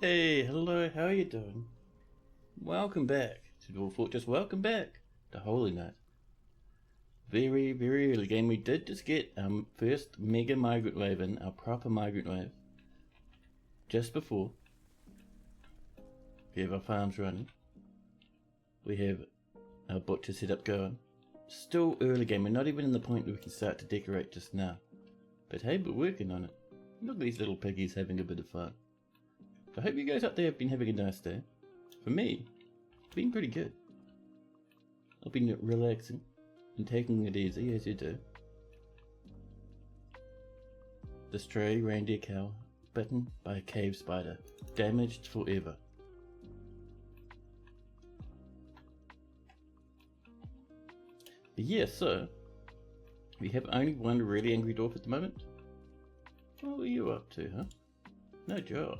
Hey, hello, how are you doing? Welcome back to Dwarf Fortress, welcome back to Holynight. Very early game. We did just get our first mega migrant wave in, our proper migrant wave. Just before. We have our farms running. We have our butcher setup going. Still early game, we're not even in the point where we can start to decorate just now. But hey, we're working on it. Look at these little piggies having a bit of fun. So I hope you guys out there have been having a nice day. For me, it's been pretty good. I've been relaxing and taking it easy as you do. The stray reindeer cow bitten by a cave spider, damaged forever. But yeah, so we have only one really angry dwarf at the moment. What were you up to, huh? No job.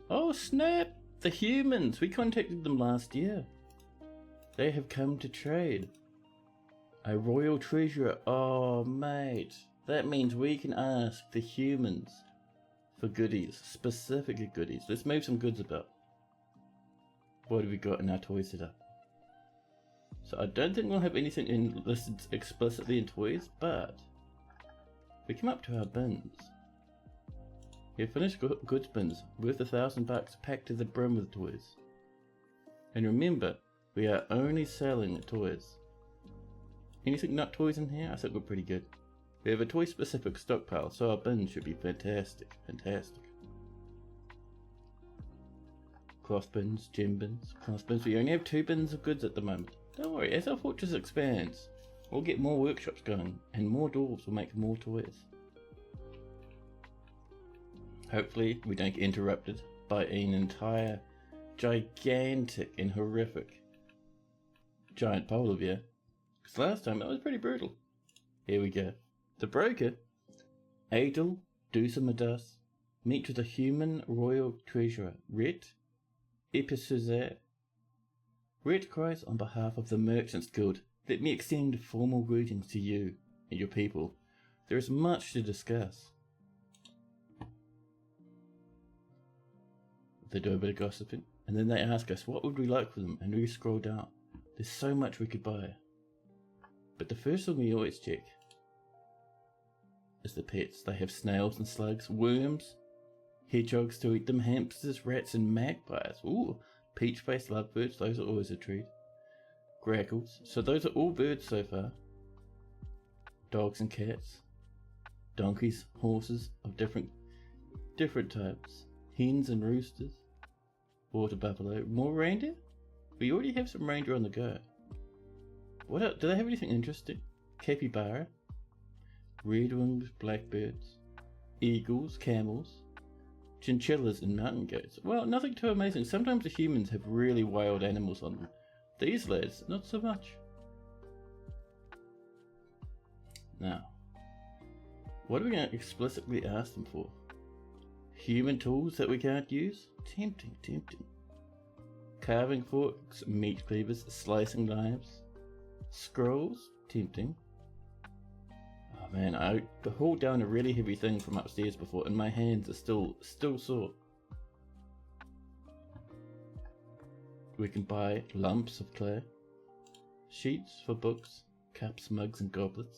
Oh snap! The humans! We contacted them last year. They have come to trade. A royal treasurer. Oh mate. That means we can ask the humans for goodies. Specific goodies. Let's move some goods about. What have we got in our toy setup? So I don't think we'll have anything listed explicitly in toys, but we come up to our bins. We have finished goods bins worth $1,000 packed to the brim with toys. And remember, we are only selling toys. Anything not toys in here? I think we're pretty good. We have a toy specific stockpile, so our bins should be fantastic. Cloth bins, gem bins, cloth bins. We only have 2 bins of goods at the moment. Don't worry, as our fortress expands, we'll get more workshops going, and more dwarves will make more toys. Hopefully we don't get interrupted by an entire gigantic and horrific giant polar bear. Because last time that was pretty brutal. Here we go. The broker, Adel Dusamadas, meet with a human royal treasurer, Ret Episuzer. Ret cries on behalf of the Merchants Guild. Let me extend formal greetings to you and your people. There is much to discuss. They do a bit of gossiping, and then they ask us what would we like for them, and we scroll down. There's so much we could buy. But the first thing we always check is the pets. They have snails and slugs, worms, hedgehogs to eat them, hamsters, rats, and magpies. Ooh, peach-faced lovebirds, those are always a treat. Grackles, so those are all birds so far. Dogs and cats, donkeys, horses of different types. Hens and roosters, water buffalo, more reindeer? We already have some reindeer on the go. What else? Do they have anything interesting? Capybara, redwings, blackbirds, eagles, camels, chinchillas and mountain goats. Well, nothing too amazing. Sometimes the humans have really wild animals on them. These lads, not so much. Now, what are we going to explicitly ask them for? Human tools that we can't use? Tempting. Carving forks, meat cleavers, slicing knives. Scrolls? Tempting. Oh man, I hauled down a really heavy thing from upstairs before and my hands are still sore. We can buy lumps of clay. Sheets for books, cups, mugs and goblets.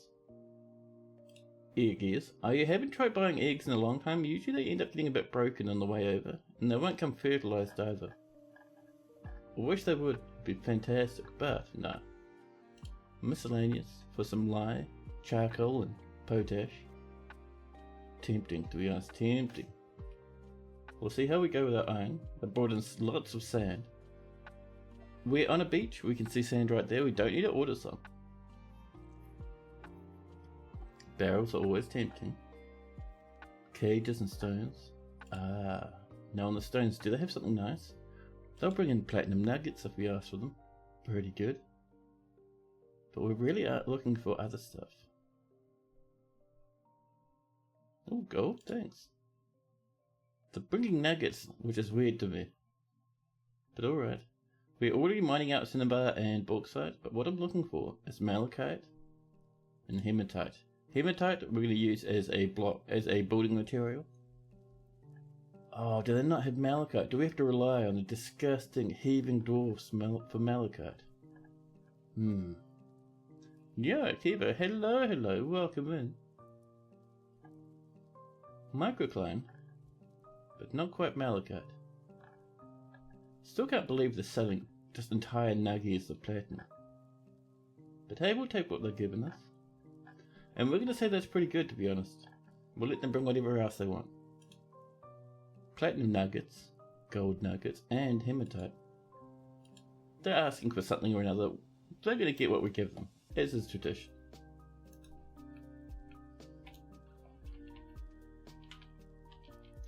Egg ears. You haven't tried buying eggs in a long time. Usually they end up getting a bit broken on the way over, and they won't come fertilized either. I wish they would. It'd be fantastic, but no. Miscellaneous for some lye, charcoal, and potash. Tempting, to be honest, tempting. We'll see how we go with our iron. I brought in lots of sand. We're on a beach. We can see sand right there. We don't need to order some. Barrels are always tempting. Cages and stones. Now on the stones, do they have something nice? They'll bring in platinum nuggets if we ask for them. Pretty good. But we really are looking for other stuff. Oh, gold, thanks. They're bringing nuggets, which is weird to me. But alright. We're already mining out cinnabar and bauxite, but what I'm looking for is malachite and hematite. Hematite we're going to use as a block, as a building material. Oh, do they not have malachite? Do we have to rely on the disgusting heaving dwarfs for malachite? Yeah, Kiva, hello, welcome in. Microcline, but not quite malachite. Still can't believe they're selling just entire nuggies of platinum. But hey, we'll take what they're giving us. And we're going to say that's pretty good, to be honest. We'll let them bring whatever else they want. Platinum nuggets, gold nuggets, and hematite. They're asking for something or another. They're going to get what we give them, as is tradition.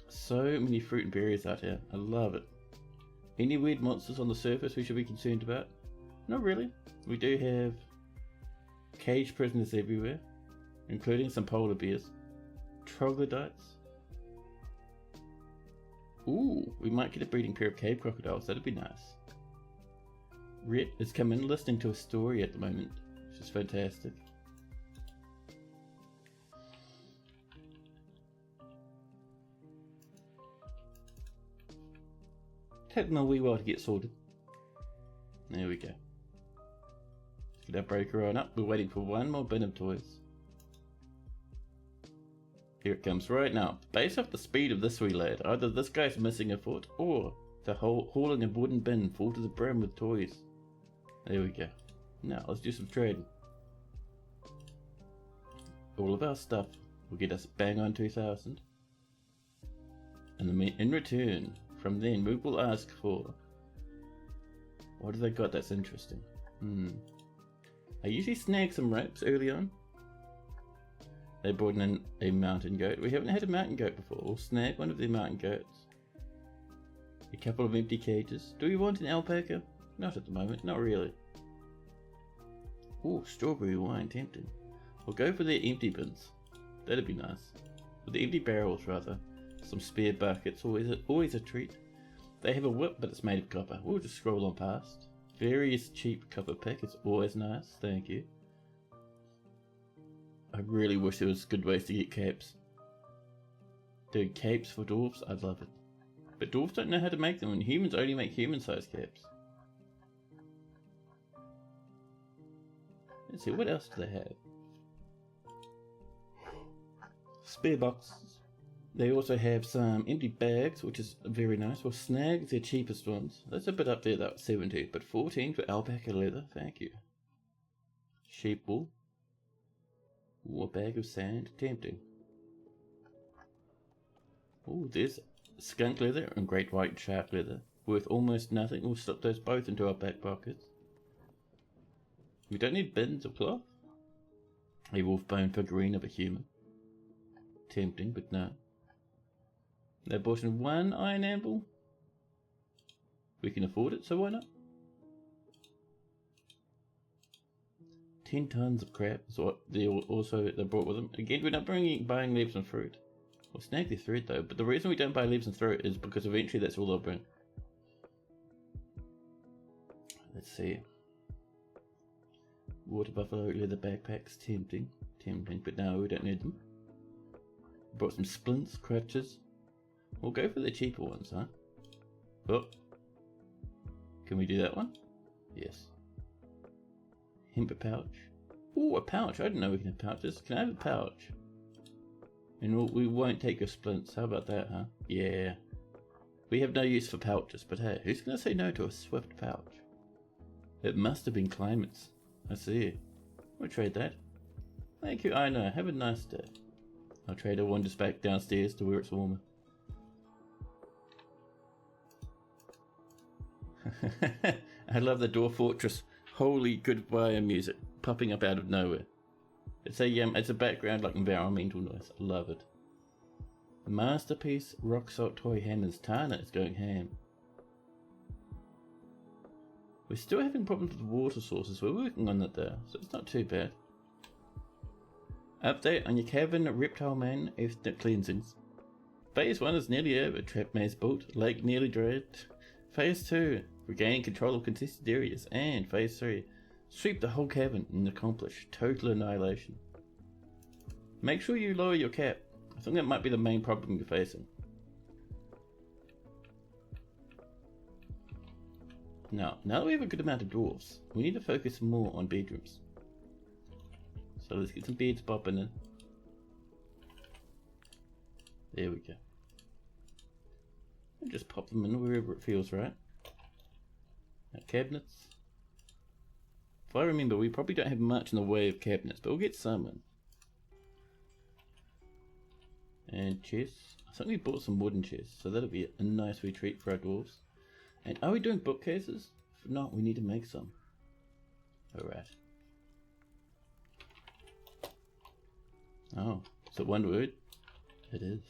So many fruit and berries out here. I love it. Any weird monsters on the surface we should be concerned about? Not really. We do have caged prisoners everywhere, including some polar bears, troglodytes. Ooh, we might get a breeding pair of cave crocodiles. That'd be nice. Rhett is coming listening to a story at the moment, which is fantastic. Taking a wee while to get sorted. There we go. Let's get our breaker on up. We're waiting for one more bin of toys. Here it comes right now. Based off the speed of this wee lad, either this guy's missing a foot or they're hauling a wooden bin full to the brim with toys. There we go. Now let's do some trading. All of our stuff will get us bang on 2,000. And then in return, from then we will ask for... What have they got that's interesting? I usually snag some ropes early on. They brought in a mountain goat. We haven't had a mountain goat before. We'll snag one of the mountain goats. A couple of empty cages. Do we want an alpaca? Not at the moment, not really. Ooh, strawberry wine, tempting. We'll go for their empty bins. That'd be nice. Or the empty barrels, rather. Some spare buckets, always a treat. They have a whip, but it's made of copper. We'll just scroll on past. Various cheap copper pick, it's always nice, thank you. I really wish there was good ways to get capes. Dude, capes for dwarves, I'd love it. But dwarves don't know how to make them, and humans only make human-sized capes. Let's see, what else do they have? Spare boxes. They also have some empty bags, which is very nice. Well, snags, their cheapest ones. That's a bit up there, though, 17, but 14 for alpaca leather, thank you. Sheep wool. Ooh, a bag of sand, tempting. Ooh, there's skunk leather and great white shark leather, worth almost nothing. We'll slip those both into our back pockets. We don't need bins of cloth. A wolf bone figurine of a human. Tempting, but no. They bought in one iron anvil. We can afford it, so why not? 10 tons of crap is what they brought with them. Again, we're not buying leaves and fruit. We'll snag their thread though, but the reason we don't buy leaves and fruit is because eventually that's all they'll bring. Let's see. Water buffalo leather backpacks, tempting, but no, we don't need them. Brought some splints, crutches. We'll go for the cheaper ones, huh? Oh. Can we do that one? Yes. Hemp pouch. Ooh, a pouch. I didn't know we can have pouches. Can I have a pouch? And we won't take your splints. How about that, huh? Yeah. We have no use for pouches, but hey, who's going to say no to a swift pouch? It must have been climates. I see. We'll trade that. Thank you, I know. Have a nice day. Our trader wanders back downstairs to where it's warmer. I love the Dwarf Fortress holy goodbye music popping up out of nowhere. It's a background like environmental noise. I love it. Masterpiece rock salt toy hammers. Tana is going ham. We're still having problems with water sources. We're working on that though, so it's not too bad. Update on your cavern reptile man ethnic cleansings. Phase 1 is nearly over. Trap maze built. Lake nearly drained. Phase 2, regain control of contested areas. And Phase 3, sweep the whole cavern and accomplish total annihilation. Make sure you lower your cap. I think that might be the main problem you're facing. Now that we have a good amount of dwarves, we need to focus more on bedrooms. So let's get some beds popping in. There we go. And just pop them in wherever it feels right. Now cabinets. If I remember, we probably don't have much in the way of cabinets, but we'll get some in. And chests. I think we bought some wooden chests, so that'll be a nice wee treat for our dwarves. And are we doing bookcases? If not, we need to make some. Alright. Oh, is it one word? It is.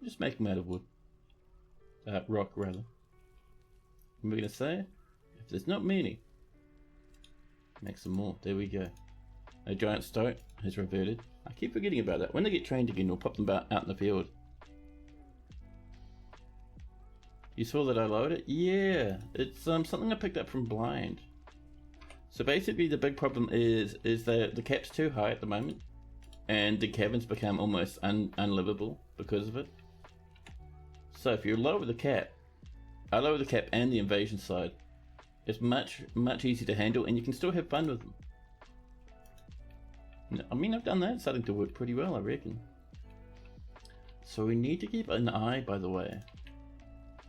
Just make them out of wood. Rock, rather. And we're going to say, if there's not many, make some more. There we go. A giant stoat has reverted. I keep forgetting about that. When they get trained again, we'll pop them out in the field. You saw that I lowered it? Yeah, it's something I picked up from Blind. So basically the big problem is that the cap's too high at the moment, and the cabins become almost unlivable because of it. So if you lower the cap, I lower the cap and the invasion side, it's much easier to handle, and you can still have fun with them. I mean, I've done that, it's starting to work pretty well, I reckon. So we need to keep an eye, by the way,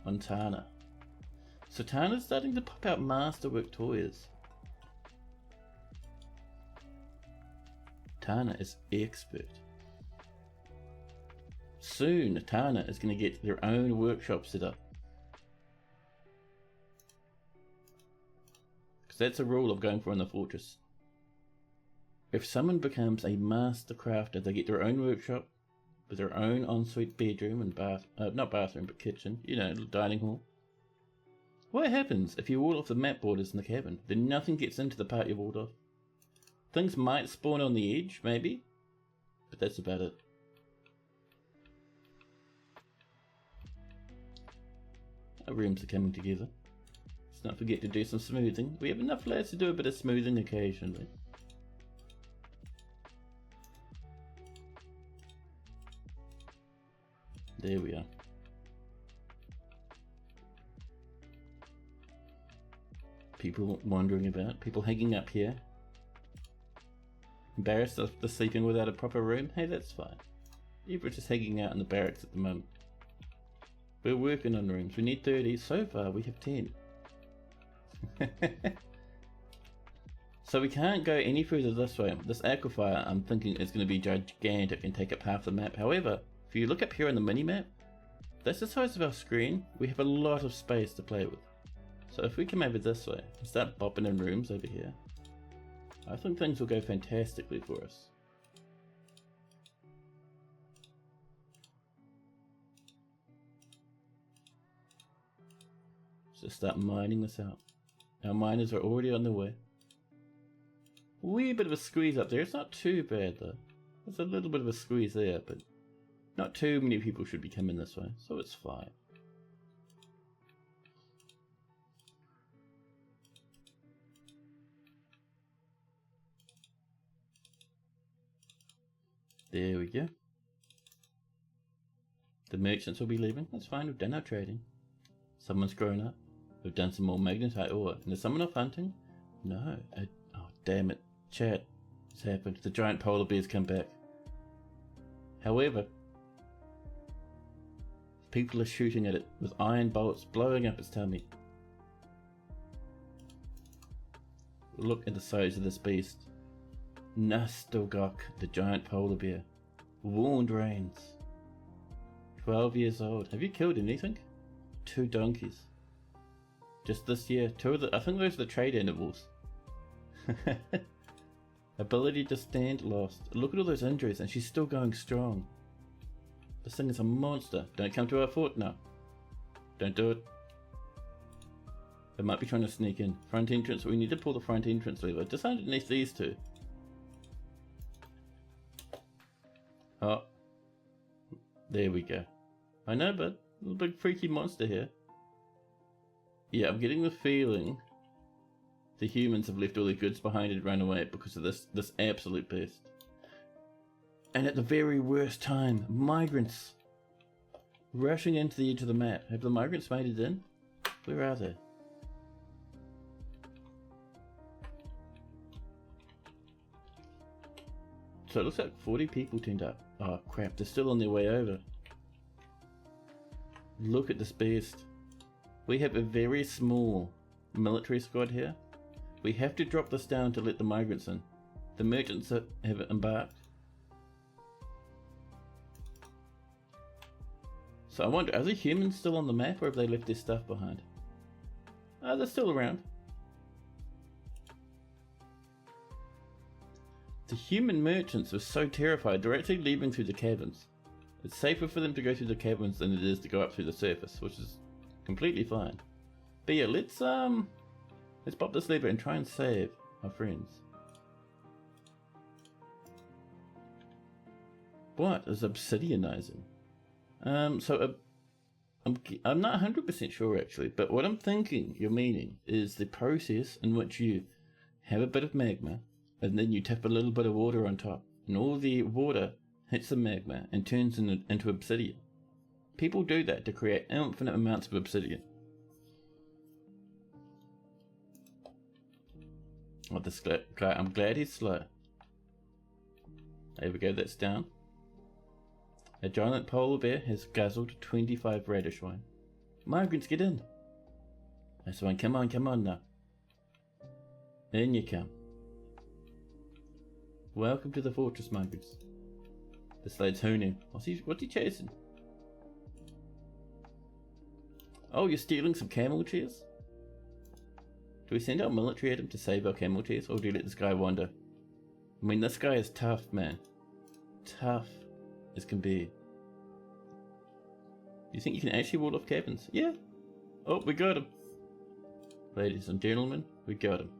on Tana. So Tana's starting to pop out masterwork toys. Tana is expert. Soon Tana is going to get their own workshop set up. Because that's a rule of going for in the fortress. If someone becomes a master crafter, they get their own workshop with their own ensuite bedroom and not bathroom, but kitchen, you know, dining hall. What happens if you wall off the map borders in the cabin? Then nothing gets into the part you've walled off. Things might spawn on the edge, maybe, but that's about it. Our rooms are coming together. Let's not forget to do some smoothing. We have enough lads to do a bit of smoothing occasionally. There we are. People wandering about, people hanging up here. Embarrassed after sleeping without a proper room? Hey, that's fine. Everyone's just hanging out in the barracks at the moment. We're working on rooms. We need 30. So far, we have 10. So we can't go any further this way. This aquifer, I'm thinking, is going to be gigantic and take up half the map. However, if you look up here on the mini-map, that's the size of our screen. We have a lot of space to play with. So if we come over this way and start bopping in rooms over here, I think things will go fantastically for us. So start mining this out. Our miners are already on the way. Wee bit of a squeeze up there. It's not too bad though. There's a little bit of a squeeze there, but not too many people should be coming this way, so it's fine. There we go. The merchants will be leaving. That's fine, we've done our trading. Someone's grown up. We've done some more magnetite ore. And is someone off hunting? No. Oh, damn it. Chat. It's happened. The giant polar bear's come back. However, people are shooting at it with iron bolts, blowing up its tummy. Look at the size of this beast. Nastogok, the giant polar bear. Warned Reigns. 12 years old. Have you killed anything? 2 donkeys. Just this year. 2 of the, I think those are the trade animals. Ability to stand lost. Look at all those injuries and she's still going strong. This thing is a monster. Don't come to our fort now. Don't do it. They might be trying to sneak in. Front entrance. We need to pull the front entrance lever. Just underneath these 2. Oh. There we go. I know, but a little big freaky monster here. Yeah, I'm getting the feeling the humans have left all their goods behind and run away because of this absolute beast. And at the very worst time, migrants rushing into the edge of the map. Have the migrants made it in? Where are they? So it looks like 40 people turned up. Oh crap, they're still on their way over. Look at this beast. We have a very small military squad here. We have to drop this down to let the migrants in. The merchants have embarked. So I wonder, are the humans still on the map or have they left their stuff behind? They're still around. The human merchants were so terrified, they're actually leaving through the caverns. It's safer for them to go through the caverns than it is to go up through the surface, which is completely fine. But yeah, let's pop this lever and try and save our friends. What is obsidianizing? I'm not 100% sure actually, but what I'm thinking you're meaning is the process in which you have a bit of magma and then you tap a little bit of water on top and all the water hits the magma and turns into obsidian. People do that to create infinite amounts of obsidian. Oh, this guy, I'm glad he's slow. There we go, that's down. A giant polar bear has guzzled 25 radish wine. Migrants, get in. That's fine, come on now. In you come. Welcome to the fortress, migrants. This lad's hooning. What's he chasing? Oh, you're stealing some camel chairs? Do we send our military at him to save our camel chairs, or do we let this guy wander? I mean, this guy is tough, man. Tough as can be. You think you can actually wall off caverns? Yeah. Oh, we got him. Ladies and gentlemen, we got him.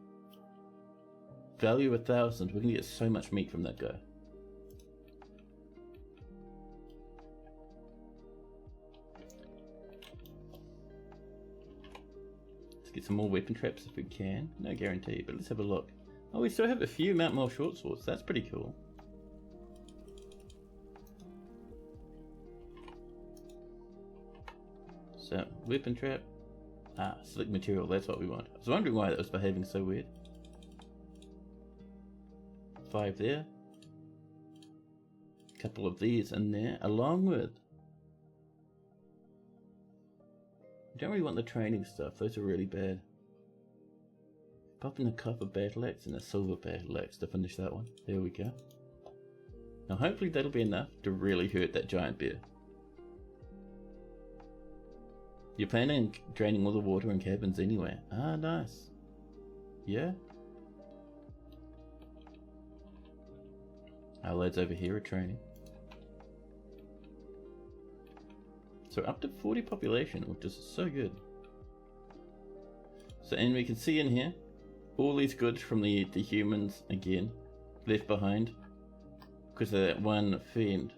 Value 1,000. We're gonna get so much meat from that guy. Let's get some more weapon traps if we can. No guarantee, but let's have a look. Oh, we still have a few Mount Mole short swords. That's pretty cool. So, weapon trap. Slick material, that's what we want. I was wondering why that was behaving so weird. 5 there. A couple of these in there, along with... I don't really want the training stuff, those are really bad. Pop in a copper battle axe and a silver battle axe to finish that one. There we go. Now hopefully that'll be enough to really hurt that giant bear. You're planning on draining all the water in caverns anyway. Ah, nice. Yeah. Our lads over here are training. So up to 40 population, which is so good. So, and we can see in here, all these goods from the humans, again, left behind. Because of that one fiend.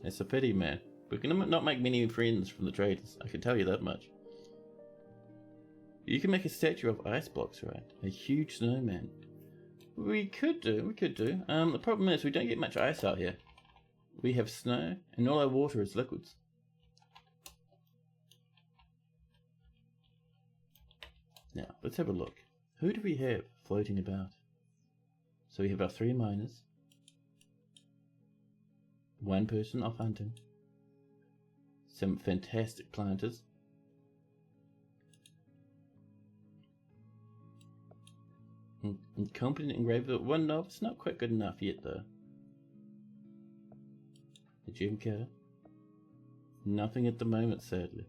It's a pity, man. We're gonna not make many friends from the traders, I can tell you that much. You can make a statue of ice blocks, right? A huge snowman. We could do. The problem is we don't get much ice out here. We have snow, and all our water is liquids. Now, let's have a look. Who do we have floating about? So we have our 3 miners. 1 person off hunting. Some fantastic planters. Incompetent engraver. 1 novice, not quite good enough yet though. The gem cutter. Nothing at the moment, sadly.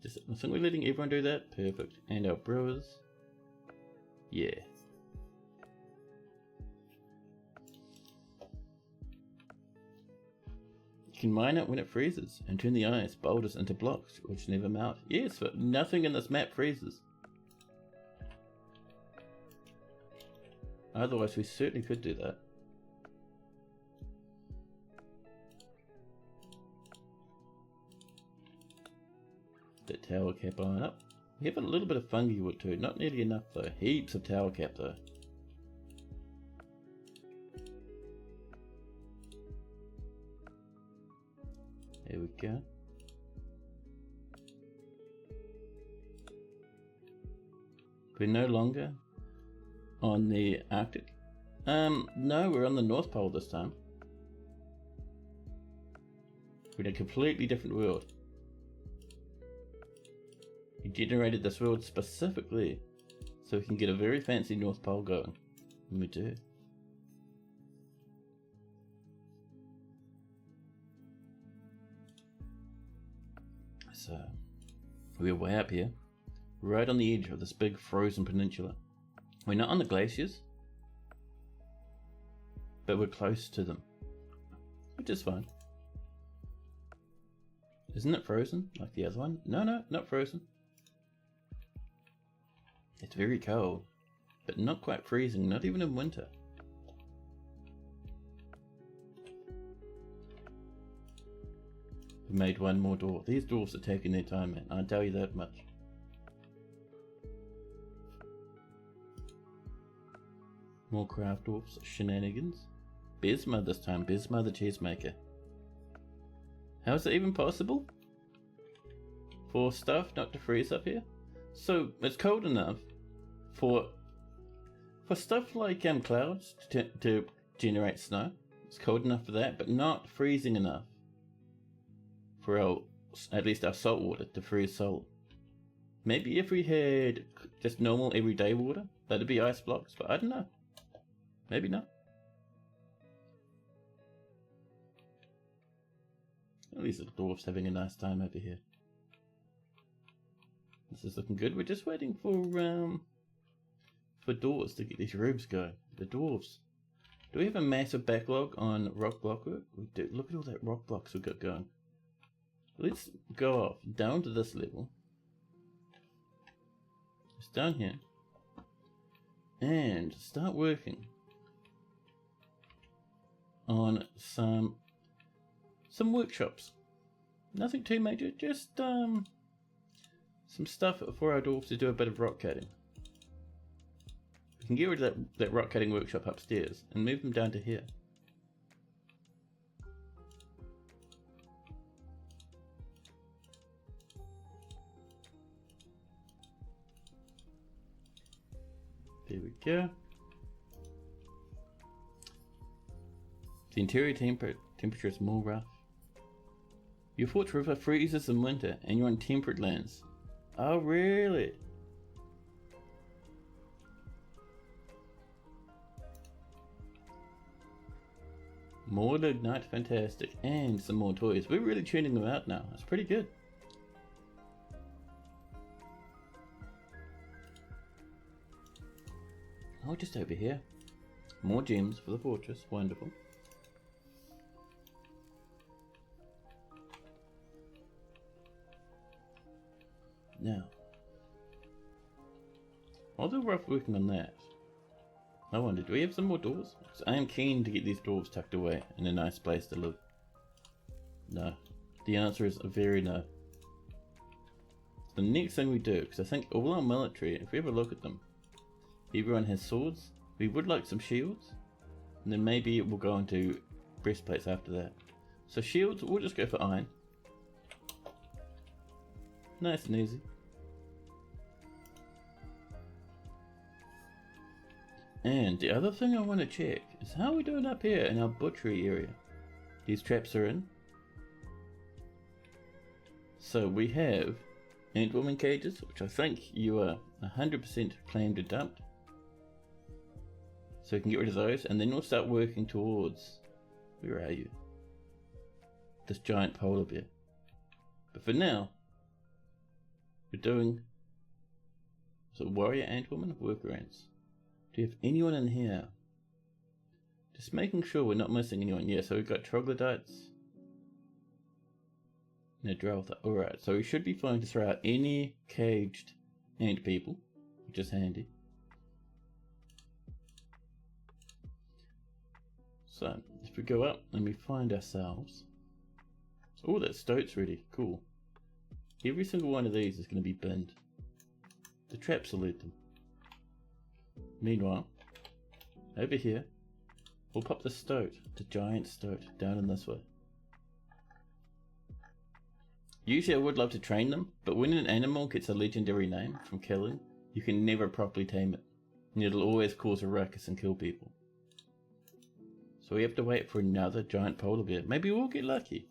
I think we're letting everyone do that. Perfect. And our brewers. Yeah. You can mine it when it freezes and turn the ice boulders into blocks which never melt. Yes, but nothing in this map freezes. Otherwise we certainly could do that. That tower cap on up. We have a little bit of fungi wood too, not nearly enough though. Heaps of tower cap though. There we go. We're no longer on the Arctic. No, we're on the North Pole this time. We're in a completely different world. We generated this world specifically so we can get a very fancy North Pole going. And we do. So, we're way up here, right on the edge of this big frozen peninsula. We're not on the glaciers, but we're close to them, which is fine. Isn't it frozen like the other one? No, not frozen. It's very cold, but not quite freezing, not even in winter. We made one more door. These dwarves are taking their time, man. I'll tell you that much. More craft dwarfs, shenanigans. Besma this time, Besma the cheesemaker. How is it even possible for stuff not to freeze up here? So it's cold enough for stuff like clouds to generate snow. It's cold enough for that, but not freezing enough for at least our salt water to freeze salt. Maybe if we had just normal everyday water, that'd be ice blocks, but I don't know. Maybe not. At least the dwarf's having a nice time over here. This is looking good. We're just waiting for doors to get these rooms going. The dwarves. Do we have a massive backlog on rock block work? We do. Look at all that rock blocks we've got going. Let's go off down to this level. It's down here. And start working on some workshops. Nothing too major, just some stuff for our dwarves to do a bit of rock cutting. We can get rid of that rock cutting workshop upstairs and move them down to here. There we go. The interior temperature is more rough. Your Forge River freezes in winter and you're on temperate lands. Oh, really? More Lignite, fantastic. And some more toys. We're really tuning them out now. That's pretty good. Oh, just over here. More gems for the fortress. Wonderful. Now, while they're rough working on that, I wonder, do we have some more doors? Because I am keen to get these dwarves tucked away in a nice place to live. No. The answer is a very no. The next thing we do, because I think all our military, if we have a look at them, everyone has swords. We would like some shields. And then maybe we'll go into breastplates after that. So shields, we'll just go for iron. Nice and easy. And the other thing I want to check is how we're doing up here in our butchery area. These traps are in. So we have antwoman cages, which I think you are 100% claimed and dumped. So we can get rid of those, and then we'll start working towards, where are you? This giant polar bear. But for now, we're doing warrior antwoman, worker ants. Do you have anyone in here? Just making sure we're not missing anyone. Yeah, so we've got troglodytes. No Dreltha. Alright, so we should be fine to throw out any caged ant people, which is handy. So, if we go up and we find ourselves... Oh, that stoat's ready. Cool. Every single one of these is going to be binned. The traps will lead them. Meanwhile, over here, we'll pop the stoat, the giant stoat, down in this way. Usually I would love to train them, but when an animal gets a legendary name from killing, you can never properly tame it, and it'll always cause a ruckus and kill people. So we have to wait for another giant polar bear. Maybe we'll get lucky.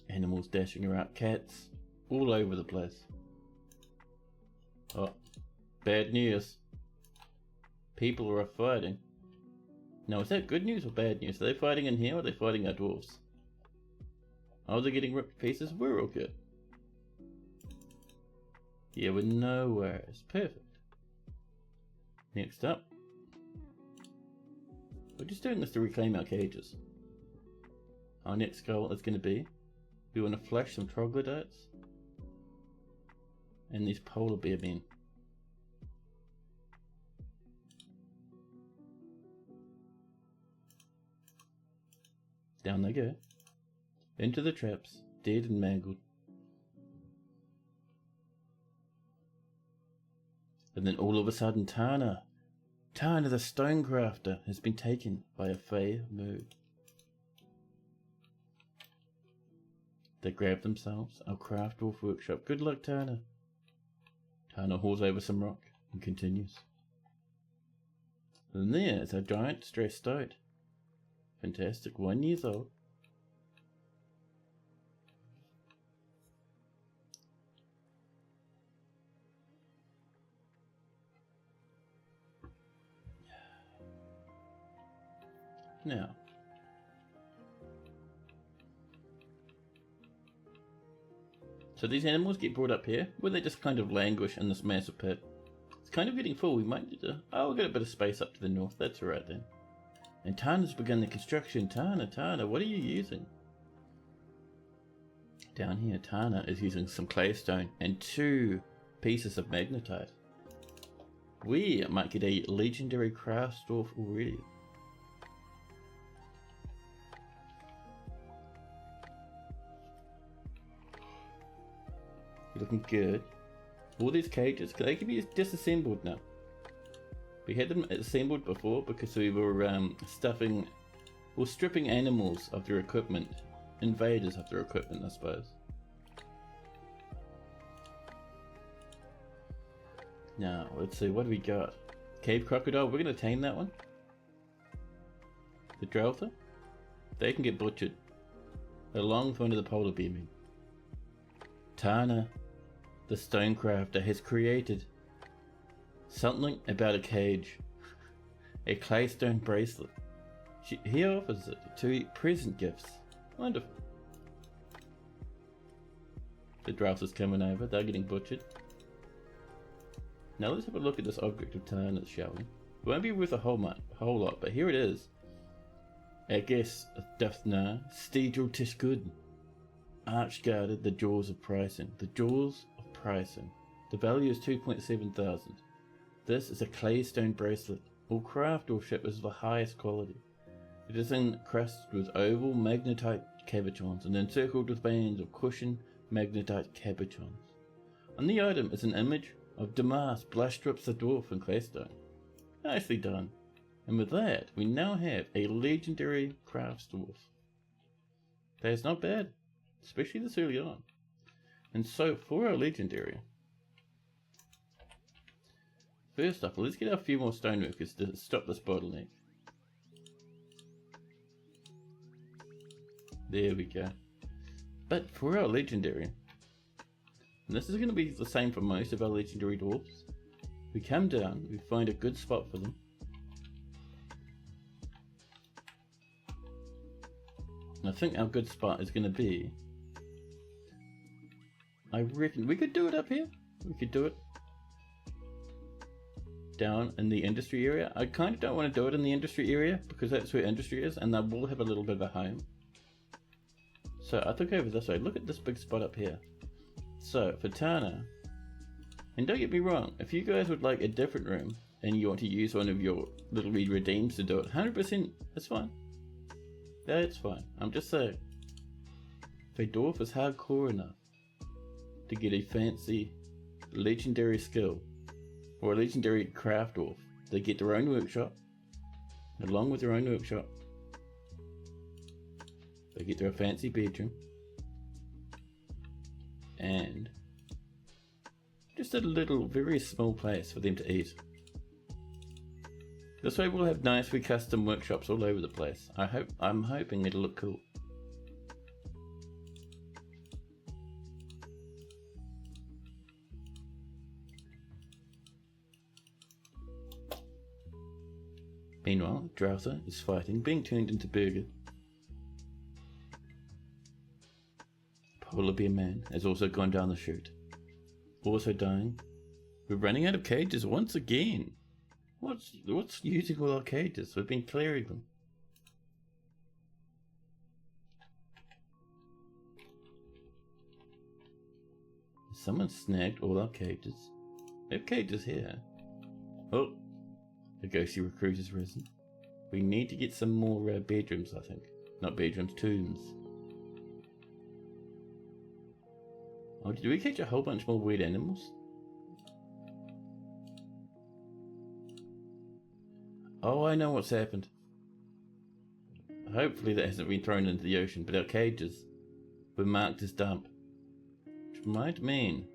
Animals dashing around, cats all over the place. Oh, bad news. People are fighting. Now, is that good news or bad news? Are they fighting in here or are they fighting our dwarves? Oh, they're getting ripped to pieces? We're all good. Yeah, with no worries. Perfect. Next up. We're just doing this to reclaim our cages. Our next goal is going to be, we want to flush some troglodytes and these polar bear men. Down they go. Into the traps, dead and mangled. And then all of a sudden Tana the Stonecrafter has been taken by a Fey mood. They grab themselves our craft dwarf workshop. Good luck, Tana. Tana hauls over some rock and continues. And there's our giant stressed stoat. Fantastic, 1 year old. Now, so these animals get brought up here, where they just kind of languish in this massive pit. It's kind of getting full. We might need to... Oh, we've got a bit of space up to the north. That's alright then. And Tana's begun the construction. Tana, what are you using? Down here, Tana is using some claystone and 2 pieces of magnetite. We might get a legendary craft dwarf already. Looking good. All these cages, they can be disassembled now. We had them assembled before because we were stripping animals of their equipment. Invaders of their equipment, I suppose. Now, let's see, what do we got? Cave crocodile, we're going to tame that one. The Dreltha, they can get butchered. Along with one of the polar bear men. Tana, the Stonecrafter, has created something about a cage. A claystone bracelet. He offers it to present gifts. Wonderful. The Dreltha's coming over, they're getting butchered. Now let's have a look at this object of Tana's, shall we? It won't be worth a whole lot, but here it is. I guess Duthna, Steedril Tishgud. Archguarded, the jaws of pricing. The jaws of pricing. The value is 2,700. This is a claystone bracelet. All craft or ship is of the highest quality. It is encrusted with oval magnetite cabochons and encircled with bands of cushioned magnetite cabochons. On the item is an image of Damas, Blushstrips the dwarf in claystone. Nicely done. And with that, we now have a legendary craft dwarf. That is not bad, especially this early on. And so for our legendary, first up, let's get a few more stoneworkers to stop this bottleneck. There we go. But for our legendary, and this is going to be the same for most of our legendary dwarves, we come down, we find a good spot for them. And I think our good spot is going to be, I reckon we could do it up here. We could do it down in the industry area. I kind of don't want to do it in the industry area because that's where industry is and they will have a little bit of a home. So I think over this way, look at this big spot up here. So for Tana, and don't get me wrong, if you guys would like a different room and you want to use one of your little redeems to do it, 100%, that's fine. That's fine. I'm just saying, if a dwarf is hardcore enough to get a fancy legendary skill or a legendary craft dwarf, they get their own workshop. Along with their own workshop, They get their fancy bedroom. And just a little, very small place for them to eat. This way we'll have nice wee custom workshops all over the place. I'm hoping it'll look cool. Meanwhile, Drouser is fighting, being turned into burger. Polar Bear Man has also gone down the chute. Also dying. We're running out of cages once again. What's using all our cages? We've been clearing them. Someone snagged all our cages. We have cages here. Oh, the ghostly recruit has risen. We need to get some more bedrooms, I think. Not bedrooms, tombs. Oh, did we catch a whole bunch more weird animals? Oh, I know what's happened. Hopefully that hasn't been thrown into the ocean, but our cages were marked as dump. Which might mean...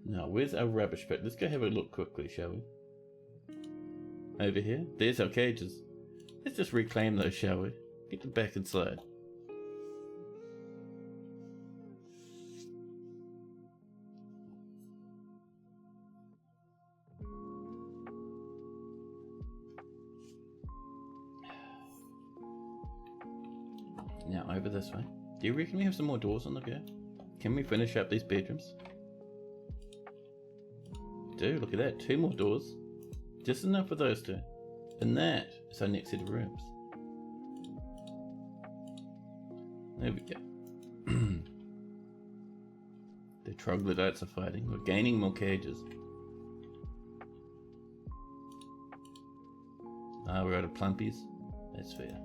Now, where's our rubbish pit? Let's go have a look quickly, shall we? Over here? There's our cages. Let's just reclaim those, shall we? Get them back inside. Now over this way. Do you reckon we have some more doors on the go? Can we finish up these bedrooms? Do, look at that, 2 more doors. Just enough for those 2. And that is our next set of rooms. There we go. The troglodytes are fighting. We're gaining more cages. Ah, we're out of plumpies. That's fair.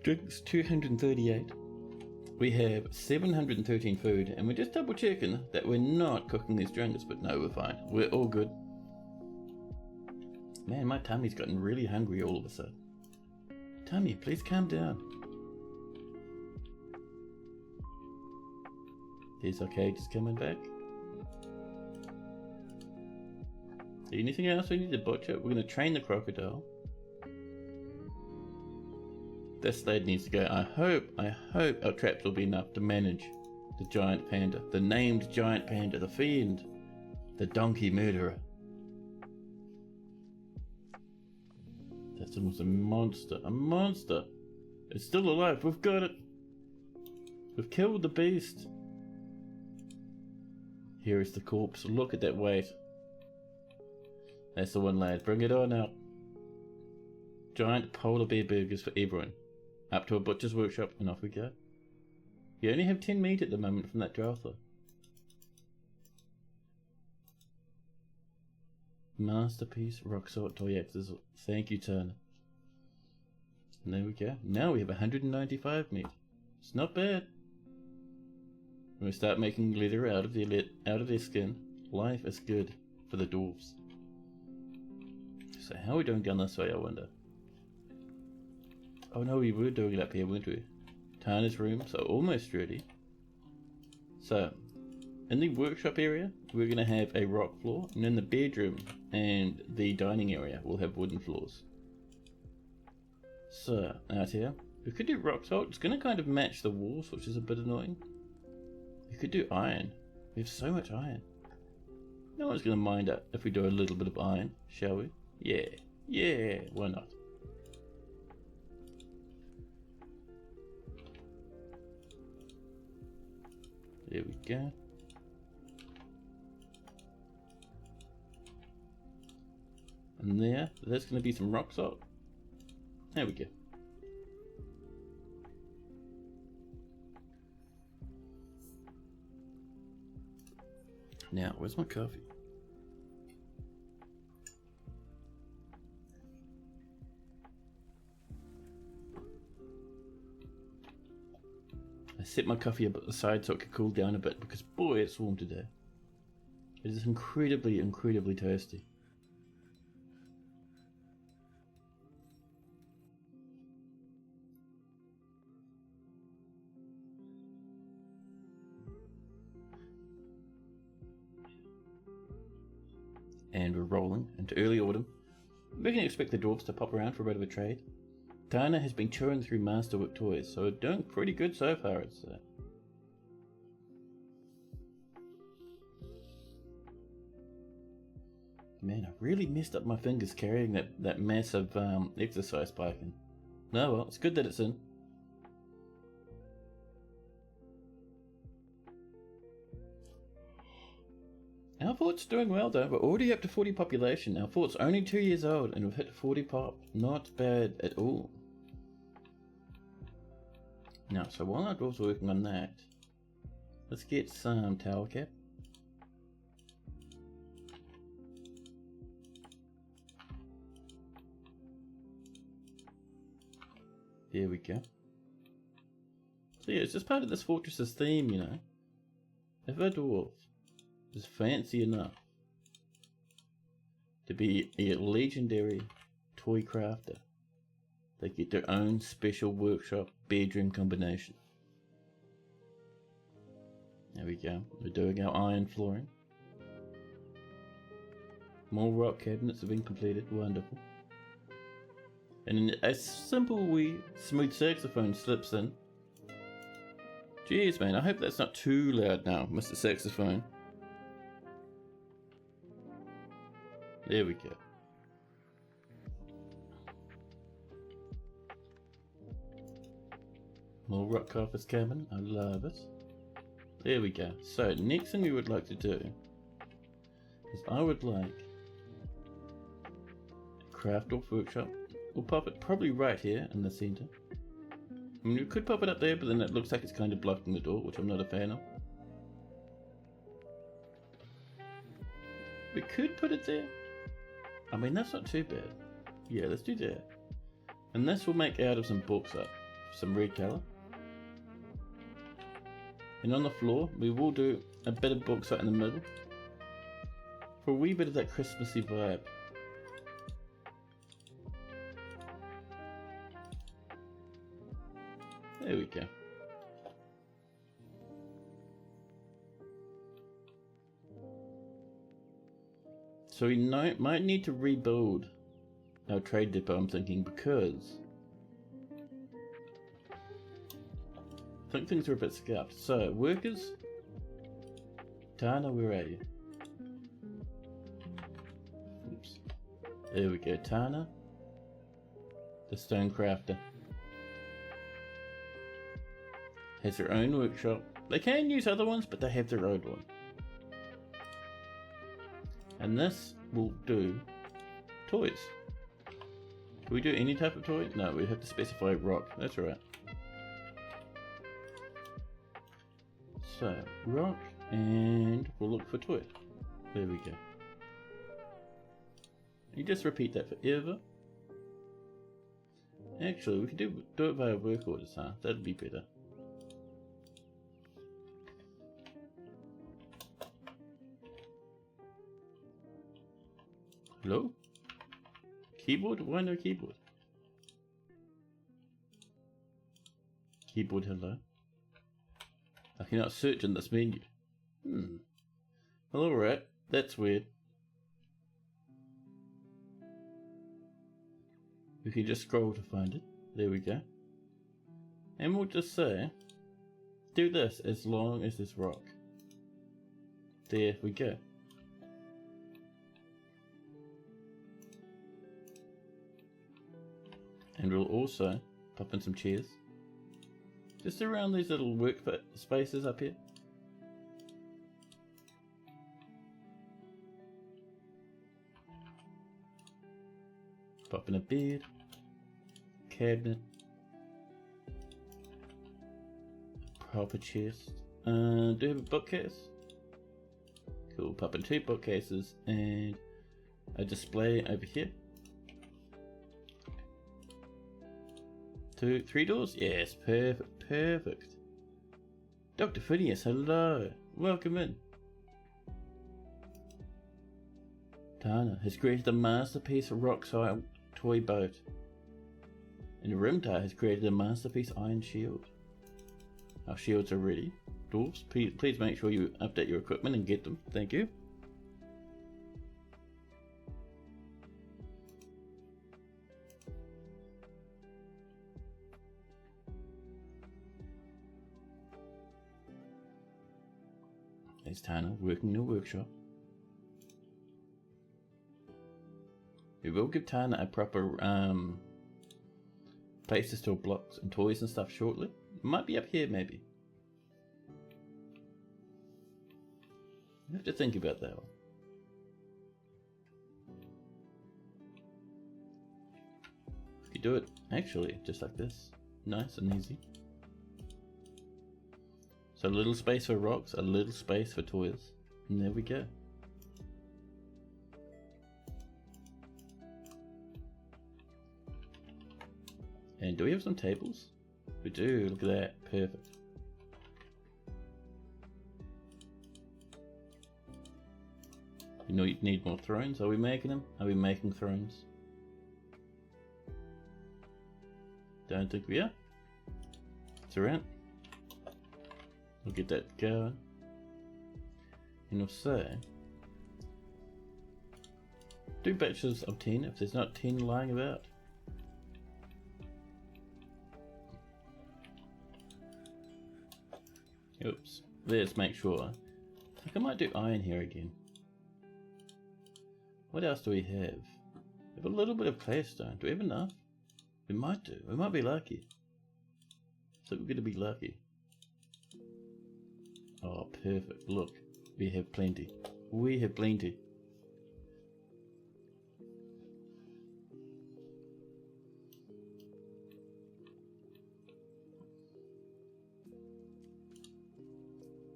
Drinks 238. We have 713 food, and we're just double checking that we're not cooking these drinks, but no, we're fine. We're all good. Man, my tummy's gotten really hungry all of a sudden. Tummy, please calm down. There's our cages coming back. Anything else we need to butcher? We're going to train the crocodile. This lad needs to go. I hope our traps will be enough to manage the giant panda. The named giant panda. The fiend. The donkey murderer. That's almost a monster. A monster. It's still alive. We've got it. We've killed the beast. Here is the corpse. Look at that weight. That's the one, lad. Bring it on out. Giant polar bear burgers for everyone. Up to a butcher's workshop and off we go. You only have 10 meat at the moment from that Drotha. Masterpiece rock salt toy axes. Thank you, Turner. And there we go. Now we have 195 meat. It's not bad. When we start making leather out of their skin, life is good for the dwarves. So how are we doing down this way, I wonder? Oh no, we were doing it up here, weren't we? Tana's room, so almost ready. So, in the workshop area, we're going to have a rock floor, and in the bedroom and the dining area, we'll have wooden floors. So, out here, we could do rock salt. It's going to kind of match the walls, which is a bit annoying. We could do iron. We have so much iron. No one's going to mind it if we do a little bit of iron, shall we? Yeah, why not? There we go. And there's going to be some rock salt. There we go. Now, where's my coffee? I set my coffee aside so it could cool down a bit because boy, it's warm today. It is incredibly, incredibly tasty. And we're rolling into early autumn. We can expect the dwarves to pop around for a bit of a trade. Tana has been chewing through Masterwork toys, so doing pretty good so far, I'd say. Man, I really messed up my fingers carrying that massive exercise bike. No, well, it's good that it's in. Our fort's doing well though. We're already up to 40 population. Our fort's only 2 years old and we've hit 40 pop. Not bad at all. Now, so while our dwarves are working on that, let's get some tower cap. There we go. So yeah, it's just part of this fortress's theme, you know. If a dwarf is fancy enough to be a legendary toy crafter, they get their own special workshop bedroom combination. There we go. We're doing our iron flooring. More rock cabinets have been completed. Wonderful. And a simple wee smooth saxophone slips in. Jeez, man, I hope that's not too loud now, Mr. Saxophone. There we go. More rock carpets coming. I love it. There we go. So, next thing we would like to do is I would like a craft off workshop. We'll pop it probably right here in the center. I mean, we could pop it up there, but then it looks like it's kind of blocking the door, which I'm not a fan of. We could put it there. I mean, that's not too bad. Yeah, let's do that. And this will make out of some bauxite, some red color. And on the floor, we will do a bit of bauxite in the middle for a wee bit of that Christmassy vibe. There we go. So we might need to rebuild our trade depot, I'm thinking, because I think things are a bit scuffed. So, workers, Tana, where are you? Oops. There we go, Tana, the stone crafter, has their own workshop. They can use other ones, but they have their own one. And this will do toys. Can we do any type of toy? No, we have to specify rock. That's alright. So, rock, and we'll look for toy. There we go. You just repeat that forever. Actually, we can do it via work orders, huh? That'd be better. Hello? Keyboard? Why no keyboard? Keyboard, hello? I cannot search in this menu. Well, alright. That's weird. We can just scroll to find it. There we go. And we'll just say, do this as long as this rock. There we go. And we'll also pop in some chairs. Just around these little work spaces up here. Pop in a bed, cabinet, proper chest. Do you have a bookcase? Cool, pop in 2 bookcases and a display over here. 2, 3 doors? Yes, perfect, perfect. Dr. Phineas, hello. Welcome in. Tana has created a masterpiece rock-style toy boat. And Rimtar has created a masterpiece iron shield. Our shields are ready. Dwarves, please make sure you update your equipment and get them. Thank you. There's Tana working in a workshop. We will give Tana a proper place to store blocks and toys and stuff shortly. It might be up here maybe. I have to think about that one. You do it actually just like this. Nice and easy. So a little space for rocks, a little space for toys. And there we go. And do we have some tables? We do, look at that, perfect. You know you need more thrones, are we making them? Are we making thrones? Don't think we are. It's around. We'll get that going. And we'll say 2 batches of 10 if there's not 10 lying about. Oops. Let's make sure. I think I might do iron here again. What else do we have? We have a little bit of claystone. Do we have enough? We might do. We might be lucky. So we're going to be lucky. Oh, perfect. Look, we have plenty. We have plenty.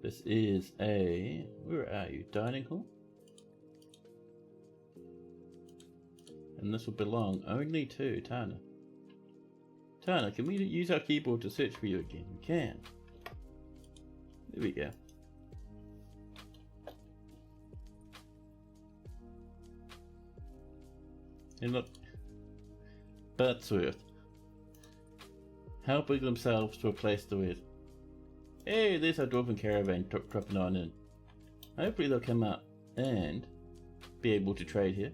This is a... where are you? Dining hall? And this will belong only to Tana. Tana, can we use our keyboard to search for you again? We can. There we go. And look, Buttsworth helping themselves to a place to eat. Hey, there's our dwarven caravan dropping on in. Hopefully they'll come up and be able to trade here.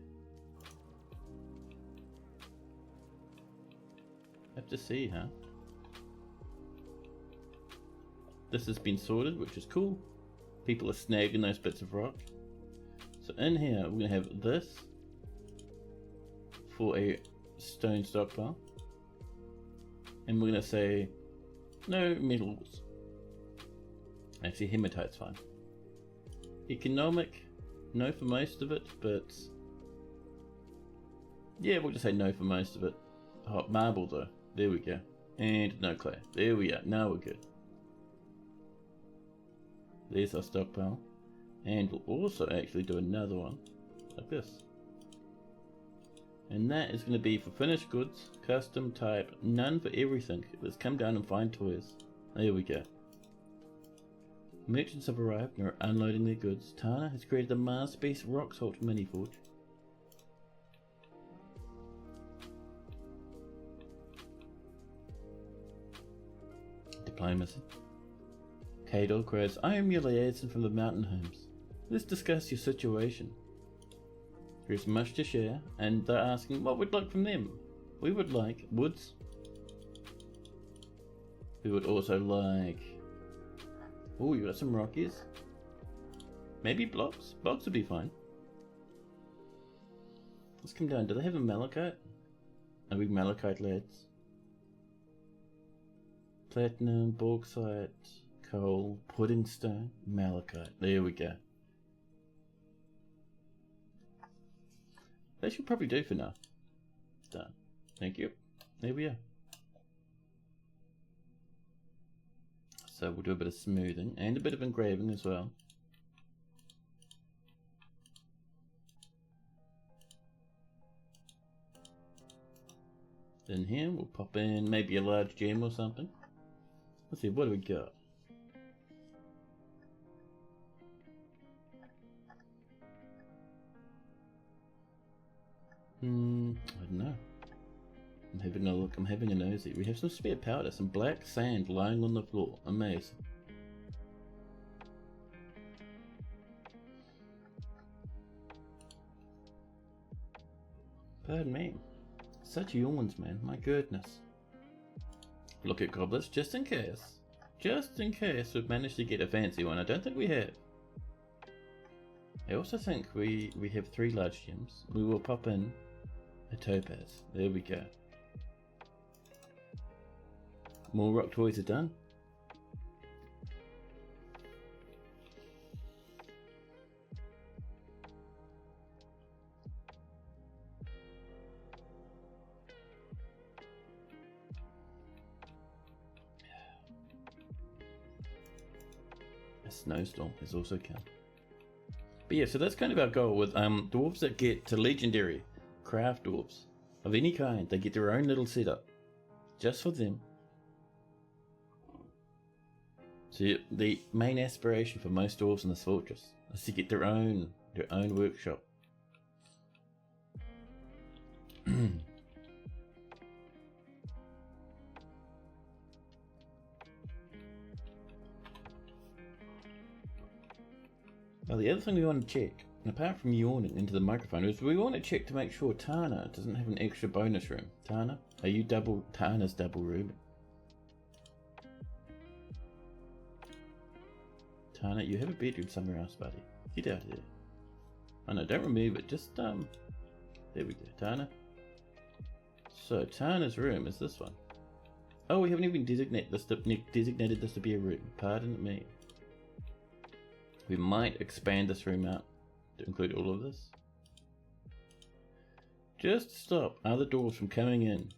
Have to see, huh? This has been sorted, which is cool. People are snagging those bits of rock. So in here, we're going to have this for a stone stockpile. And we're going to say no metals. Actually, hematite's fine. Economic, no for most of it, but yeah, we'll just say no for most of it. Oh, marble though. There we go. And no clay. There we are. Now we're good. There's our stockpile. And we'll also actually do another one like this. And that is going to be for finished goods, custom type, none for everything. Let's come down and find toys. There we go. Merchants have arrived and are unloading their goods. Tana has created a masterpiece rock salt mini forge. Diplomacy. Kadol cries, I am your liaison from the mountain homes. Let's discuss your situation. There is much to share, and they're asking what we'd like from them. We would like woods. We would also like... oh, you got some rockies. Maybe blocks? Blocks would be fine. Let's come down. Do they have a malachite? Are we malachite lads? Platinum, bauxite, coal, pudding stone, malachite. There we go. They should probably do for now. Done. Thank you. There we are. So we'll do a bit of smoothing and a bit of engraving as well. Then here we'll pop in maybe a large gem or something. Let's see, what do we got? I don't know. I'm having a look, I'm having a nosy. We have some spare powder, some black sand lying on the floor. Amazing. Pardon me. Such yawns, man. My goodness. Look at goblets, just in case. Just in case we've managed to get a fancy one. I don't think we have. I also think we have 3 large gems. We will pop in a topaz. There we go. More rock toys are done. A snowstorm has also come. But yeah, so that's kind of our goal with dwarves that get to legendary craft dwarves of any kind. They get their own little setup just for them. So the main aspiration for most dwarves in this fortress is to get their own workshop. Now the other thing we want to check, apart from yawning into the microphone, is we want to check to make sure Tana doesn't have an extra bonus room. Tana, are you Tana's double room? Tana, you have a bedroom somewhere else, buddy. Get out of here. Oh no, don't remove it, just there we go, Tana. So Tana's room is this one. Oh, we haven't even designated this to be a room. Pardon me. We might expand this room out to include all of this. Just stop other doors from coming in.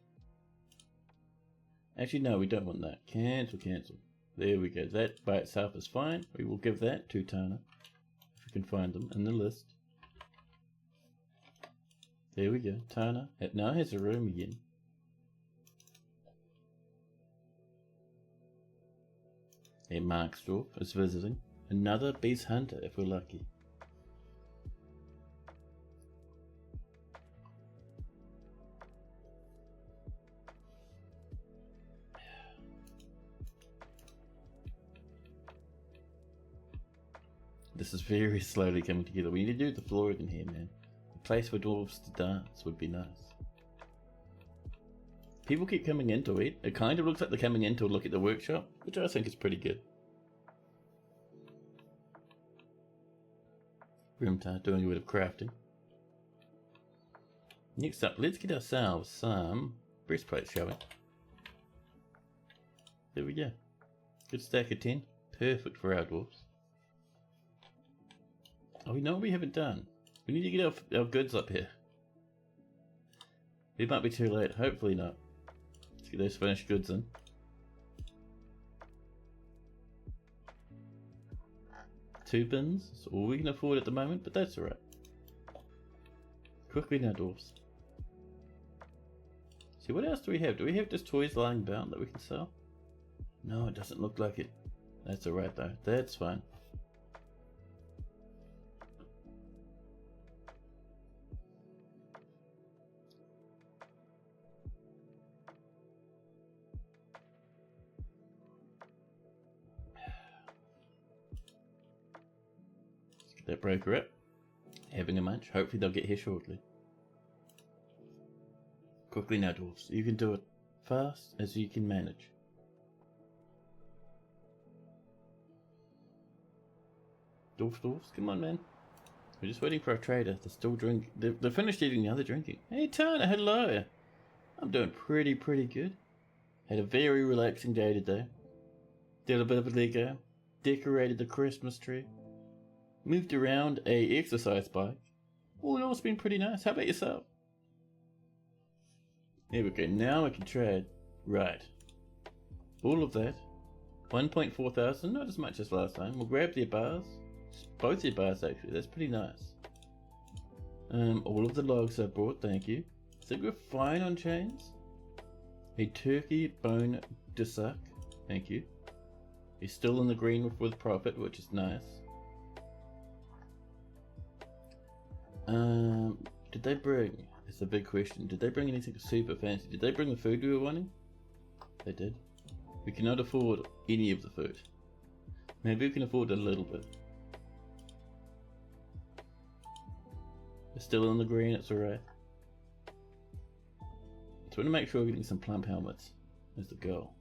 Actually, no, we don't want that. Cancel, cancel. There we go. That by itself is fine. We will give that to Tana, if we can find them in the list. There we go. Tana it now has a room again. A Marksdorf is visiting. Another beast hunter if we're lucky. This is very slowly coming together. We need to do the floor in here, man. A place for dwarves to dance would be nice. People keep coming in to eat. It kind of looks like they're coming in to look at the workshop, which I think is pretty good. Grimtar doing a bit of crafting. Next up, let's get ourselves some breastplates, shall we? There we go. Good stack of 10. Perfect for our dwarves. Oh, we know what we haven't done. We need to get our goods up here. It might be too late. Hopefully not. Let's get those finished goods in. Two bins. That's all we can afford at the moment, but that's alright. Quickly now, dwarves. See, what else do we have? Do we have just toys lying about that we can sell? No, it doesn't look like it. That's alright though. That's fine. That broker up. Having a munch. Hopefully they'll get here shortly. Quickly now, dwarves. You can do it fast as you can manage. Dwarves, come on, man. We're just waiting for our trader to still drink. They're finished eating, now they're drinking. Hey, Tana, hello. I'm doing pretty good. Had a very relaxing day today. Did a bit of a Lego. Decorated the Christmas tree. Moved around a exercise bike. All in all, it's been pretty nice. How about yourself? There we go. Now I can trade. Right. All of that. 1.4 thousand. Not as much as last time. We'll grab their bars. Both their bars, actually. That's pretty nice. All of the logs I brought. Thank you. I think we're fine on chains. A turkey bone to suck. Thank you. He's still in the green with profit, which is nice. Did they bring a It's a big question. Did they bring anything super fancy? Did they bring the food we were wanting? They did. We cannot afford any of the food. Maybe we can afford a little bit. We're still in the green, it's alright. So we want to make sure we're getting some plump helmets. There's the goal.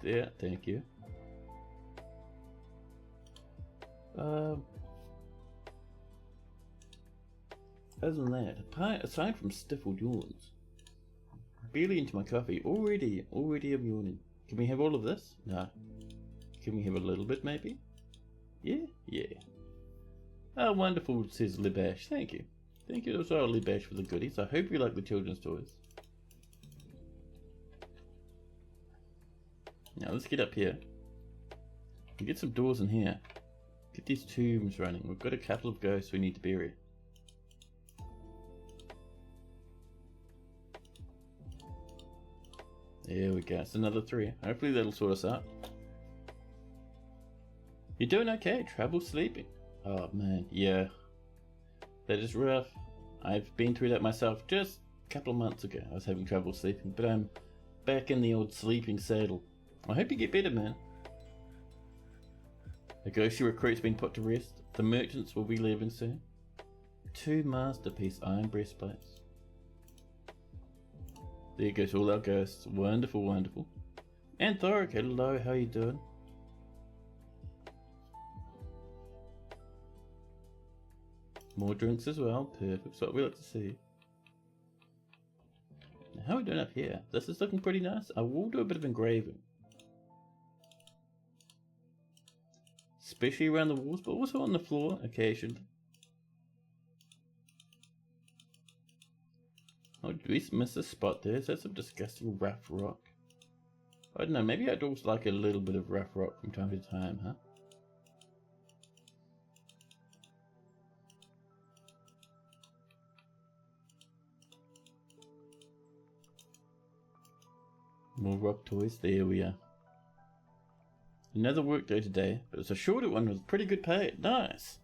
There, thank you. Other than that, aside from stifled yawns, barely into my coffee, already I'm yawning. Can we have all of this? No. Can we have a little bit maybe? Yeah? Yeah. Oh, wonderful, says Libash. Thank you. Thank you also, Libash, for the goodies. I hope you like the children's toys. Now let's get up here. And get some doors in here. Get these tombs running. We've got a couple of ghosts we need to bury. There we go. It's another 3. Hopefully that'll sort us out. You're doing okay. Trouble sleeping. Oh man, yeah. That is rough. I've been through that myself just a couple of months ago. I was having trouble sleeping, but I'm back in the old sleeping saddle. I hope you get better, man. The ghostly recruit's been put to rest. The merchants will be leaving soon. 2 masterpiece iron breastplates. There goes all our ghosts. Wonderful, wonderful. And Thoric, hello, how you doing? More drinks as well. Perfect. That's what we like to see. Now, how are we doing up here? This is looking pretty nice. I will do a bit of engraving. Especially around the walls, but also on the floor occasionally. Oh, did we miss a spot there? Is that some disgusting rough rock? I don't know, maybe I'd also like a little bit of rough rock from time to time, huh? More rock toys, there we are. Another work day today, but it's a shorter one with pretty good pay. Nice!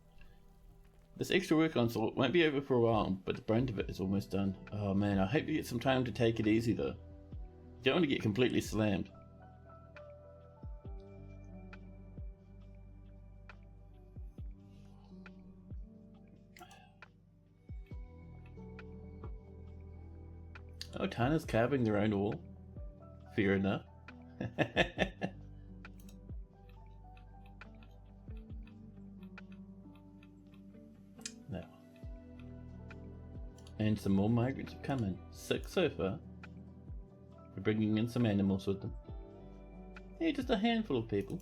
This extra work onslaught won't be over for a while, but the brunt of it is almost done. Oh man, I hope you get some time to take it easy though. You don't want to get completely slammed. Oh, Tana's carving their own wall. Fair enough. Now. And some more migrants have come in. 6 so far. We're bringing in some animals with them. Yeah, just a handful of people.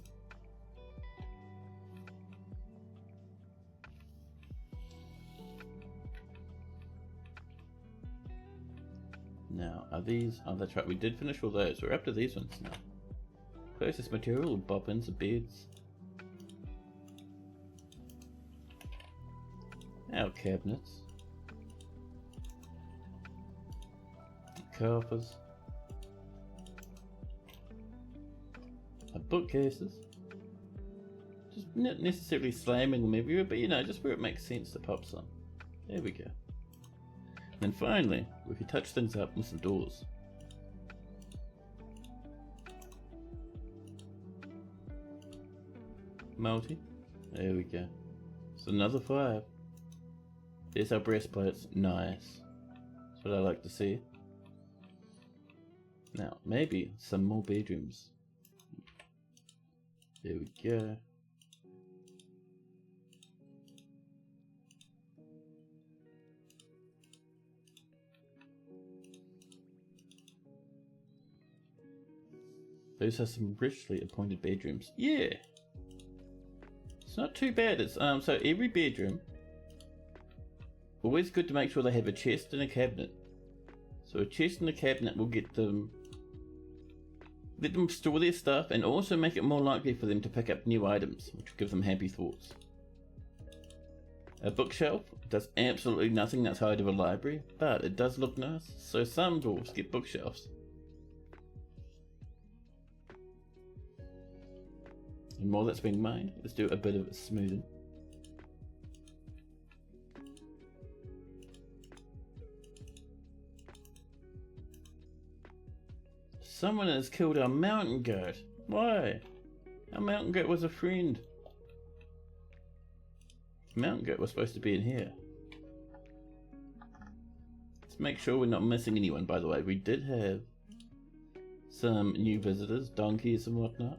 Now, are these... Oh, that's right, we did finish all those. We're up to these ones now. Closest material, bobbins, beds. Our cabinets. Coffers. Our bookcases. Just not necessarily slamming them everywhere, but you know, just where it makes sense to pop some. There we go. And finally, we can touch things up with some doors. Multi. There we go. So another 5. There's our breastplates. Nice. That's what I like to see. Now, maybe some more bedrooms. There we go. Those are some richly appointed bedrooms. Yeah! It's not too bad. It's so every bedroom, always good to make sure they have a chest and a cabinet. So a chest and a cabinet will let them store their stuff and also make it more likely for them to pick up new items, which will give them happy thoughts. A bookshelf does absolutely nothing outside of a library, but it does look nice, so some dwarves get bookshelves. And while that's being mined, let's do a bit of smoothing. Someone has killed our mountain goat. Why? Our mountain goat was a friend. Mountain goat was supposed to be in here. Let's make sure we're not missing anyone, by the way. We did have some new visitors, donkeys and whatnot.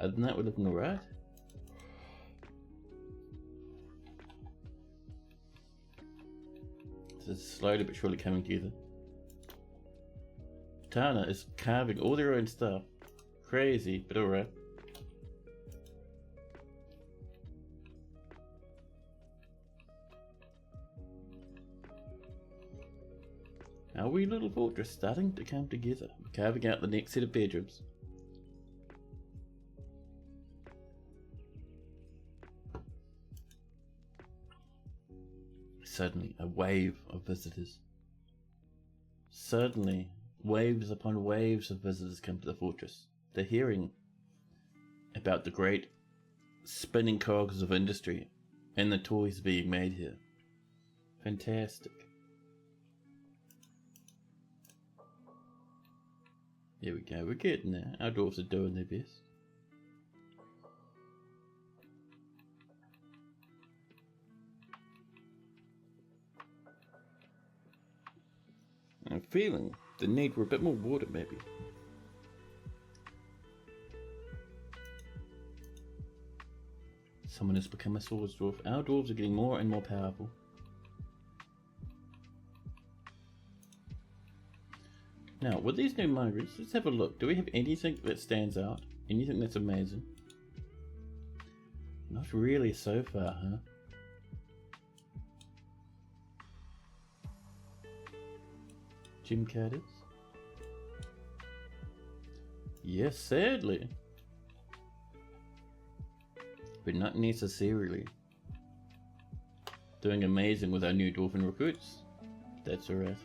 Other than that, we're looking alright. This is slowly but surely coming together. Tana is carving all their own stuff. Crazy, but alright. Our wee little fortress starting to come together. We're carving out the next set of bedrooms. Suddenly, a wave of visitors. Suddenly, waves upon waves of visitors come to the fortress. They're hearing about the great spinning cogs of industry and the toys being made here. Fantastic. There we go, we're getting there. Our dwarves are doing their best. I'm feeling the need for a bit more water, maybe. Someone has become a swords dwarf. Our dwarves are getting more and more powerful. Now, with these new migrants, let's have a look. Do we have anything that stands out? Anything that's amazing? Not really so far, huh? Gym caddies? Yes, sadly. But not necessarily. Doing amazing with our new dwarven recruits. That's alright.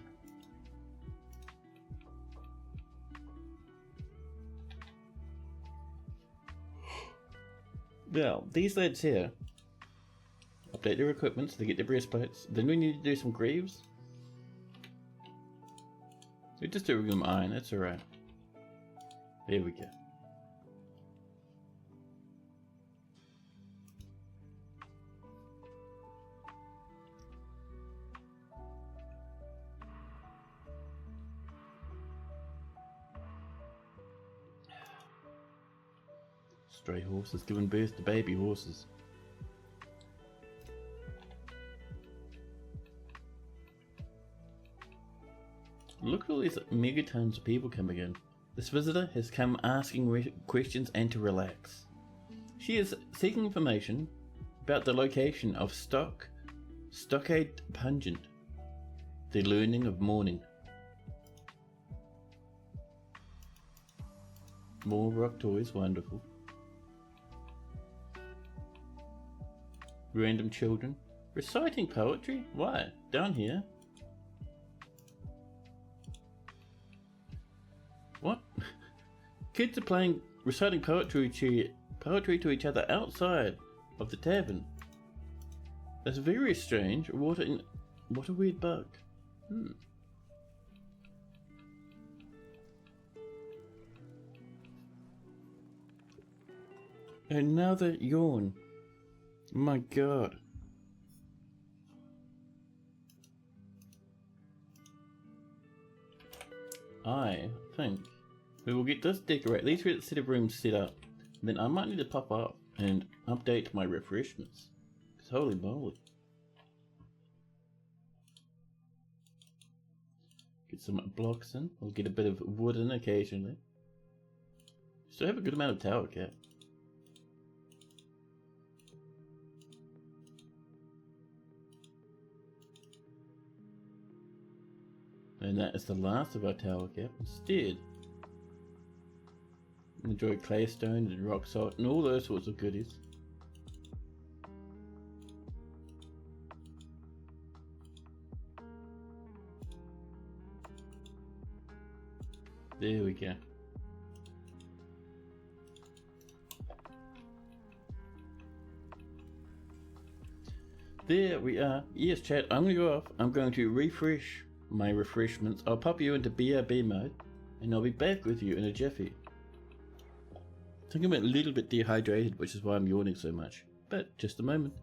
Now, these lads here update their equipment so they get their breastplates. Then we need to do some greaves. We just do them iron, that's alright. There we go. Stray horses giving birth to baby horses. Look at all these megatons of people coming in. This visitor has come asking questions and to relax. She is seeking information about the location of Stockade Pungent, the learning of mourning. More rock toys, wonderful. Random children reciting poetry? Why? Down here? What? Kids are reciting poetry to each other outside of the tavern. That's very strange. What a weird bug. Another yawn. My god. I think we will get this these set of rooms set up. Then I might need to pop up and update my refreshments. Cause holy moly. Get some blocks in. We'll get a bit of wood in occasionally. Still have a good amount of tower cap. And that is the last of our tower cap. Instead, enjoy claystone and rock salt and all those sorts of goodies. There we go. There we are. Yes, chat, I'm going to go off. I'm going to refresh my refreshments. I'll pop you into BRB mode, and I'll be back with you in a jiffy. I think I'm a little bit dehydrated, which is why I'm yawning so much. But just a moment.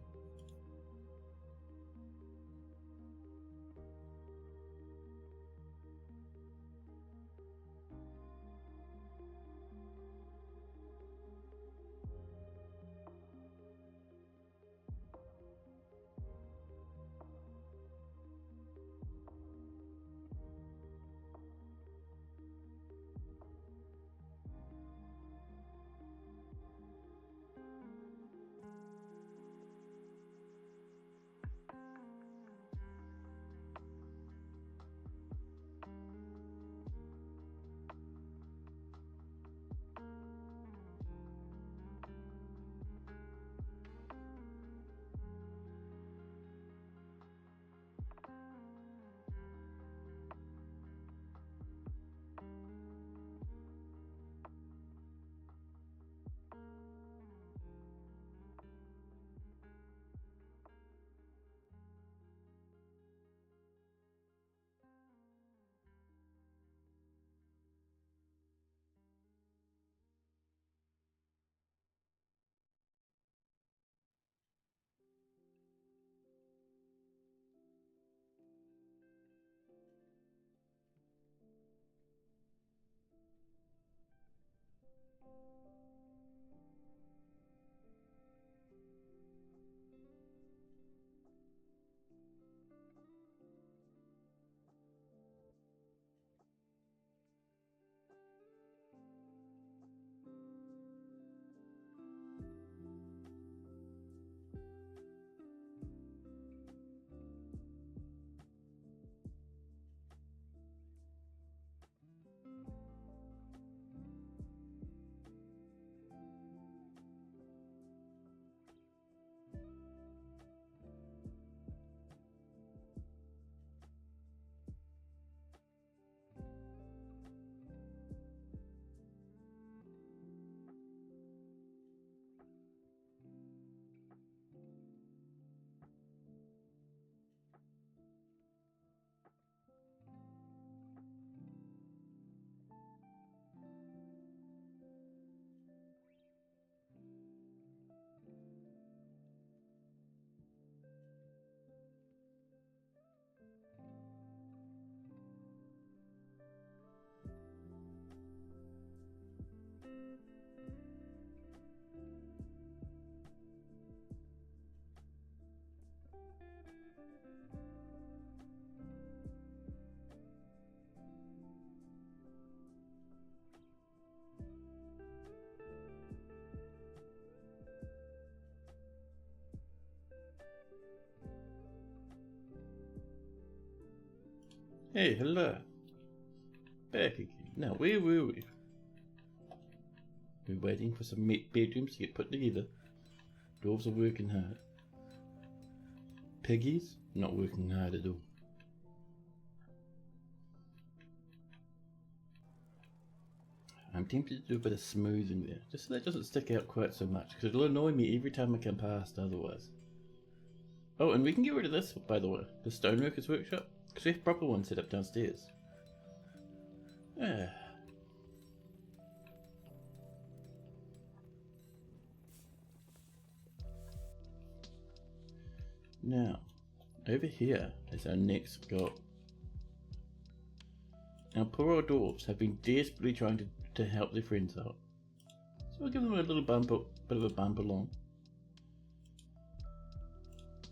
Hey, hello. Back again. Now, where were we? We're waiting for some bedrooms to get put together. Dwarves are working hard. Piggies, not working hard at all. I'm tempted to do a bit of smoothing there, just so that doesn't stick out quite so much, because it'll annoy me every time I come past otherwise. Oh, and we can get rid of this, by the way, the stoneworkers workshop, because we have a proper one set up downstairs. Now, over here is our next goal. Our poor old dwarves have been desperately trying to help their friends out. So we'll give them a little bit of a bump along.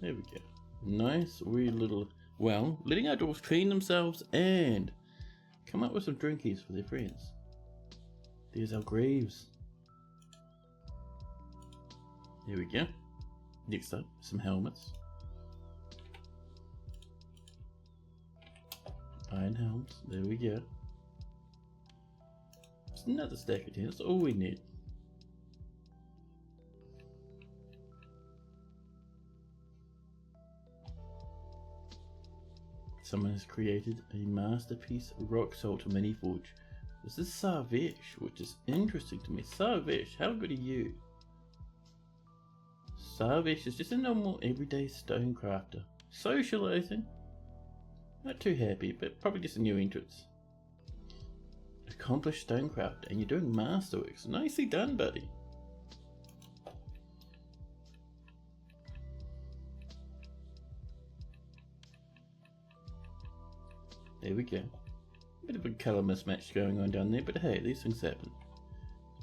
There we go. Nice wee little, well, letting our dwarves clean themselves and come up with some drinkies for their friends. There's our graves. There we go. Next up, some helmets. Iron helms, there we go. Just another stack of 10, that's all we need. Someone has created a masterpiece rock salt mini forge. This is Sarvesh, which is interesting to me. Sarvesh, how good are you? Sarvesh is just a normal everyday stone crafter. Socializing. Not too happy, but probably just a new entrance. Accomplished stone crafter, and you're doing masterworks. Nicely done, buddy. There we go. Bit of a colour mismatch going on down there, but hey, these things happen.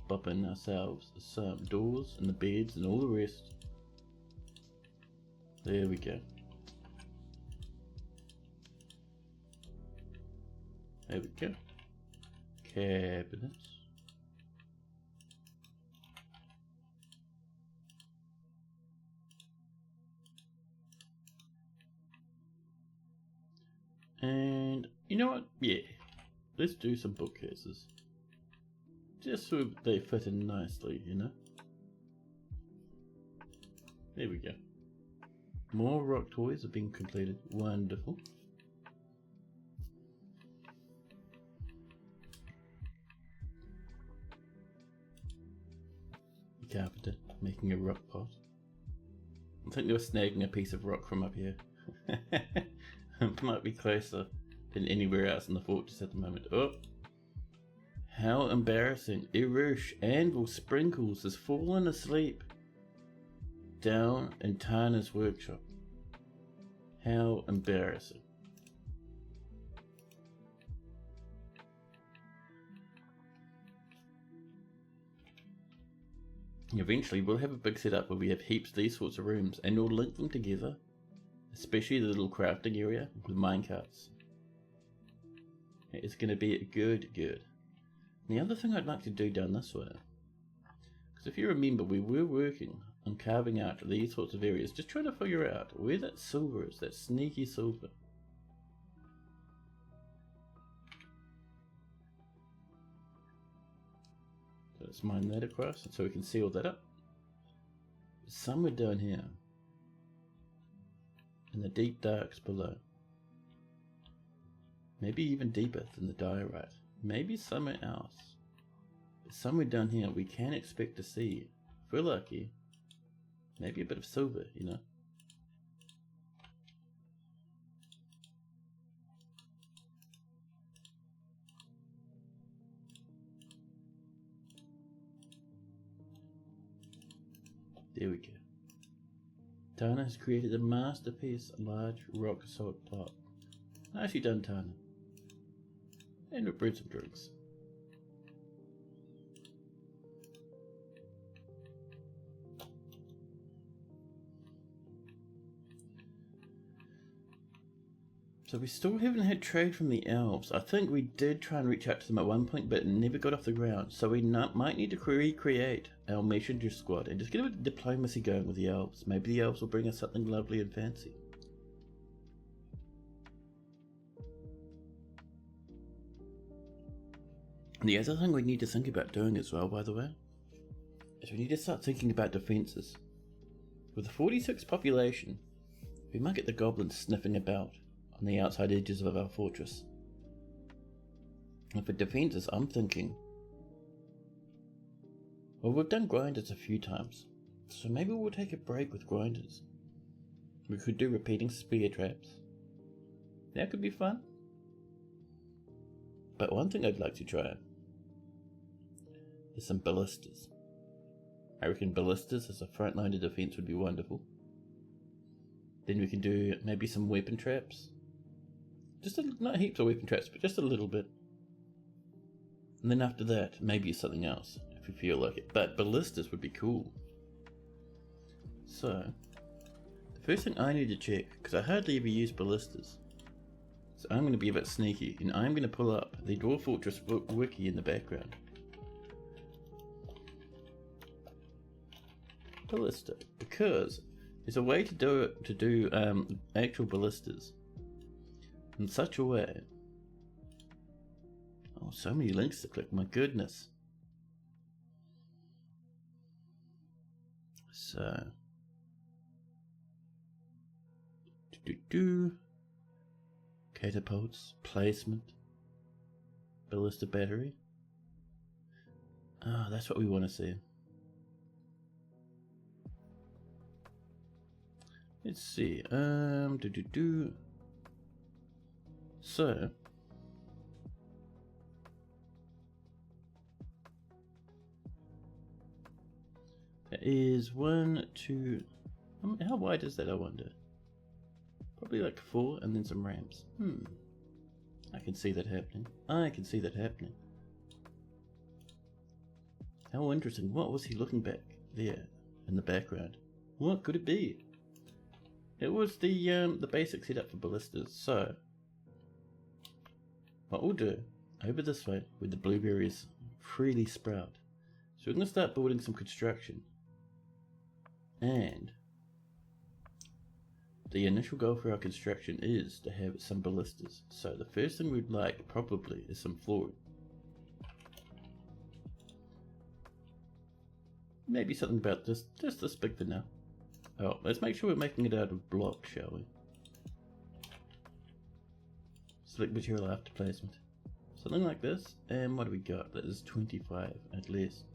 Pop in ourselves some doors and the beds and all the rest. There we go. There we go. Cabinets. And you know what? Yeah, let's do some bookcases. Just so they fit in nicely, you know? There we go. More rock toys are being completed. Wonderful. Carpenter making a rock pot. I think they were snagging a piece of rock from up here. It might be closer than anywhere else in the fortress at the moment. Oh! How embarrassing. Erush Anvil Sprinkles has fallen asleep down in Tana's workshop. How embarrassing. Eventually we'll have a big setup where we have heaps of these sorts of rooms and we'll link them together, especially the little crafting area with minecarts. It's going to be good. The other thing I'd like to do down this way, because if you remember we were working on carving out these sorts of areas, just trying to figure out where that silver is, that sneaky silver. So let's mine that across so we can seal that up. Somewhere down here, in the deep darks below, maybe even deeper than the diorite, maybe somewhere else, but somewhere down here we can expect to see, if we're lucky, maybe a bit of silver, you know. There we go. Tana has created a masterpiece, a large rock salt pot. Nicely done, Tana. And we'll brew some drinks. So we still haven't had trade from the elves. I think we did try and reach out to them at one point, but it never got off the ground. So we might need to recreate our messenger squad and just get a bit of diplomacy going with the elves. Maybe the elves will bring us something lovely and fancy. And the other thing we need to think about doing as well, by the way, is we need to start thinking about defences. With a 46 population, we might get the goblins sniffing about on the outside edges of our fortress. And for defences, I'm thinking, well, we've done grinders a few times, so maybe we'll take a break with grinders. We could do repeating spear traps. That could be fun. But one thing I'd like to try is some ballistas. I reckon ballistas as a front line of defense would be wonderful. Then we can do maybe some weapon traps. Not heaps of weapon traps, but just a little bit. And then after that, maybe something else, if we feel like it. But ballistas would be cool. So, the first thing I need to check, because I hardly ever use ballistas, so I'm going to be a bit sneaky, and I'm going to pull up the Dwarf Fortress wiki in the background. Ballista, because there's a way to do actual ballistas in such a way. Oh, so many links to click, my goodness. So, catapults, placement, ballista battery. Oh, that's what we want to see. Let's see. So that is 1, 2. How wide is that, I wonder? Probably like 4 and then some ramps. I can see that happening. I can see that happening. How interesting. What was he looking back there in the background? What could it be? It was the basic setup for ballistas. So what we'll do over this way where the blueberries freely sprout. So we're going to start building some construction. And the initial goal for our construction is to have some ballistas. So the first thing we'd like probably is some flooring. Maybe something about just this big for now. Oh, let's make sure we're making it out of block, shall we? Select material after placement. Something like this. And what do we got? That is 25 at least.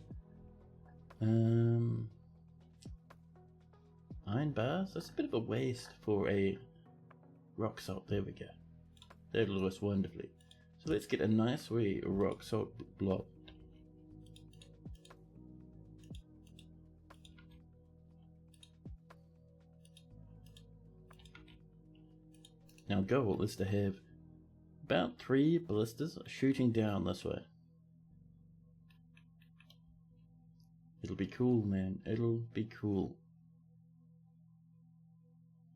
Iron bars? That's a bit of a waste for a rock salt. There we go. That'll do us wonderfully. So let's get a nice wee rock salt block. Now goal is to have about 3 ballistas shooting down this way. It'll be cool, man. It'll be cool.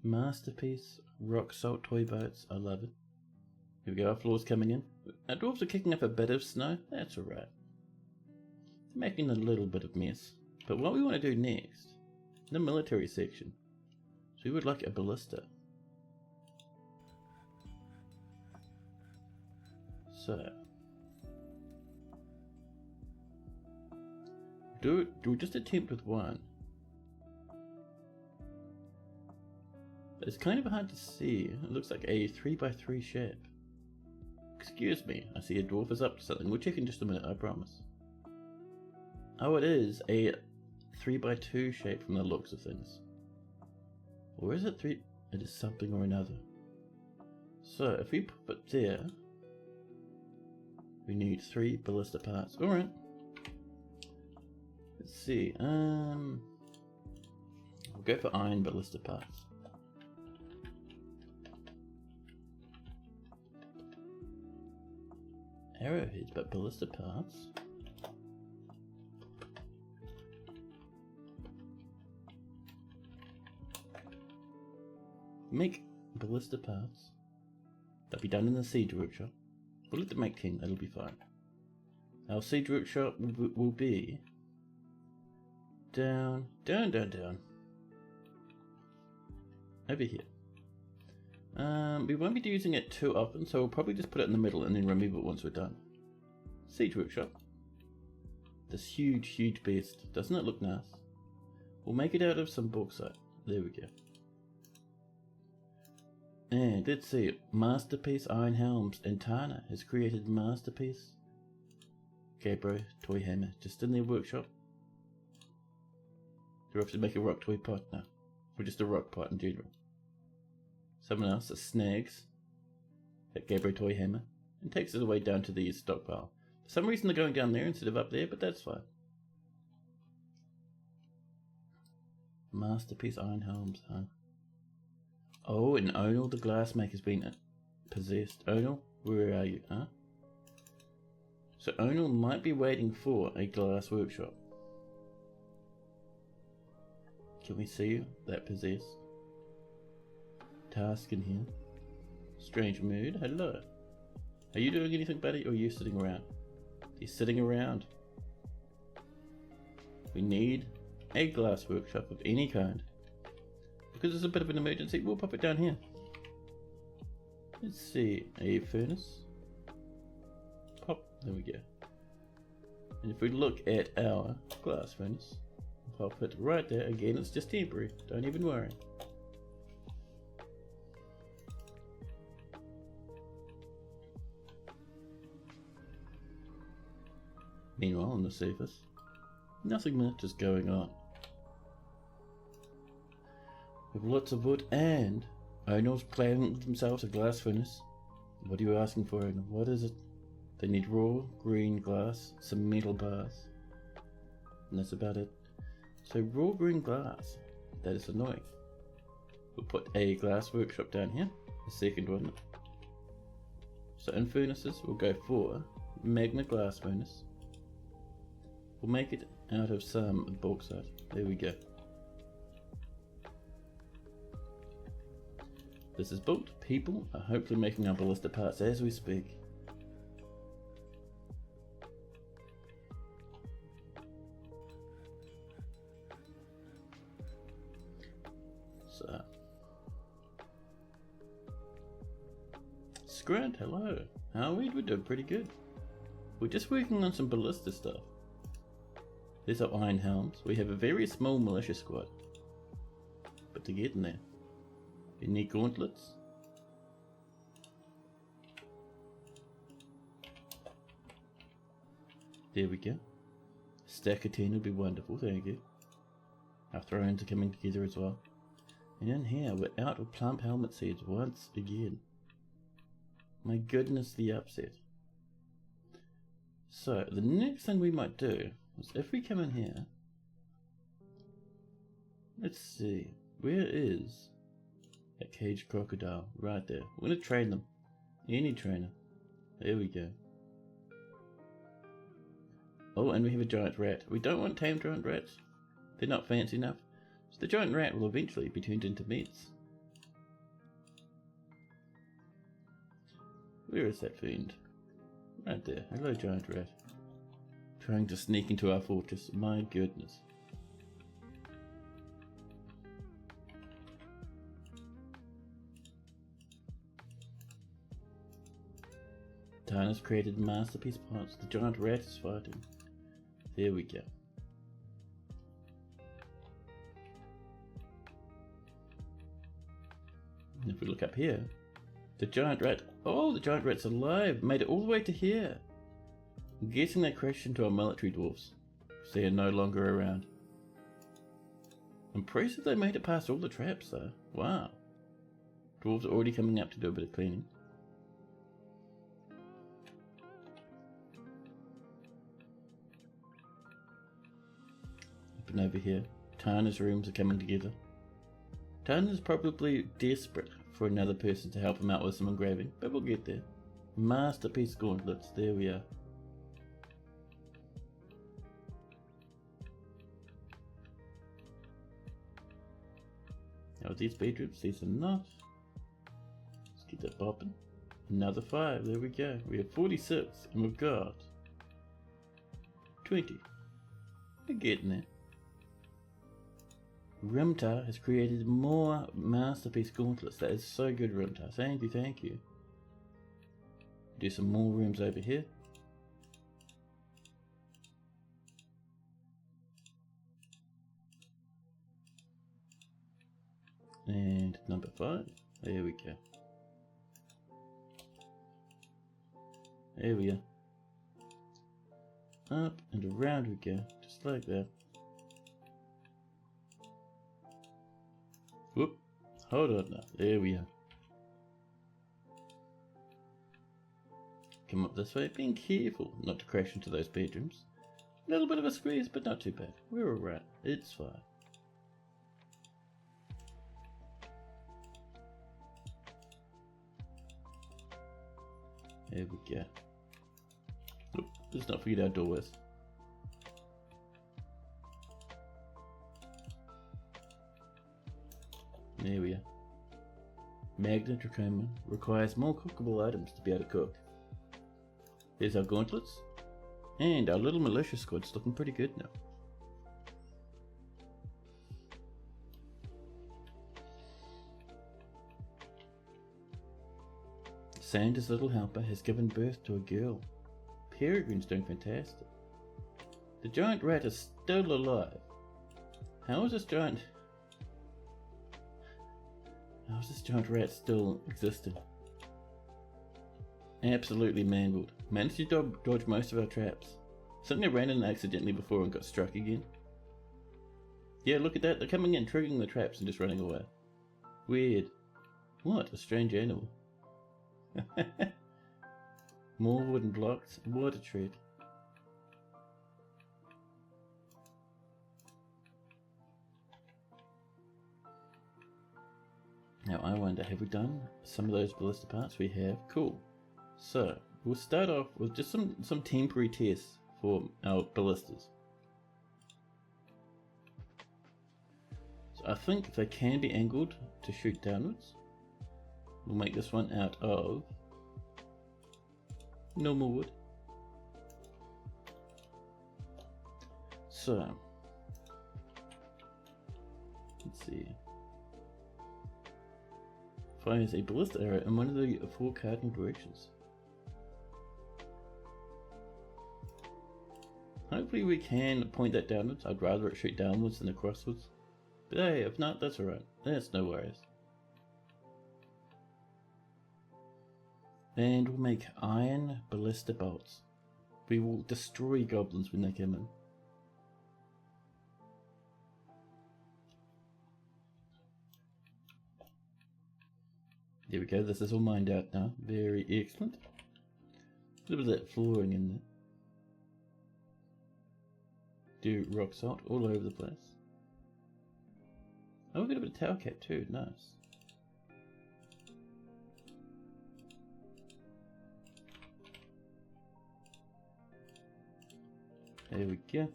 Masterpiece rock salt toy boats. I love it. Here we go. Our floor's coming in. Our dwarves are kicking up a bit of snow. That's alright. Making a little bit of mess. But what we want to do next, the military section. So we would like a ballista. So do just attempt with one. It's kind of hard to see. It looks like a 3x3 shape. Excuse me, I see a dwarf is up to something. We'll check in just a minute, I promise. Oh, it is a 3x2 shape from the looks of things. Or is it 3? It is something or another. So if we put it there, we need 3 ballista parts. Alright. Let's see. We'll go for iron ballista parts. Arrowheads, but ballista parts. Make ballista parts. That'll be done in the siege workshop. We'll let them make 10, that'll be fine. Our siege workshop will be down. Over here. We won't be using it too often, so we'll probably just put it in the middle and then remove it once we're done. Siege workshop. This huge beast. Doesn't it look nice? We'll make it out of some bauxite. There we go. And let's see, Masterpiece Iron Helms and Tana has created Masterpiece Gabbro Toy Hammer just in their workshop. Do we have to make a rock toy pot? No. Or just a rock pot in general. Someone else that snags that Gabbro Toy Hammer and takes it away down to the stockpile. For some reason they're going down there instead of up there, but that's fine. Masterpiece Iron Helms, huh? Oh, and Onal the glassmaker's been possessed. Onal, where are you, huh? So Onal might be waiting for a glass workshop. Can we see that possessed? Task in here. Strange mood. Hello. Are you doing anything, buddy, or are you sitting around? He's sitting around. We need a glass workshop of any kind. Because it's a bit of an emergency, we'll pop it down here. Let's see, a furnace. Pop, there we go. And if we look at our glass furnace, I'll put it right there. Again, it's just temporary, don't even worry. Meanwhile, on the surface, nothing much is going on. with lots of wood, and Onal's planning themselves a glass furnace. What are you asking for, Onal? What is it? They need raw green glass, some metal bars, and that's about it. So raw green glass, that is annoying. We'll put a glass workshop down here, the second one. So in furnaces, we'll go for magma glass furnace. We'll make it out of some bauxite. There we go. This is built. People are hopefully making our ballista parts as we speak. So, Scrunt, hello. How are we? We're doing pretty good. We're just working on some ballista stuff. There's our iron helms. We have a very small militia squad, but they're getting there. We need gauntlets. There we go. Stack of 10 would be wonderful, thank you. Our thrones are coming together as well. And in here, we're out of plump helmet seeds once again. My goodness, the upset. So, the next thing we might do is if we come in here. Let's see, where is that caged crocodile? Right there. We're going to train them. Any trainer. There we go. Oh, and we have a giant rat. We don't want tame giant rats. They're not fancy enough. So the giant rat will eventually be turned into meats. Where is that fiend? Right there. Hello, giant rat. Trying to sneak into our fortress. My goodness. Tana's created masterpiece parts. The giant rat is fighting. There we go. And if we look up here, the giant rat. Oh, the giant rat's alive. Made it all the way to here. I'm guessing they crashed into our military dwarfs. So they are no longer around. Impressive they made it past all the traps though. Wow. Dwarves are already coming up to do a bit of cleaning. Up and over here, Tana's rooms are coming together. Tana's probably desperate for another person to help him out with some engraving, but we'll get there. Masterpiece gauntlets, there we are. Now these bedrooms, these are not. Let's get that bopping. Another 5, there we go. We have 46 and we've got 20. We're getting there. Rimtar has created more masterpiece gauntlets. That is so good, Rimtar. Thank you, thank you. Do some more rooms over here. And number 5. There we go. There we are. Up and around we go. Just like that. Whoop. Hold on now. There we are. Come up this way. Being careful not to crash into those bedrooms. A little bit of a squeeze, but not too bad. We're alright. It's fine. There we go. Oop, let's not forget our doorways. There we are. Magna Trachoma requires more cookable items to be able to cook. There's our gauntlets. And our little militia squad's looking pretty good now. Sandra's little helper has given birth to a girl. Peregrine's doing fantastic. The giant rat is still alive. How is this giant rat still existing? Absolutely mangled. Managed to dodge most of our traps. Something I ran in accidentally before and got struck again. Yeah, look at that. They're coming in, triggering the traps and just running away. Weird. What? A strange animal. More wooden blocks. What a treat. Now I wonder, have we done some of those ballista parts? We have. Cool. So we'll start off with just some temporary tests for our ballistas. So I think if they can be angled to shoot downwards, we'll make this one out of normal wood. So let's see. Fires a ballista arrow in one of the 4 cardinal directions. Hopefully we can point that downwards. I'd rather it shoot downwards than acrosswards. But hey, if not, that's alright. That's no worries. And we'll make iron ballista bolts. We will destroy goblins when they come in. There we go, this is all mined out now. Very excellent. A little bit of that flooring in there. Do rock salt all over the place. Oh, we've got a bit of tower cap too, nice. There we go.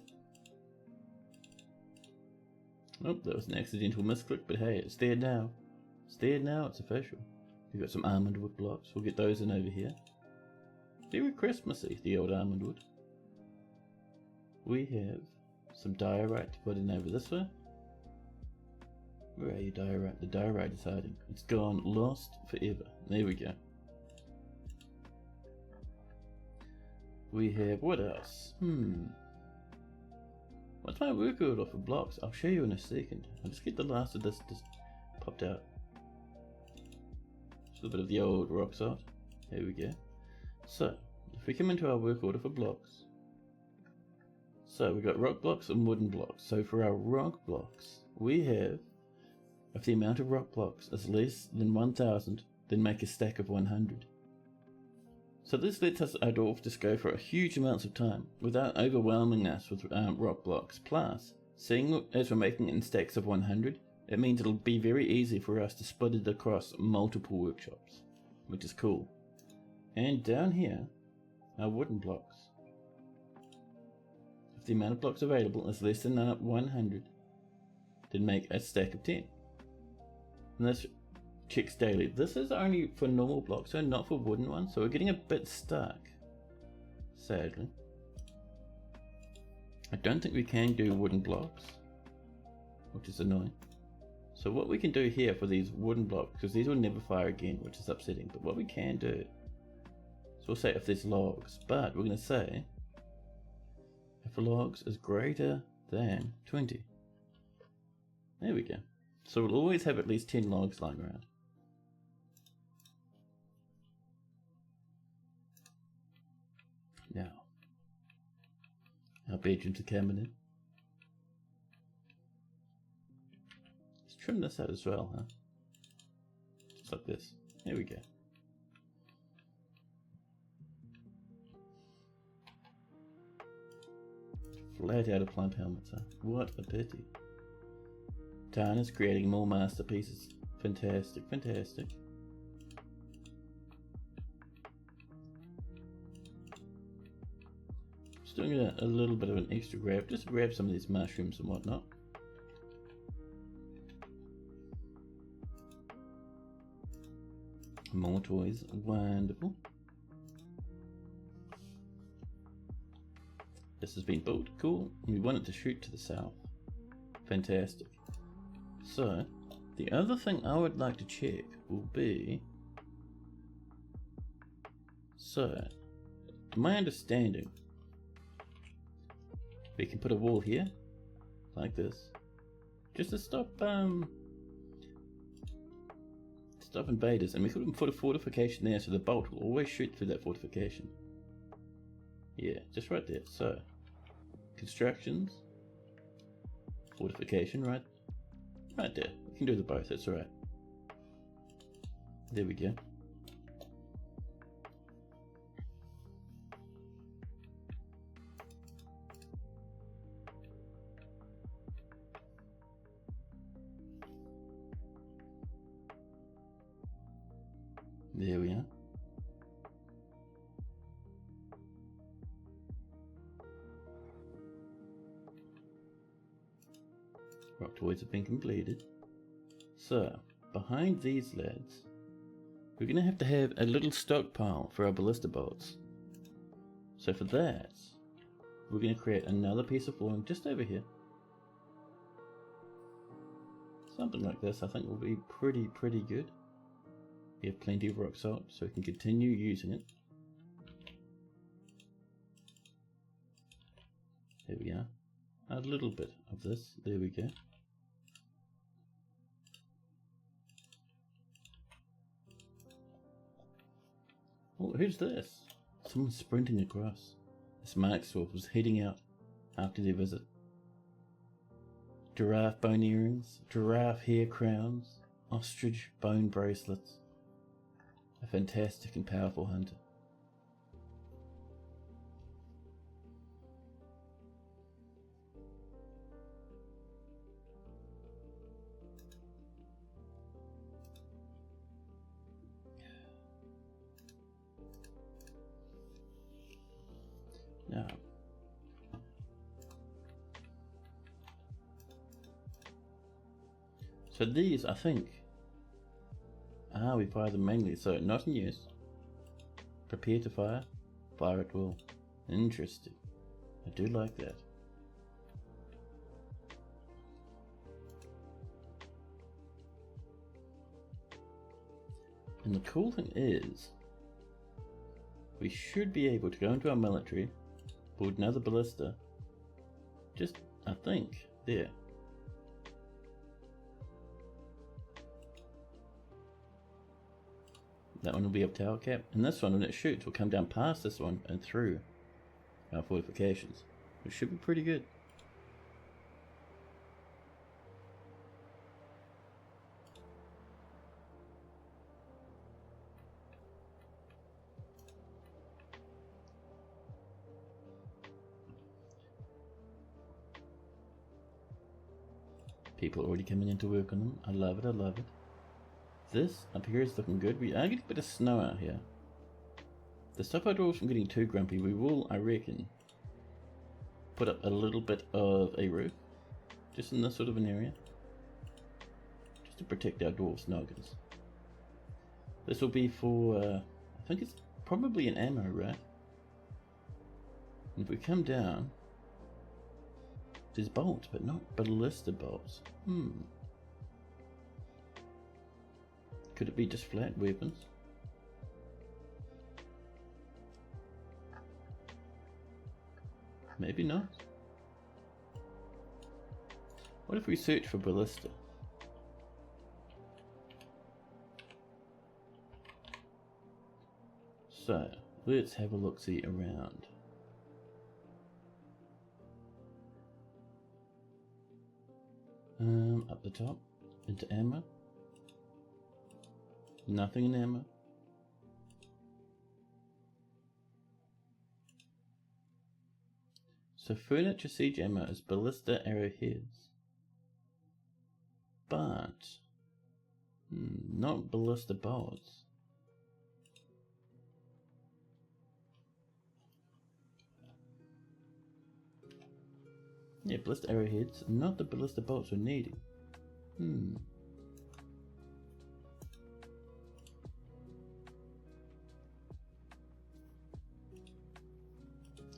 Oh, that was an accidental misclick, but hey, it's there now. It's there now, it's official. We've got some almond wood blocks, we'll get those in over here. Very Christmassy, the old almond wood. We have some diorite to put in over this way. Where are you, diorite? The diorite is hiding. It's gone, lost forever. There we go. We have, what else? What's my work order for blocks? I'll show you in a second. I'll just get the last of this just popped out. Just a bit of the old rock salt. There we go. So, if we come into our work order for blocks. So, we've got rock blocks and wooden blocks. So, for our rock blocks, we have, if the amount of rock blocks is less than 1000, then make a stack of 100. So this lets us our dwarf just go for a huge amounts of time without overwhelming us with rock blocks. Plus, seeing as we're making it in stacks of 100, it means it'll be very easy for us to split it across multiple workshops, which is cool. And down here, our wooden blocks. If the amount of blocks available is less than 100, then make a stack of 10. And this checks daily. This is only for normal blocks, so not for wooden ones, so we're getting a bit stuck, sadly. I don't think we can do wooden blocks, which is annoying. So what we can do here for these wooden blocks, because these will never fire again, which is upsetting, but what we can do, so we'll say if there's logs, but we're going to say if logs is greater than 20. There we go. So we'll always have at least 10 logs lying around. Now, our bedrooms are coming in. Let's trim this out as well, huh? Just like this. There we go. Flat out of plump helmets, huh? What a pity. Tana's creating more masterpieces. Fantastic, fantastic. Just doing a little bit of an extra grab, just grab some of these mushrooms and whatnot. More toys, wonderful. This has been built, cool. We want it to shoot to the south. Fantastic. So, the other thing I would like to check will be, so, to my understanding, we can put a wall here, like this, just to stop invaders, and we could put a fortification there so the bolt will always shoot through that fortification. Yeah, just right there. So, constructions, fortification, right there. We can do the both, that's alright. There we go. There we are. Rock toys have been completed. So, behind these lads, we're going to have a little stockpile for our ballista bolts. So for that, we're going to create another piece of flooring just over here. Something like this I think will be pretty good. We have plenty of rock salt, so we can continue using it. There we are. A little bit of this. There we go. Oh, who's this? Someone sprinting across. This Maxwell was heading out after their visit. Giraffe bone earrings, giraffe hair crowns, ostrich bone bracelets. A fantastic and powerful hunter. Now, so these, I think, we fire them manually, so not in use. Prepare to fire, fire at will. Interesting. I do like that. And the cool thing is, we should be able to go into our military, build another ballista, just, I think, there. That one will be up tower cap, and this one, when it shoots, will come down past this one and through our fortifications, which should be pretty good. People are already coming in to work on them. I love it, I love it. This up here is looking good. We are getting a bit of snow out here. To stop our dwarves from getting too grumpy, we will, I reckon, put up a little bit of a roof, just in this sort of an area, just to protect our dwarves' noggins. This will be for, I think it's probably an ammo rack. And if we come down, there's bolts, but not ballista bolts. Could it be just flat weapons? Maybe not. What if we search for ballista? So, let's have a look-see around. Up the top, into ammo. Nothing in ammo. So furniture siege ammo is ballista arrowheads. But not ballista bolts. Yeah, ballista arrowheads, not the ballista bolts we're needing.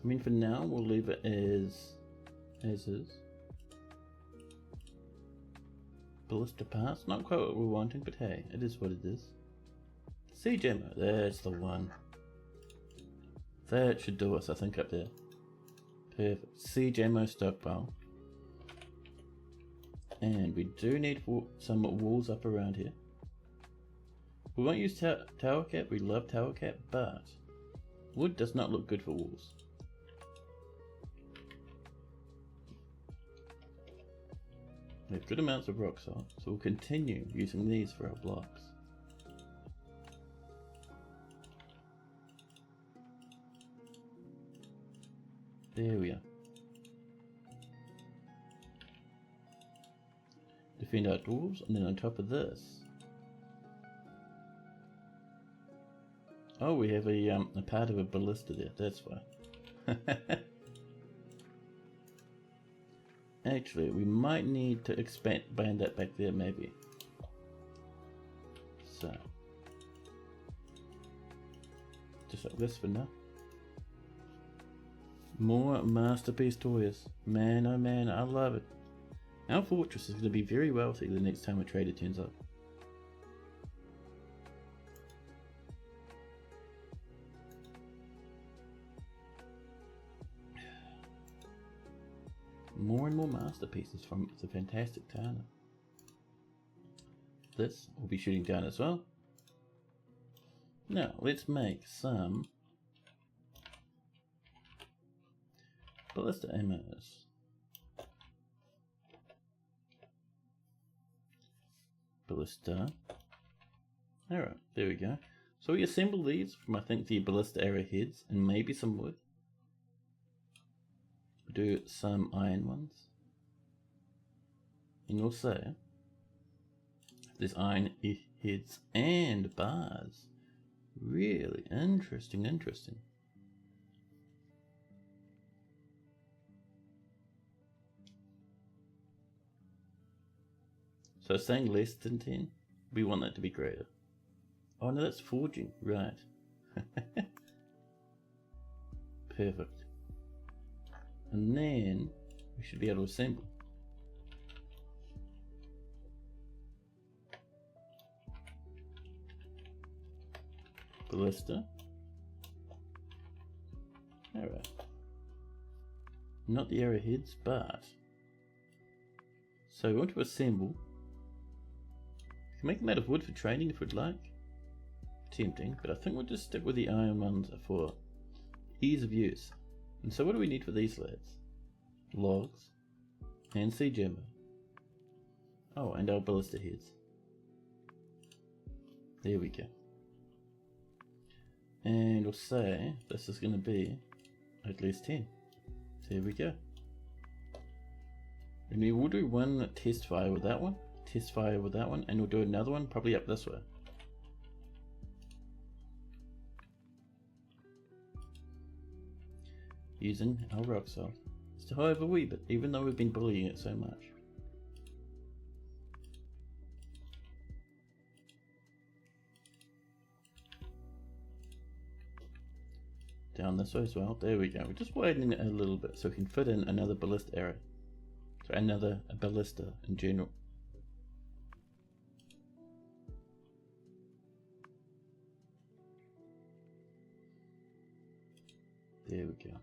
I mean, for now, we'll leave it as is. Ballista parts, not quite what we're wanting, but hey, it is what it is. Siege ammo, that's the one. That should do us, I think, up there. Perfect. Siege ammo stockpile. And we do need some walls up around here. We won't use tower cap, we love tower cap, but wood does not look good for walls. We have good amounts of rock salt, so we'll continue using these for our blocks. There we are. Defend our dwarves, and then on top of this. Oh, we have a part of a ballista there, that's why. Actually, we might need to expand that back there maybe. So. Just like this for now. More masterpiece toys. Man, oh man, I love it. Our fortress is going to be very wealthy the next time a trader turns up. More and more masterpieces from the fantastic Tana. This will be shooting down as well. Now, let's make some ballista ammos. Ballista. Alright, there we go. So we assemble these from, I think, the ballista arrowheads and maybe some wood. We'll do some iron ones. And also, there's iron heads and bars. Really interesting. So saying less than 10, we want that to be greater. Oh no, that's forging, right. Perfect. And then we should be able to assemble. Ballista. Alright. Not the arrowheads, but... So we want to assemble. We can make them out of wood for training if we'd like. Tempting, but I think we'll just stick with the iron ones for ease of use. And so what do we need for these lads? Logs. And sea gemmer. Oh, and our ballista heads. There we go. And we'll say this is going to be at least 10. So there we go. And we will do one test fire with that one, test fire with that one, and we'll do another one probably up this way. Using our rock salt. It's however wee bit, even though we've been bullying it so much. Down this way as well. There we go. We're just widening it a little bit so we can fit in another ballista arrow. So another ballista in general. There we go.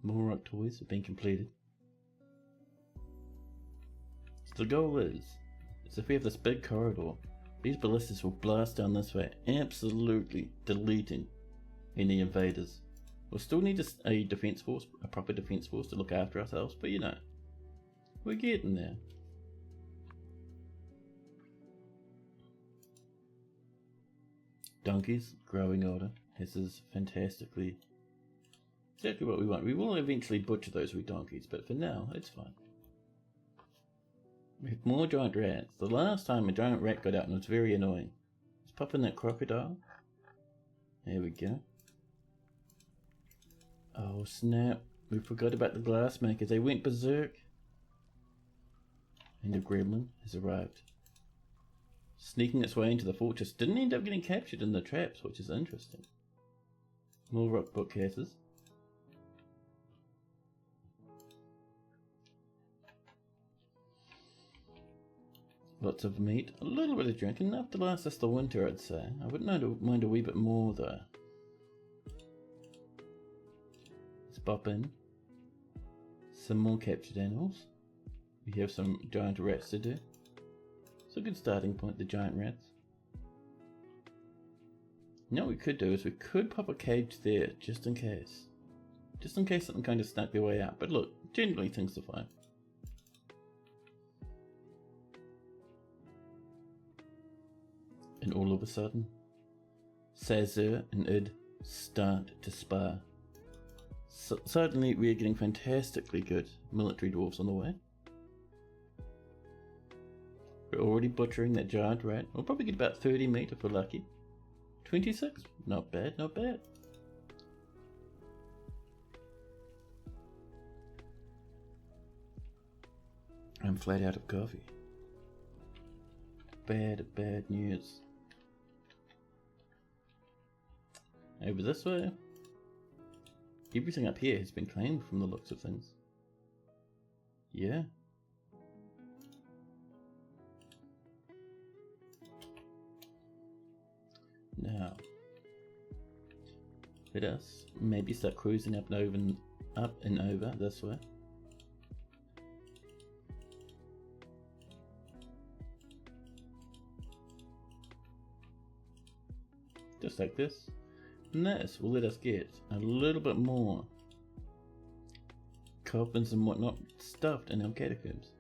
More rock toys have been completed. So the goal is if we have this big corridor, these ballistas will blast down this way, absolutely deleting any invaders. We'll still need a defense force, a proper defense force to look after ourselves, but you know, we're getting there. Donkeys, growing order. This is fantastically exactly what we want. We will eventually butcher those wee donkeys, but for now, it's fine. We have more giant rats. The last time a giant rat got out and it was very annoying. Let's pop in that crocodile. There we go. Oh snap. We forgot about the glass makers. They went berserk. And the gremlin has arrived. Sneaking its way into the fortress. Didn't end up getting captured in the traps, which is interesting. More rock bookcases. Lots of meat, a little bit of drink, enough to last us the winter, I'd say. I wouldn't mind a wee bit more though. Let's pop in some more captured animals. We have some giant rats to do. It's a good starting point, the giant rats. Now what we could do is we could pop a cage there, just in case. Just in case something kind of snuck their way out. But look, generally things are fine. And all of a sudden, Sazur and Id start to spar. Suddenly we are getting fantastically good military dwarves on the way. We're already butchering that giant rat. We'll probably get about 30 meat if we're lucky. 26? Not bad, not bad. I'm flat out of coffee. Bad news. Over this way. Everything up here has been claimed from the looks of things. Yeah. Now, let us maybe start cruising up and over this way. Just like this. And this will let us get a little bit more coffins and whatnot stuffed in our catacombs.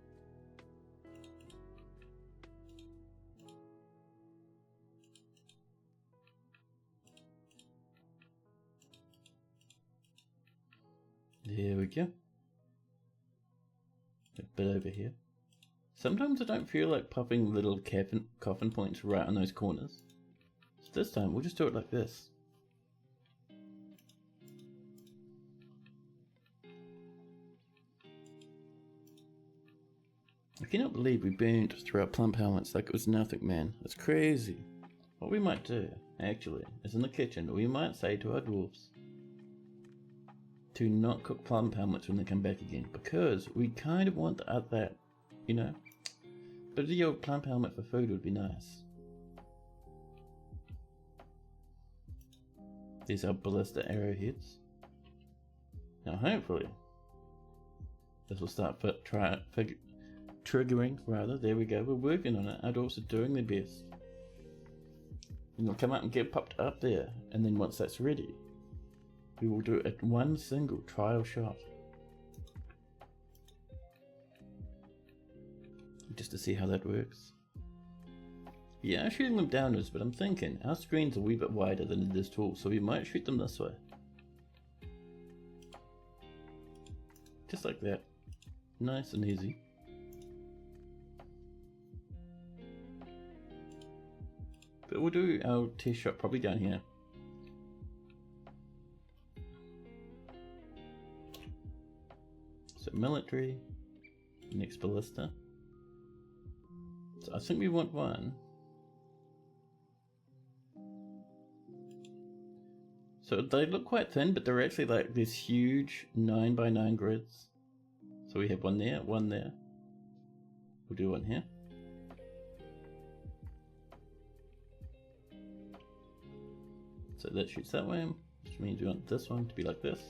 There we go. A bit over here. Sometimes I don't feel like popping little coffin points right on those corners. So this time we'll just do it like this. I cannot believe we burned through our plump helmets like it was nothing, man. That's crazy. What we might do, actually, is in the kitchen we might say to our dwarves to not cook plump helmets when they come back again, because we kind of want that, you know. But the old plump helmet for food would be nice. These are ballista arrowheads. Now hopefully this will start triggering rather. There we go, we're working on it. Our dwarves are doing their best. And they'll come out and get popped up there, and then once that's ready, we will do it one single trial shot. Just to see how that works. Yeah, I'm shooting them downwards, but I'm thinking our screen's a wee bit wider than it is tall, so we might shoot them this way. Just like that. Nice and easy. But we'll do our test shot probably down here. So military, next ballista. So I think we want one. So they look quite thin, but they're actually like these huge 9x9 grids. So we have one there, one there. We'll do one here. So that shoots that way, which means we want this one to be like this.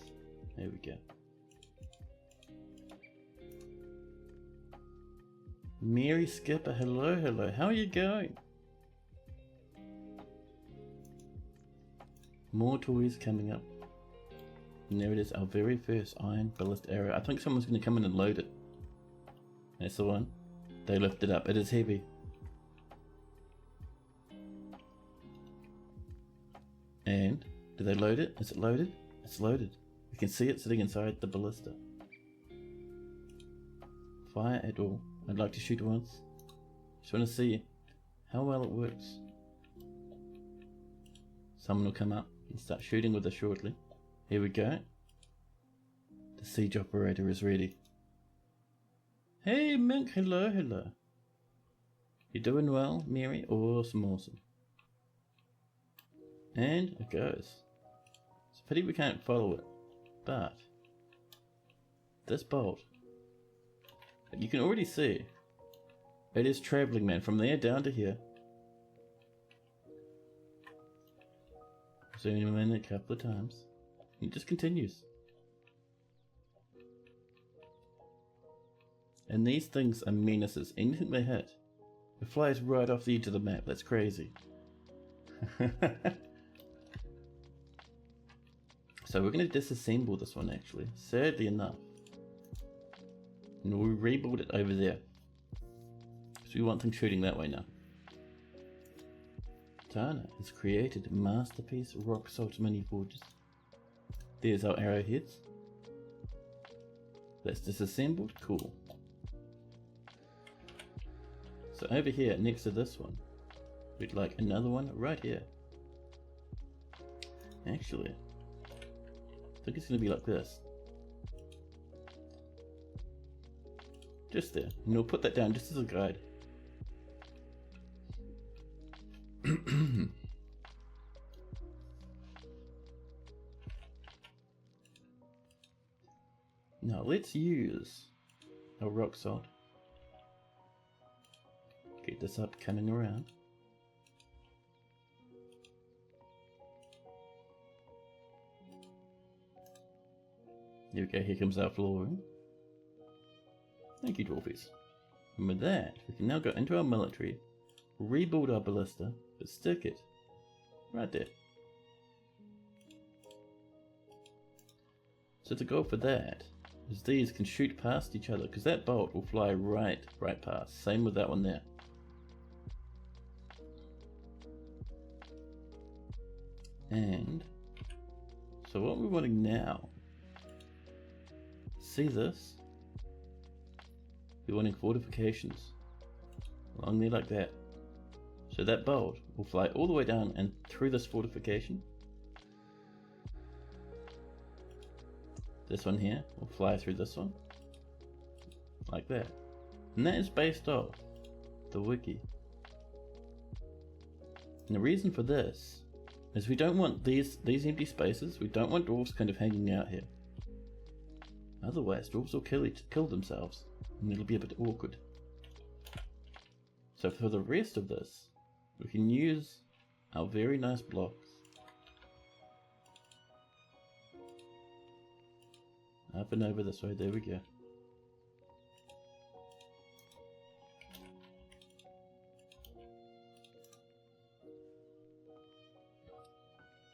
There we go. Mary Skipper, hello, how are you going? More toys coming up. And there it is, our very first iron ballista arrow. I think someone's going to come in and load it. That's the one. They lift it up, it is heavy. And, do they load it? Is it loaded? It's loaded. You can see it sitting inside the ballista. Fire at all. I'd like to shoot once. Just want to see how well it works. Someone will come up and start shooting with us shortly. Here we go. The siege operator is ready. Hey Mink, hello. You doing well, Mary? Awesome. And it goes. It's a pity we can't follow it, but this bolt, you can already see it is traveling, man, from there down to here. Zoom in a couple of times. And it just continues. And these things are menaces. Anything they hit, it flies right off the edge of the map. That's crazy. So we're going to disassemble this one actually, sadly enough. And we'll rebuild it over there. So we want things shooting that way now. Tana has created masterpiece rock salt mini forges. There's our arrowheads. That's disassembled. Cool. So over here, next to this one, we'd like another one right here. Actually, I think it's going to be like this. Just there. And we'll put that down just as a guide. Now let's use a rock salt. Get this up, coming around. There we go, here comes our flooring. Thank you, Dwarfies. And with that, we can now go into our military, rebuild our ballista, but stick it right there. So the goal for that is these can shoot past each other, because that bolt will fly right past. Same with that one there. And so what we're wanting now, see this? We're wanting fortifications along there like that. So that bolt will fly all the way down and through this fortification. This one here will fly through this one like that. And that is based off the wiki. And the reason for this is we don't want these empty spaces. We don't want dwarves kind of hanging out here. Otherwise, dwarves will kill themselves, and it'll be a bit awkward. So for the rest of this, we can use our very nice blocks. Up and over this way, there we go.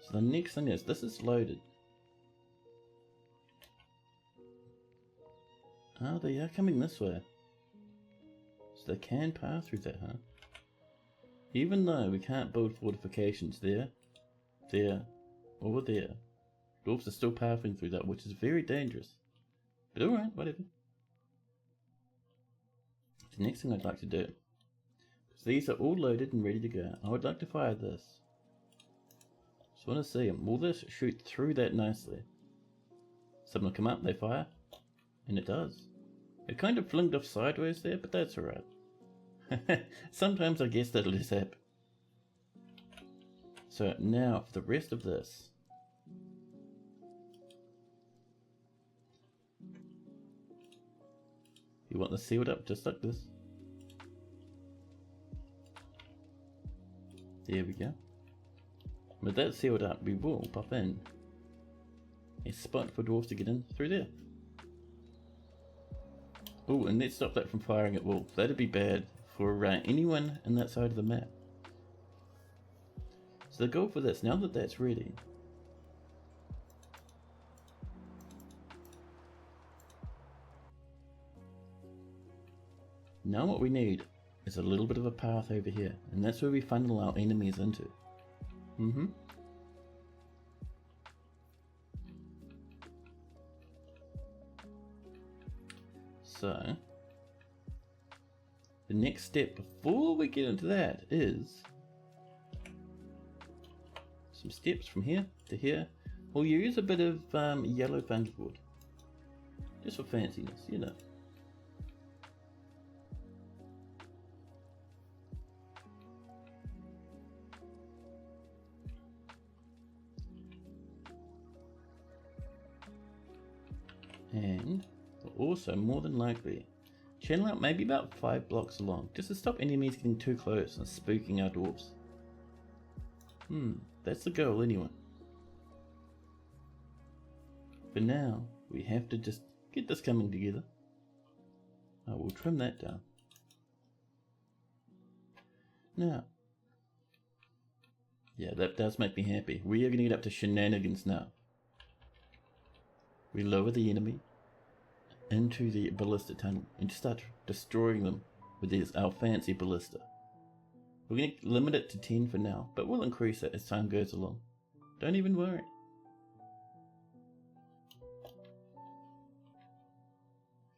So the next thing is, this is loaded. Oh, they are coming this way. So they can pass through that, huh? Even though we can't build fortifications there, or there, dwarves are still passing through that, which is very dangerous. But alright, whatever. The next thing I'd like to do, because these are all loaded and ready to go, I would like to fire this. Just want to see them. Will this shoot through that nicely? Something will come up, they fire, and it does. It kind of flinged off sideways there, but that's alright. Sometimes I guess that'll just happen. So now for the rest of this. You want this sealed up just like this. There we go. With that sealed up, we will pop in a spot for dwarves to get in through there. Oh, and let's stop that from firing at wolves. That'd be bad for anyone in that side of the map. So the goal for this, now that that's ready, now what we need is a little bit of a path over here, and that's where we funnel our enemies into. So the next step before we get into that is some steps from here to here. We'll use a bit of yellow fungus-wood, just for fanciness, you know. And we'll also, more than likely, channel out maybe about 5 blocks along, just to stop enemies getting too close and spooking our dwarves. That's the goal anyway. For now, we have to just get this coming together. I will trim that down. Now, yeah, that does make me happy. We are going to get up to shenanigans now. We lower the enemy into the ballista tunnel and start destroying them with our fancy ballista. We're going to limit it to 10 for now, but we'll increase it as time goes along. Don't even worry.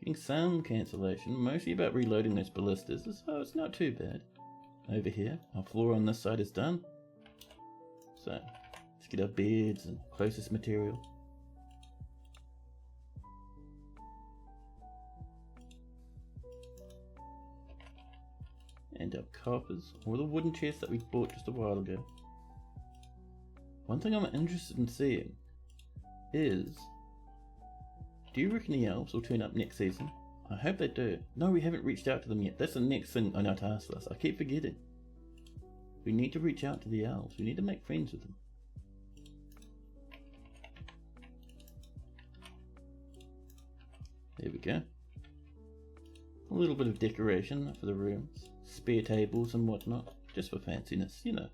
Getting some cancellation, mostly about reloading those ballistas, so it's not too bad. Over here, our floor on this side is done. So, let's get our beds and closest material. And our coppers, or the wooden chest that we bought just a while ago. One thing I'm interested in seeing is, do you reckon the elves will turn up next season? I hope they do. No, we haven't reached out to them yet. That's the next thing on our task list. I keep forgetting. We need to reach out to the elves. We need to make friends with them. There we go. A little bit of decoration for the rooms. Spare tables and whatnot. Just for fanciness, you know.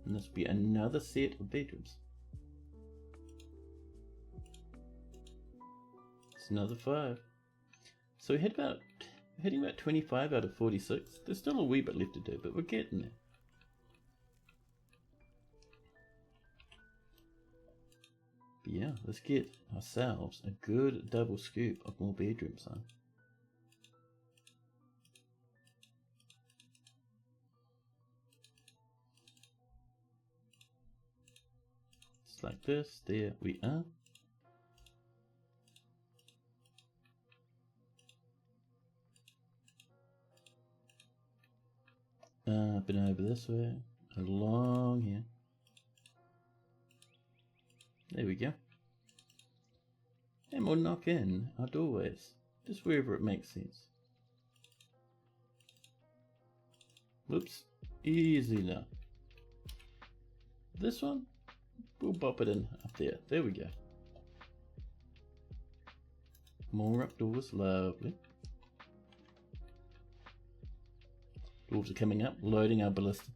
And this will be another set of bedrooms. It's another 5. So we're hitting about 25 out of 46. There's still a wee bit left to do, but we're getting there. But yeah, let's get ourselves a good double scoop of more bedrooms, huh? Just like this. There we are. Up and over this way, along here. There we go. And we'll knock in our doorways, just wherever it makes sense. Whoops, easy now. This one, we'll pop it in up there. There we go. More up doors, lovely. Dwarves are coming up, loading our ballista.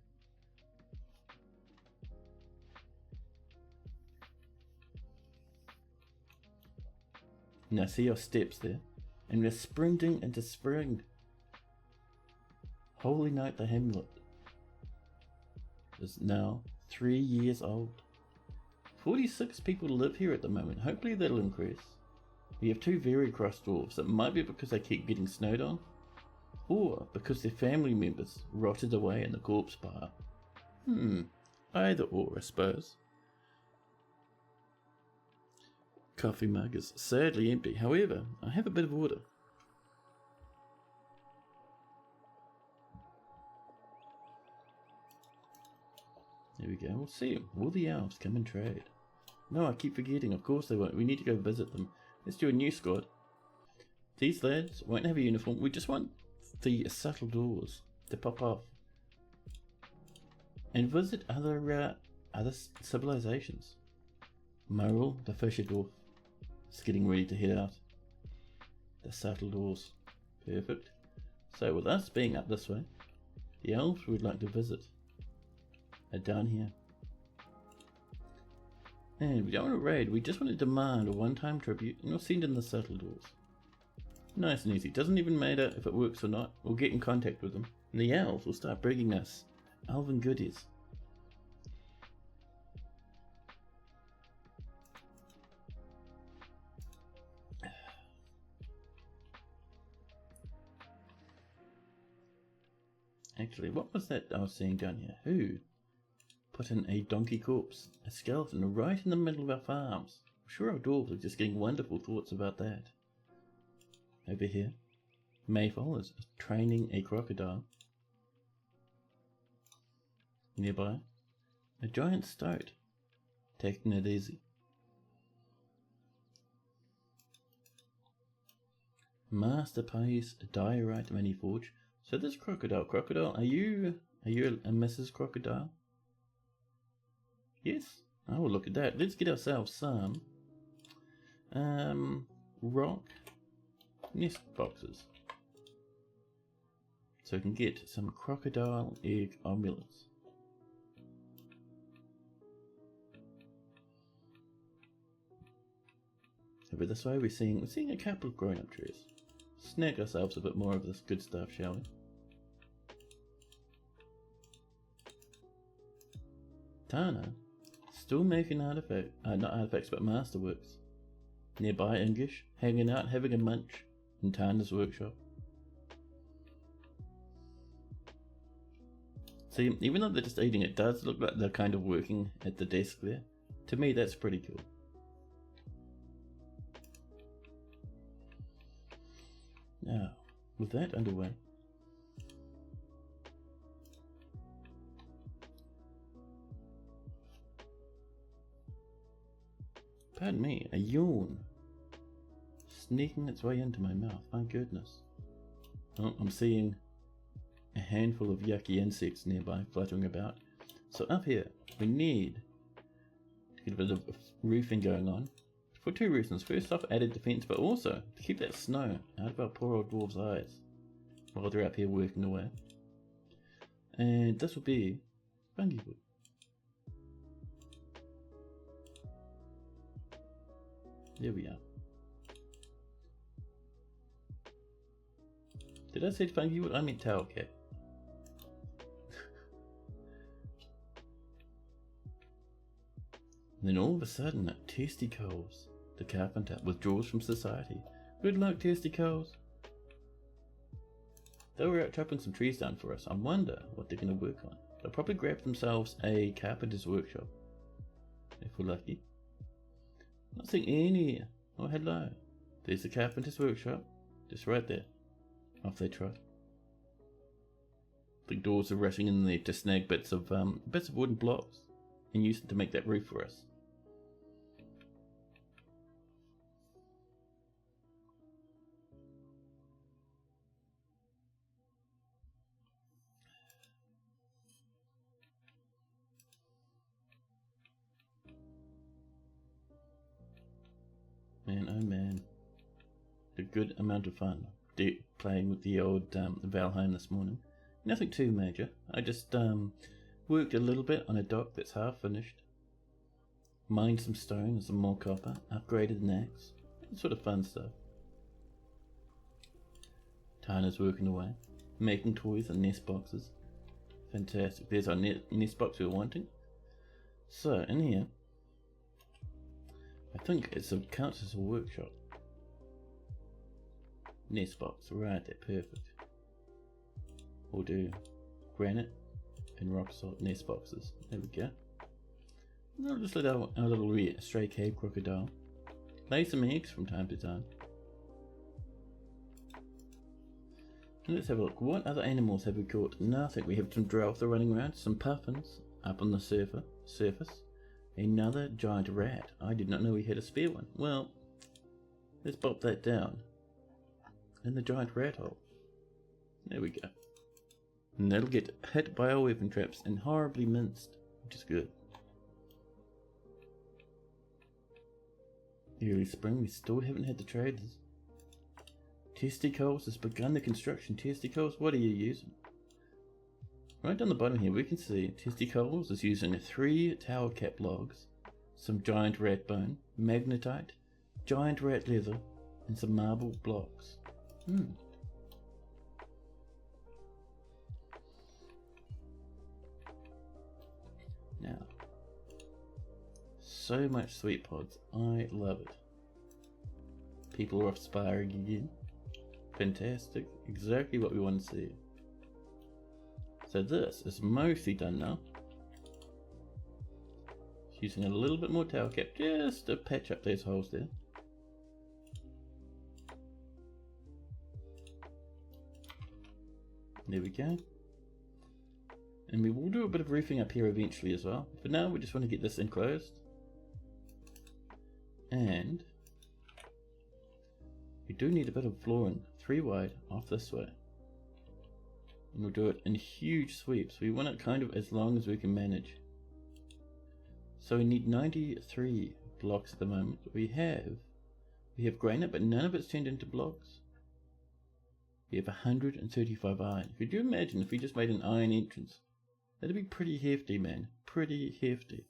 Now see our steps there, and we're sprinting into spring. Holynight the hamlet is now 3 years old. 46 people live here at the moment. Hopefully that'll increase. We have 2 very cross dwarves. It might be because they keep getting snowed on, or because their family members rotted away in the corpse pile. Either or, I suppose. Coffee mug is sadly empty. However, I have a bit of water. There we go. We'll see them. Will the elves come and trade? No, I keep forgetting. Of course they won't. We need to go visit them. Let's do a new squad. These lads won't have a uniform. We just want the subtle doors to pop off and visit other civilizations. Moral, the fisher dwarf, is getting ready to head out. The subtle doors, perfect. So with us being up this way, the elves we'd like to visit are down here. And we don't want to raid, we just want to demand a one-time tribute, and we'll send in the subtle doors. Nice and easy. Doesn't even matter if it works or not. We'll get in contact with them. And the elves will start bringing us elven goodies. Actually, what was that I was seeing down here? Who put in a donkey corpse, a skeleton, right in the middle of our farms? I'm sure our dwarves are just getting wonderful thoughts about that. Over here, Mayfall is training a crocodile. Nearby, a giant stoat, taking it easy. Masterpiece diorite mini forge. So this crocodile, are you a Mrs. Crocodile? Yes. Oh, look at that. Let's get ourselves some rock nest boxes, so we can get some crocodile egg omelets. Over this way we're seeing a couple of grown-up trees. Snag ourselves a bit more of this good stuff, shall we? Tana, still making not artifacts but masterworks. nearby English, hanging out, having a munch in Tana's workshop. See, even though they're just eating, it does look like they're kind of working at the desk there. To me, that's pretty cool. Now, with that underway, pardon me, a yawn sneaking its way into my mouth. My goodness. Oh, I'm seeing a handful of yucky insects nearby fluttering about. So up here, we need to get a bit of roofing going on for two reasons. First off, added defense, but also to keep that snow out of our poor old dwarves' eyes while they're up here working away. And this will be fungi wood. There we are. Did I say fungi wood? I meant tower cap. Then all of a sudden, Testicles, the carpenter, withdraws from society. Good luck, Testicles. They were out chopping some trees down for us. I wonder what they're going to work on. They'll probably grab themselves a carpenter's workshop, if we're lucky. Not seeing any. Oh, hello. There's the carpenter's workshop, just right there. Off they trot. The doors are rushing in there to snag bits of wooden blocks and use them to make that roof for us. Man, oh man. A good amount of fun playing with the old Valheim this morning. Nothing too major. I just worked a little bit on a dock that's half finished. Mined some stone and some more copper. Upgraded an axe. Sort of fun stuff. Tana's working away. Making toys and nest boxes. Fantastic. There's our nest box we were wanting. So, in here, I think it counts as a workshop. Nest box, right there, perfect. We'll do granite and rock salt nest boxes. There we go. And I'll just let our little stray cave crocodile lay some eggs from time to time. And let's have a look. What other animals have we caught? Nothing. We have some Dreltha running around, some puffins up on the surface. Another giant rat. I did not know we had a spare one. Well, let's pop that down in the giant rat hole. There we go. And that'll get hit by our weapon traps and horribly minced, which is good. Early spring, we still haven't had the traders. Testicles has begun the construction. Testicles, what are you using? Right down the bottom here, we can see Testicles is using 3 tower cap logs, some giant rat bone, magnetite, giant rat leather, and some marble blocks. Now, so much sweet pods. I love it. People are off sparring again. Fantastic. Exactly what we want to see. So this is mostly done now. Just using a little bit more tower cap just to patch up those holes there. There we go. And we will do a bit of roofing up here eventually as well. For now, we just want to get this enclosed. And we do need a bit of flooring, 3 wide, off this way. And we'll do it in huge sweeps. We want it kind of as long as we can manage. So we need 93 blocks at the moment. We have granite, but none of it's turned into blocks. We have 135 iron. Could you imagine if we just made an iron entrance? That'd be pretty hefty, man. Pretty hefty.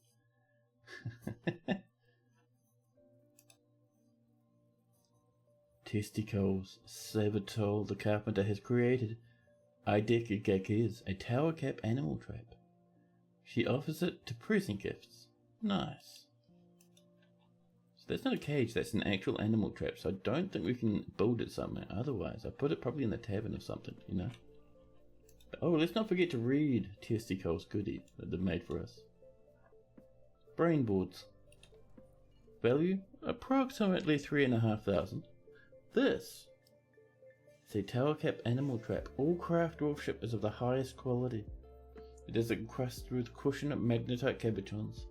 Testicles, Savatol, the carpenter, has created Idekigakis, a tower cap animal trap. She offers it to present gifts. Nice. So That's not a cage, that's an actual animal trap, so I don't think we can build it somewhere. Otherwise, I put it probably in the tavern or something, you know? But, oh, let's not forget to read Testicole's goodie that they've made for us. Brain boards. Value? Approximately 3,500. This is a tower cap animal trap. All craft dwarfship is of the highest quality. It is encrusted with cushioned magnetite cabochons,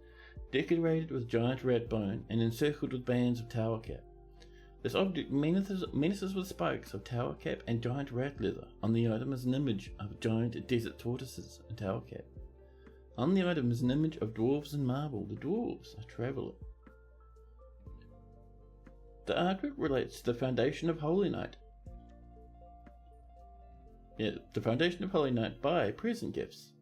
decorated with giant rat bone, and encircled with bands of tower cap. This object menaces with spikes of tower cap and giant rat leather. On the item is an image of giant desert tortoises and tower cap. On the item is an image of dwarves in marble. The dwarves are travelling. The artwork relates to the foundation of Holynight. Yeah, the foundation of Holynight by present gifts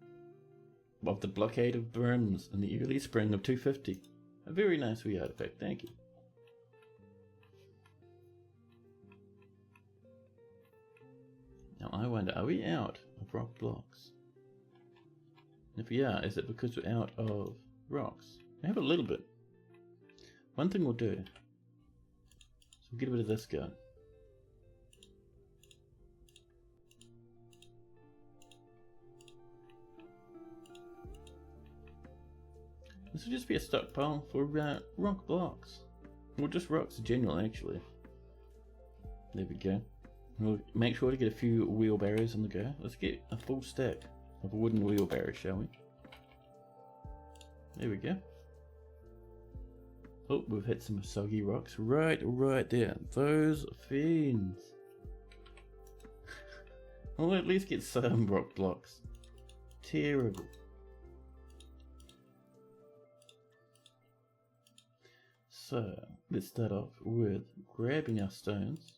of the blockade of Brims in the early spring of 250. A very nice wee artifact, thank you. Now I wonder, are we out of rock blocks? If we are, is it because we're out of rocks? We have a little bit. One thing we'll do, so we'll get a bit of this going. This will just be a stockpile for rock blocks. Or just rocks in general, actually. There we go. We'll make sure to get a few wheelbarrows on the go. Let's get a full stack of wooden wheelbarrows, shall we? There we go. Oh, we've hit some soggy rocks. Right there. Those fiends. We'll at least get some rock blocks. Terrible. So, let's start off with grabbing our stones.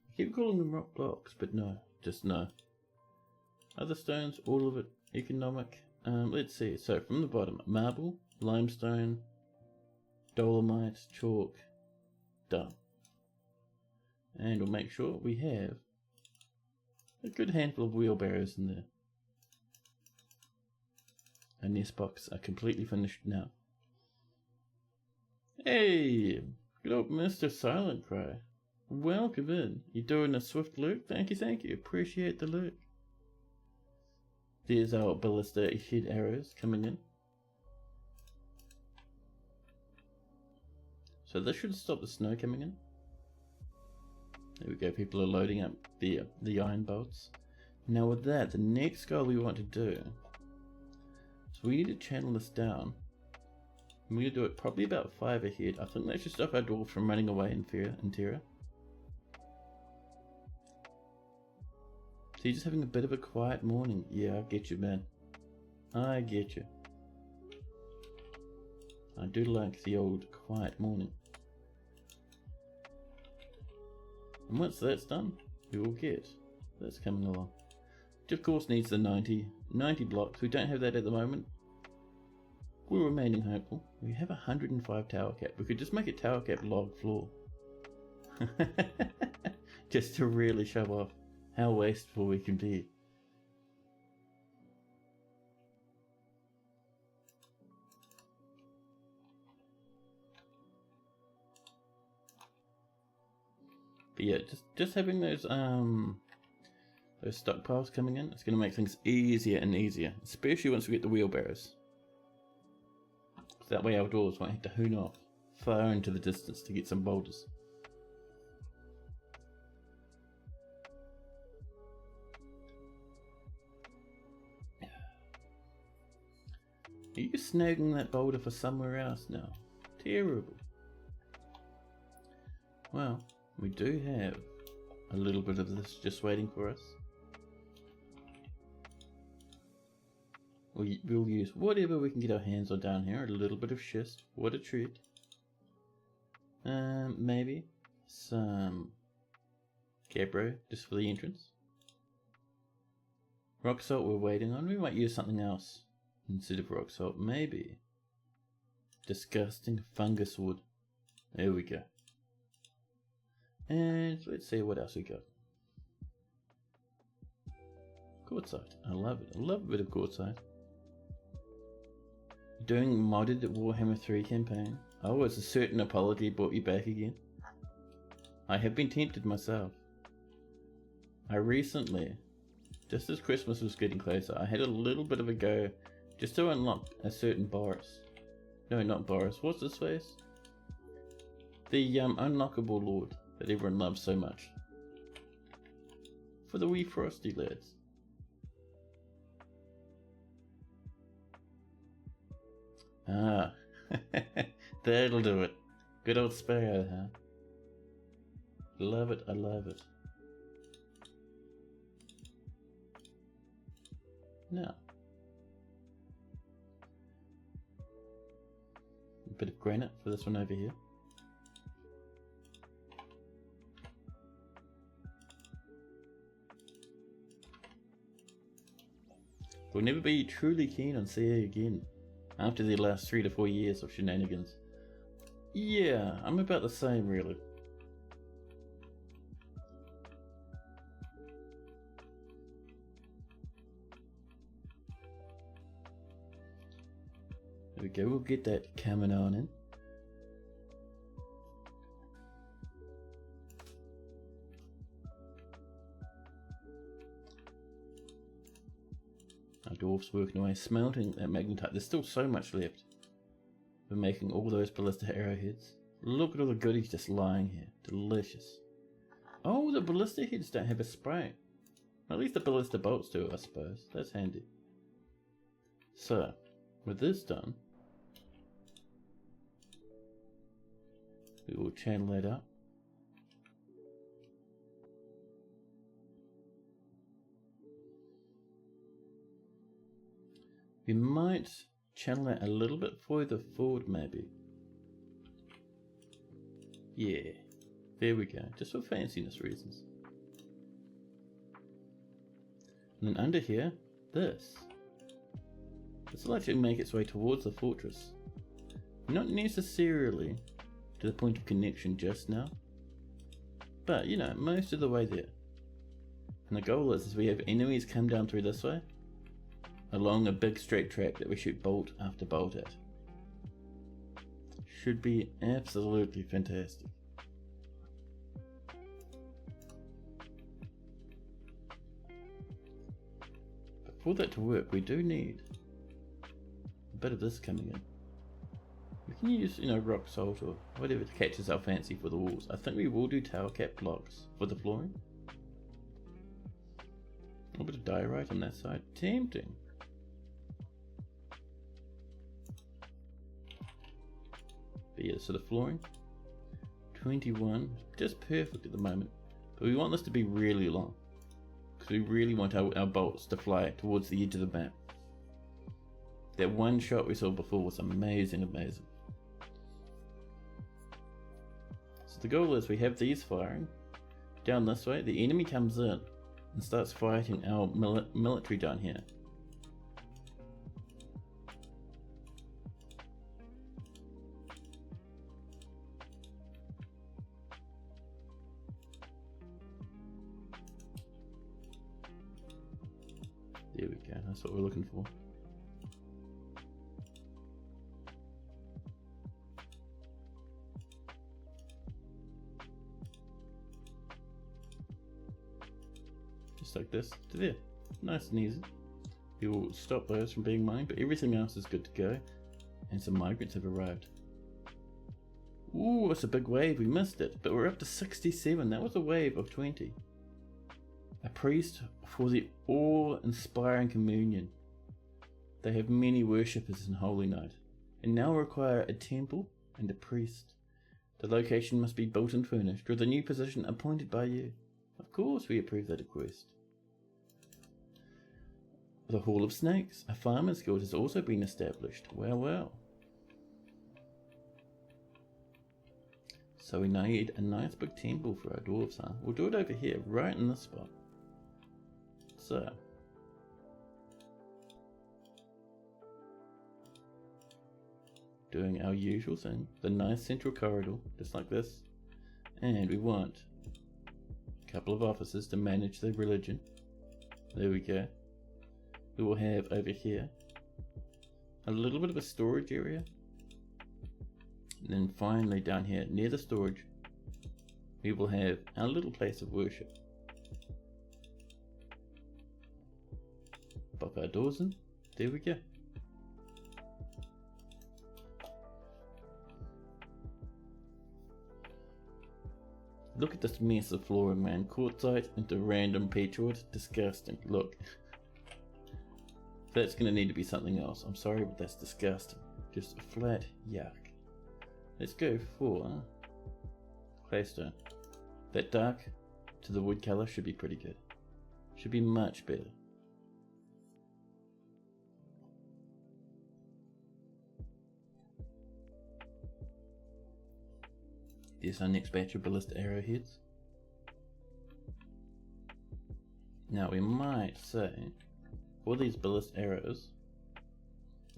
I keep calling them rock blocks, but no, just no. Other stones, all of it, economic. Let's see, so from the bottom, marble, limestone, dolomite, chalk, done. And we'll make sure we have a good handful of wheelbarrows in there. Our nest box are completely finished now. Hey, good old Mr. Silent Cry. Welcome in. You doing a swift lurk? Thank you. Appreciate the lurk. There's our ballista head arrows coming in. So this should stop the snow coming in. There we go, people are loading up the iron bolts. Now with that, the next goal we want to do, so we need to channel this down. I'm going to do it probably about 5 ahead. I think that should stop our dwarves from running away in terror. So you're just having a bit of a quiet morning. Yeah, I get you, man. I get you. I do like the old quiet morning. And once that's done, we will get this coming along. Which of course needs the 90 blocks. We don't have that at the moment. We're remaining hopeful. We have 105 tower cap. We could just make a tower cap log floor. Just to really show off how wasteful we can be. But yeah, just having those stockpiles coming in, it's going to make things easier and easier, especially once we get the wheelbarrows. That way our dwarves won't have to hoon off far into the distance to get some boulders. Are you snagging that boulder for somewhere else now? Terrible. Well, we do have a little bit of this just waiting for us. We'll use whatever we can get our hands on down here. A little bit of schist. What a treat. Maybe some gabbro just for the entrance. Rock salt we're waiting on. We might use something else instead of rock salt. Maybe disgusting fungus wood. There we go. And let's see what else we got. Quartzite. I love it. I love a bit of quartzite. Doing modded Warhammer 3 campaign. Oh, it's a certain apology brought you back again. I have been tempted myself. I recently, just as Christmas was getting closer, I had a little bit of a go just to unlock a certain Boris. No, not Boris. What's his face? The unlockable lord that everyone loves so much. For the wee frosty lads. Ah, that'll do it. Good old Sparrow, huh? Love it, I love it. Now, a bit of granite for this one over here. We'll never be truly keen on CA again after the last 3 to 4 years of shenanigans. Yeah, I'm about the same really. There we go, we'll get that coming on in. Our dwarf's working away, smelting that magnetite. There's still so much left. We're making all those ballista arrowheads. Look at all the goodies just lying here. Delicious. Oh, the ballista heads don't have a spray. At least the ballista bolts do, I suppose. That's handy. So, with this done, we will channel that up. We might channel that a little bit further forward maybe. Yeah, there we go, just for fanciness reasons. And then under here, this will actually make its way towards the fortress. Not necessarily to the point of connection just now, but you know, most of the way there. And the goal is we have enemies come down through this way, along a big straight track that we shoot bolt after bolt at. Should be absolutely fantastic. But for that to work, we do need a bit of this coming in. We can use, you know, rock salt or whatever catches our fancy for the walls. I think we will do tower cap blocks for the flooring. A bit of diorite on that side. Tempting. But yeah, so the flooring, 21, just perfect at the moment. But we want this to be really long, because we really want our bolts to fly towards the edge of the map. That one shot we saw before was amazing, amazing. So the goal is we have these firing down this way. The enemy comes in and starts fighting our military down here. There we go, that's what we're looking for. Just like this to there. Nice and easy. We will stop those from being mined, but everything else is good to go. And some migrants have arrived. Ooh, it's a big wave, we missed it, but we're up to 67. That was a wave of 20. A priest for the awe-inspiring communion. They have many worshippers in Holynight, and now require a temple and a priest. The location must be built and furnished with a new position appointed by you. Of course we approve that request. The Hall of Snakes, a farmer's guild, has also been established. Well, well. So we need a nice big temple for our dwarves, huh? We'll do it over here, right in this spot. So, doing our usual thing, the nice central corridor, just like this. And we want a couple of officers to manage the religion. There we go. We will have over here a little bit of a storage area. And then finally down here near the storage, we will have our little place of worship. Pop our doors in. There we go. Look at this mess of flooring, man. Quartzite into random peachwood. Disgusting. Look. That's going to need to be something else. I'm sorry, but that's disgusting. Just a flat yuck. Let's go for claystone. That dark to the wood colour should be pretty good. Should be much better. Here's our next batch of ballista arrowheads. Now we might say, for these ballista arrows,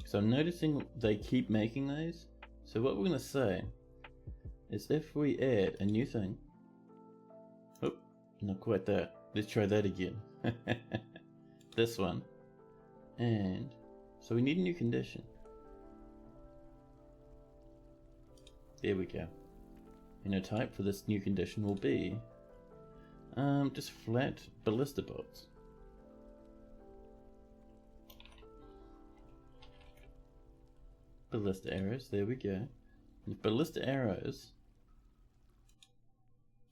so I'm noticing they keep making these, so what we're going to say is if we add a new thing, oh, not quite that, let's try that again, this one, and so we need a new condition, there we go. And a type for this new condition will be just flat ballista bolts. Ballista arrows, there we go. And if ballista arrows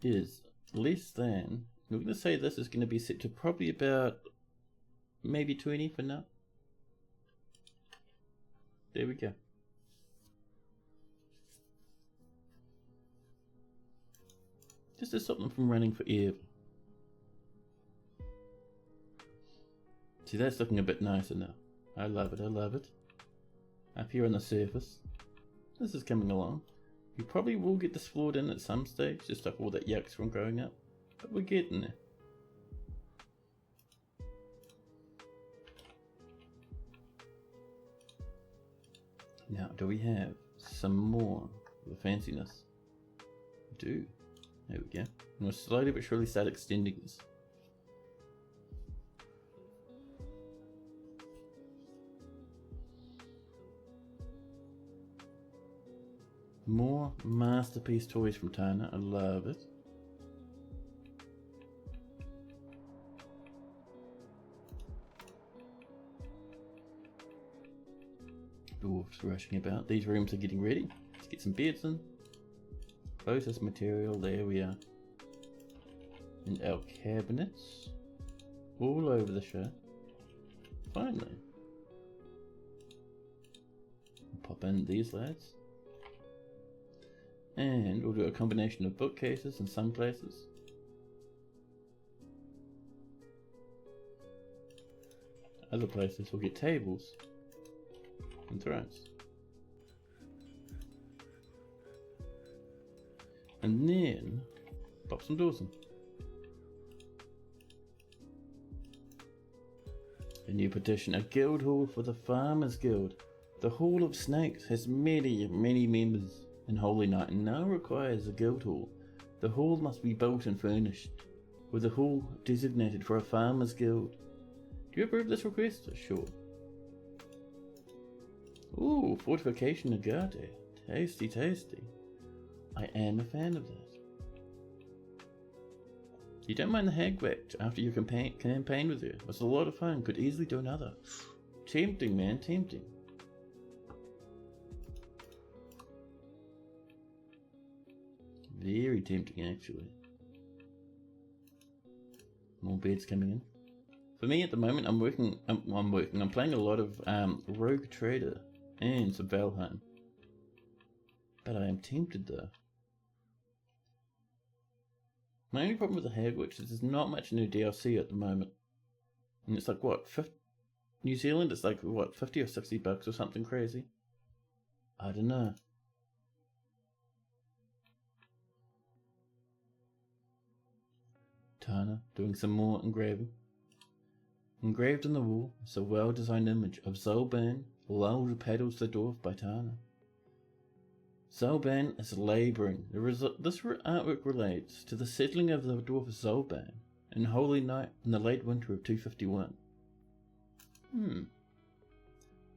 is less than, we're going to say this is going to be set to probably about maybe 20 for now. There we go. Just to stop them from running forever. See, that's looking a bit nicer now. I love it, I love it. Up here on the surface, this is coming along. We probably will get this floored in at some stage, just like all that yucks from growing up. But we're getting there. Now, do we have some more of the fanciness? We do. There we go. And we'll slowly but surely start extending this. More masterpiece toys from Tana. I love it. Dwarfs rushing about. These rooms are getting ready. Let's get some beds in. Closest material, there we are. And our cabinets all over the show. Finally. Pop in these lads. And we'll do a combination of bookcases in some places. Other places we'll get tables and thrones. And then pop some doors in. A new petition, a guild hall for the Farmers Guild. The Hall of Snakes has many members in Holynight and now requires a guild hall. The hall must be built and furnished, with a hall designated for a Farmers Guild. Do you approve this request? Sure. Ooh, fortification agate. Tasty, tasty. I am a fan of that. You don't mind the hag whacked after your campaign with her. It was a lot of fun. Could easily do another. Tempting, man, tempting. Very tempting, actually. More beds coming in. For me, at the moment, I'm playing a lot of Rogue Trader and some Valheim. But I am tempted, though. My only problem with the Hag Witch is there's not much new DLC at the moment. And it's like, what, New Zealand? It's like, what, 50 or 60 bucks or something crazy? I don't know. Tana doing some more engraving. Engraved on the wall is a well-designed image of Zolban lulled paddles the dwarf by Tana. Zolban is labouring. This artwork relates to the settling of the dwarf Zolban in Holynight in the late winter of 251.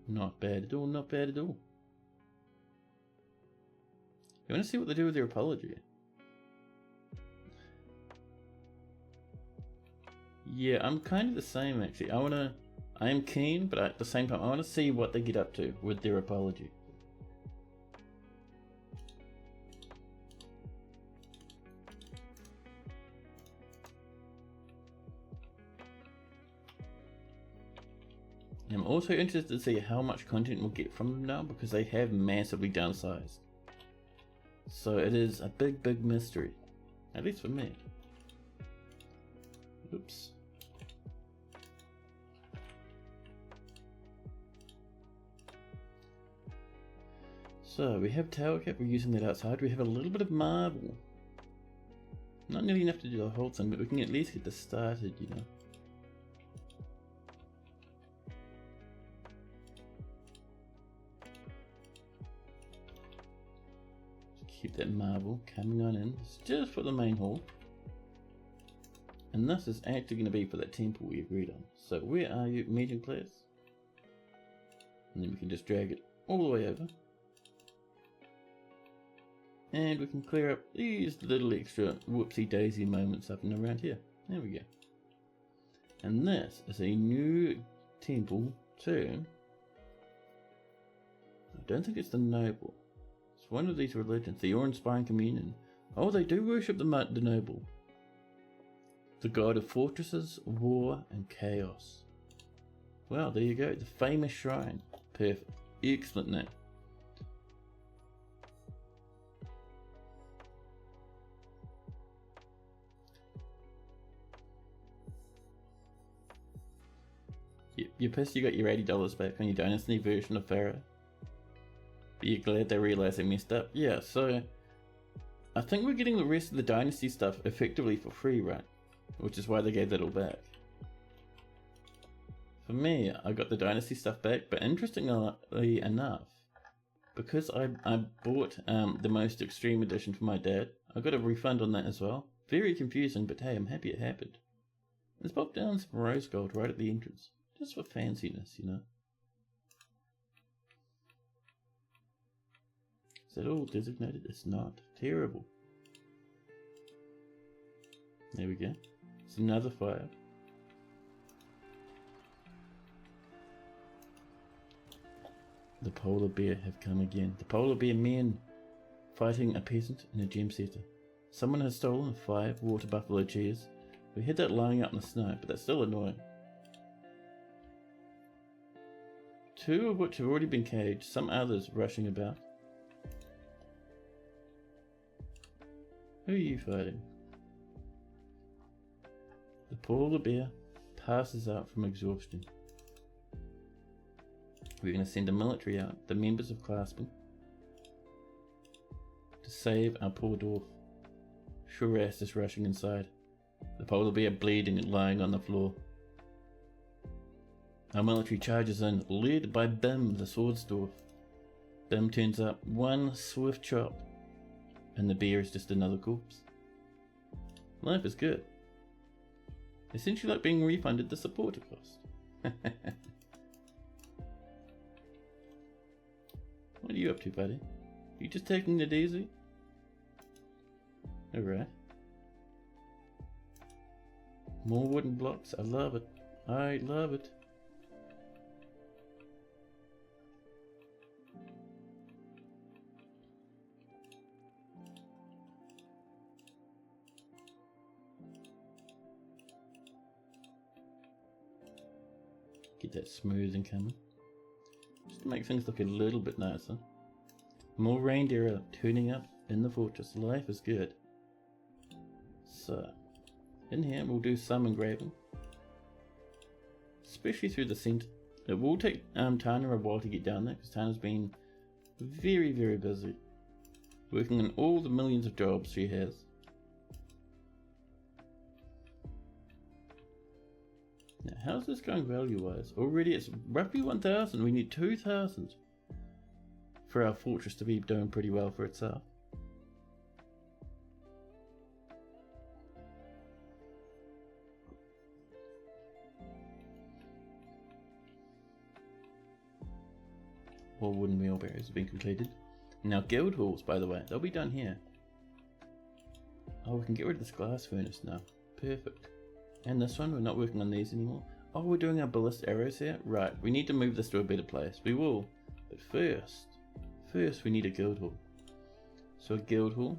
Not bad at all, not bad at all. You want to see what they do with their apology? Yeah, I'm kind of the same actually. I am keen, but at the same time I want to see what they get up to with their apology. I'm also interested to see how much content we'll get from them now, because they have massively downsized. So it is a big mystery, at least for me. Oops. So we have tower cap, we're using that outside. We have a little bit of marble. Not nearly enough to do the whole thing, but we can at least get this started, you know. Keep that marble coming on in. It's just for the main hall. And this is actually going to be for that temple we agreed on. So where are you, meeting place? And then we can just drag it all the way over. And we can clear up these little extra whoopsie daisy moments up and around here. There we go. And this is a new temple too. I don't think it's the noble. It's one of these religions, the awe-inspiring communion. Oh, they do worship the noble. The god of fortresses, war, and chaos. Well, there you go, the famous shrine. Perfect. Excellent name. You're pissed you got your $80 back on your Dynasty version of Pharaoh? But you're glad they realised they messed up? Yeah, so I think we're getting the rest of the Dynasty stuff effectively for free, right? Which is why they gave that all back. For me, I got the Dynasty stuff back, but interestingly enough, because I bought the most extreme edition for my dad, I got a refund on that as well. Very confusing, but hey, I'm happy it happened. Let's pop down some rose gold right at the entrance. Just for fanciness, you know. Is that all designated? It's not. Terrible. There we go. It's another fire. The polar bear have come again. The polar bear men fighting a peasant in a gem setter. Someone has stolen 5 water buffalo chairs. We had that lying out in the snow, but that's still annoying. 2 of which have already been caged, some others rushing about. Who are you fighting? The polar bear passes out from exhaustion. We're going to send a military out, the members of Clasping, to save our poor dwarf. Sure ass is rushing inside. The polar bear bleeding and lying on the floor. Our military charges in, led by Bim, the swords dwarf. Bim turns up, one swift chop, and the bear is just another corpse. Life is good. Essentially like being refunded the supporter cost. What are you up to, buddy? You just taking it easy? Alright. More wooden blocks, I love it. I love it. Get that smoothing coming. Just to make things look a little bit nicer. More reindeer are turning up in the fortress. Life is good. So, in here we'll do some engraving. Especially through the centre. It will take Tana a while to get down there, because Tana's been very busy. Working on all the millions of jobs she has. Now, how's this going value-wise? Already it's roughly 1,000. We need 2,000 for our fortress to be doing pretty well for itself. All wooden wheelbarrows have been completed. Now guild halls, by the way, they'll be done here. Oh, we can get rid of this glass furnace now. Perfect. And this one, we're not working on these anymore. Oh, we're doing our ballista arrows here? Right, we need to move this to a better place. We will. But first we need a guild hall. So a guild hall,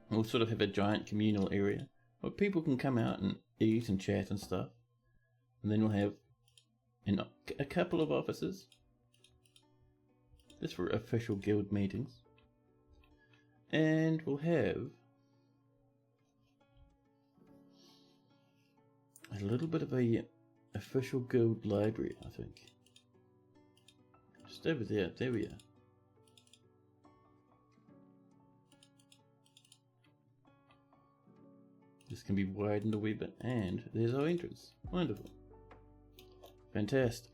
we'll sort of have a giant communal area where people can come out and eat and chat and stuff. And then we'll have a couple of offices. This for official guild meetings. And we'll have a little bit of a official guild library, I think. Just over there, there we are. This can be widened a wee bit, and there's our entrance. Wonderful. Fantastic.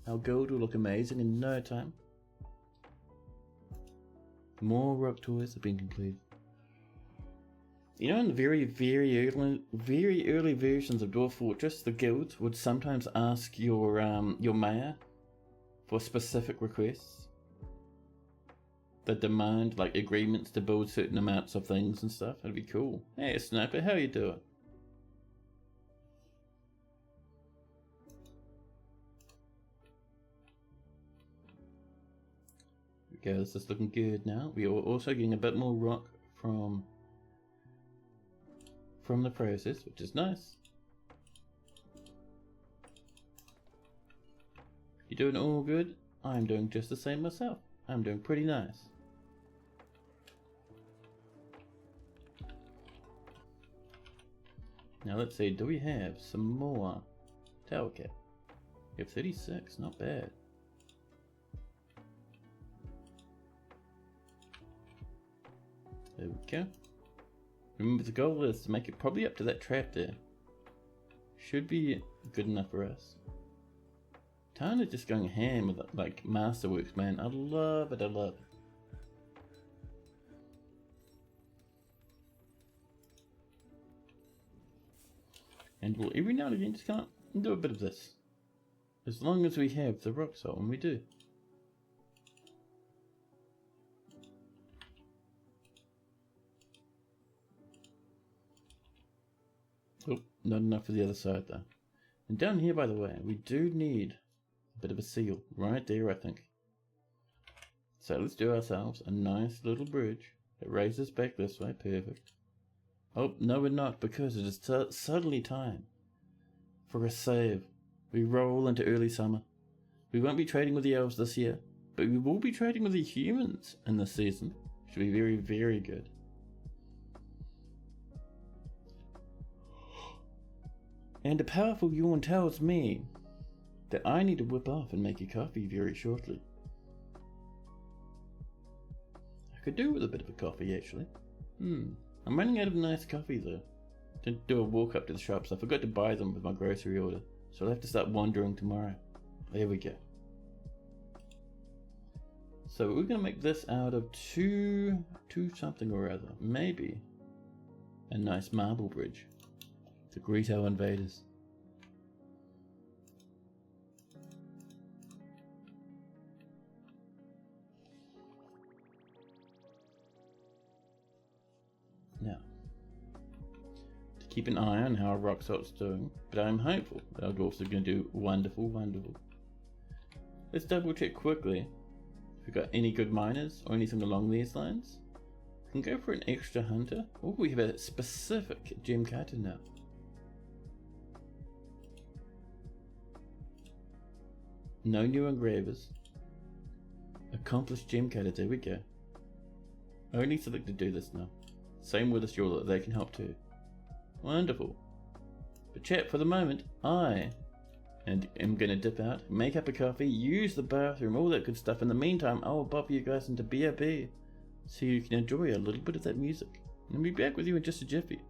Our guild will look amazing in no time. More rock tours have been completed. You know, in the very early versions of Dwarf Fortress, the guilds would sometimes ask your mayor for specific requests. They demand like agreements to build certain amounts of things and stuff. That'd be cool. Hey, Sniper, how you doing? There we go. This is looking good now. We are also getting a bit more rock from the process, which is nice. You doing all good? I'm doing just the same myself. I'm doing pretty nice. Now let's see, do we have some more tower cap? We have 36, not bad. There we go. Remember, the goal is to make it probably up to that trap there. Should be good enough for us. Tana just going ham with like masterworks, man. I love it, I love it. And we'll every now and again just come up and do a bit of this. As long as we have the rock salt, and we do. Oh, not enough for the other side though. And down here, by the way, we do need a bit of a seal right there, I think. So let's do ourselves a nice little bridge that raises back this way. Perfect. Oh, no we're not, because it is suddenly time for a save. We roll into early summer. We won't be trading with the elves this year, but we will be trading with the humans in this season. Should be very, very good. And a powerful yawn tells me that I need to whip off and make a coffee very shortly. I could do with a bit of a coffee, actually. I'm running out of nice coffee, though. Didn't do a walk up to the shops. I forgot to buy them with my grocery order, so I'll have to start wandering tomorrow. There we go. So we're going to make this out of two something or other. Maybe a nice marble bridge to greet our invaders. Now, to keep an eye on how our rock salt's doing, but I'm hopeful that our dwarfs are going to do wonderful, wonderful. Let's double check quickly if we've got any good miners or anything along these lines. We can go for an extra hunter. Oh, we have a specific gem cutter now. No new engravers. Accomplished gem cutter, there we go. Only select to do this now. Same with the jeweler, they can help too. Wonderful. But chat, for the moment, I am going to dip out, make up a coffee, use the bathroom, all that good stuff. In the meantime, I will bop you guys into BRB so you can enjoy a little bit of that music. And I'll be back with you in just a jiffy.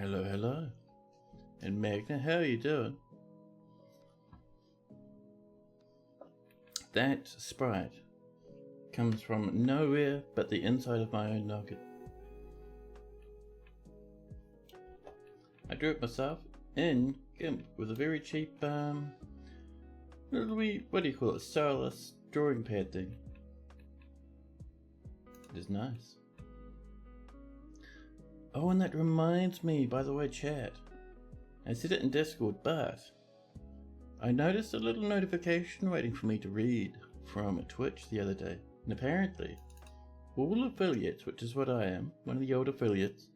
Hello, hello. And Magna, how are you doing? That sprite comes from nowhere but the inside of my own noggin. I drew it myself in GIMP with a very cheap, little wee, what do you call it, stylus drawing pad thing. It is nice. Oh, and that reminds me, by the way, chat. I said it in Discord, but I noticed a little notification waiting for me to read from Twitch the other day. And apparently, all affiliates, which is what I am, one of the old affiliates,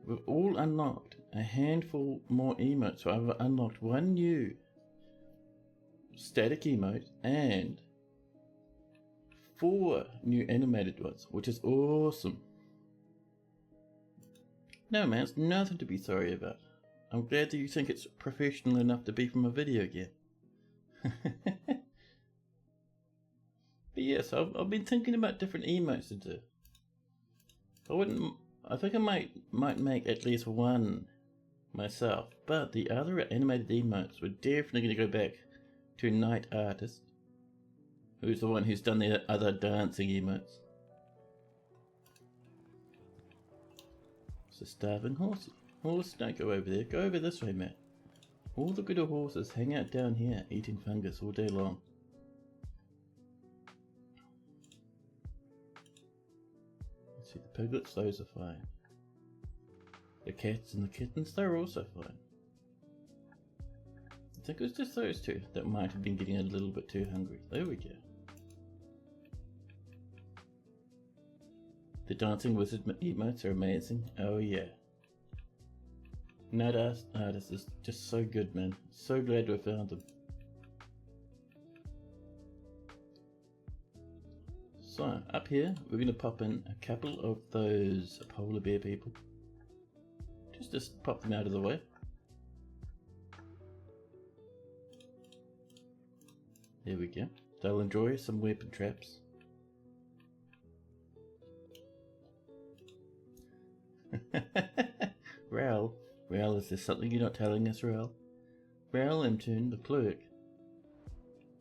we've all unlocked a handful more emotes. So I've unlocked one new static emote and 4 new animated ones, which is awesome. No man, it's nothing to be sorry about. I'm glad that you think it's professional enough to be from a video game. But yes, I've been thinking about different emotes to do. I think I might make at least one myself, but the other animated emotes we're definitely going to go back to Night Artist, who's the one who's done the other dancing emotes. So starving horses. Horse, don't go over there. Go over this way, Matt. All the good horses hang out down here, eating fungus all day long. Let's see, the piglets, those are fine. The cats and the kittens, they're also fine. I think it was just those two that might have been getting a little bit too hungry. There we go. The dancing wizard emotes are amazing. Oh yeah. Night Artist is just so good, man. So glad to have found them. So, up here, we're going to pop in a couple of those polar bear people. Just pop them out of the way. There we go. They'll enjoy some weapon traps. Raoul, is there something you're not telling us, Raoul? Raoul Ep2, the clerk.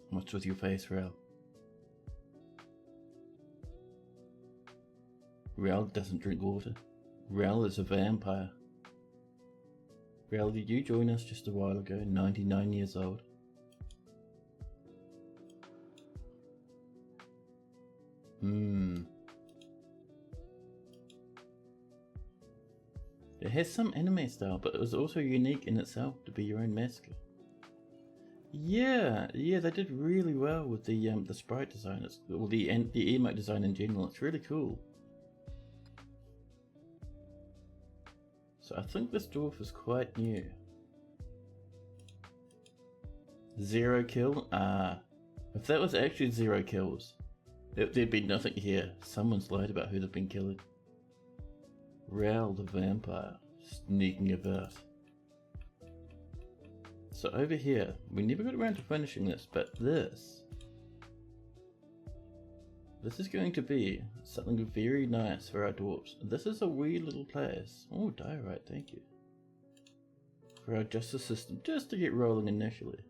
What's with your face, Raoul? Raoul doesn't drink water. Raoul is a vampire. Raoul, did you join us just a while ago, 99 years old? It has some anime style, but it was also unique in itself to be your own mascot. Yeah, they did really well with the sprite design, or the emote design in general. It's really cool. So I think this dwarf is quite new. 0 kill? If that was actually 0 kills, there'd be nothing here. Someone's lied about who they've been killing. Raoul the vampire, sneaking about. So over here, we never got around to finishing this, but this is going to be something very nice for our dwarves. This is a wee little place. Oh, diorite, thank you. For our justice system, just to get rolling initially.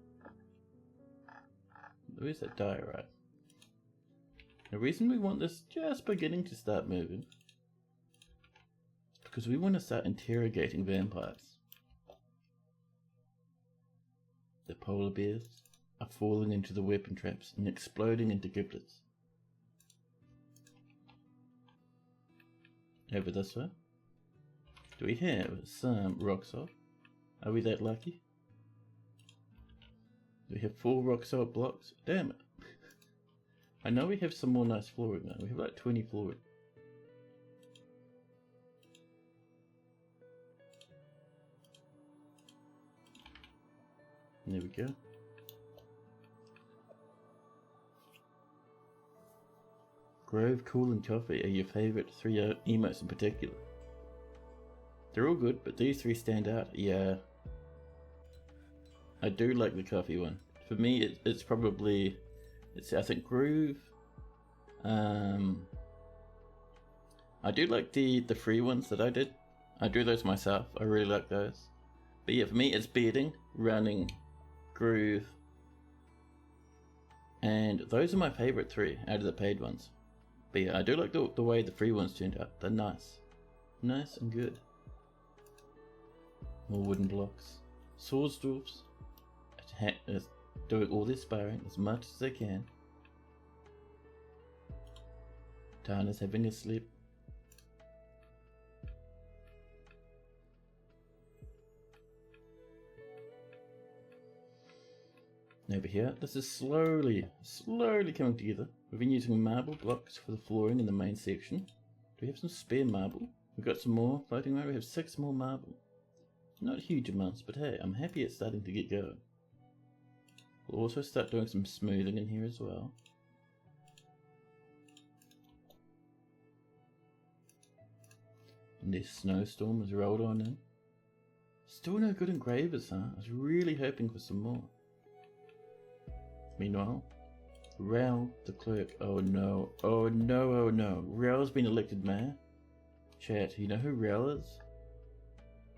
Where's that diorite? The reason we want this just beginning to start moving is because we want to start interrogating vampires. The polar bears are falling into the weapon traps and exploding into giblets. Over this way. Do we have some rock salt? Are we that lucky? We have 4 rock salt blocks. Damn it. I know we have some more nice flooring though. We have like 20 flooring. And there we go. Grove, Cool and Coffee are your favourite 3 emotes in particular. They're all good, but these 3 stand out. Yeah. I do like the coffee one. For me, it's probably... I think Groove. I do like the free ones that I did. I do those myself. I really like those. But yeah, for me it's bedding, running, groove, and those are my favourite 3 out of the paid ones. But yeah, I do like the way the free ones turned out. They're nice. Nice and good. More wooden blocks. Swordsdwarfs doing all their sparring as much as they can. Tana's having a sleep. Over here, this is slowly coming together. We've been using marble blocks for the flooring in the main section. Do we have some spare marble? We've got some more floating around. We have 6 more marble. Not huge amounts, but hey, I'm happy it's starting to get going. We'll also start doing some smoothing in here as well. And this snowstorm has rolled on in. Still no good engravers, huh? I was really hoping for some more. Meanwhile, Raoul the clerk. Oh no, oh no, oh no. Raoul's been elected mayor. Chat, you know who Raoul is?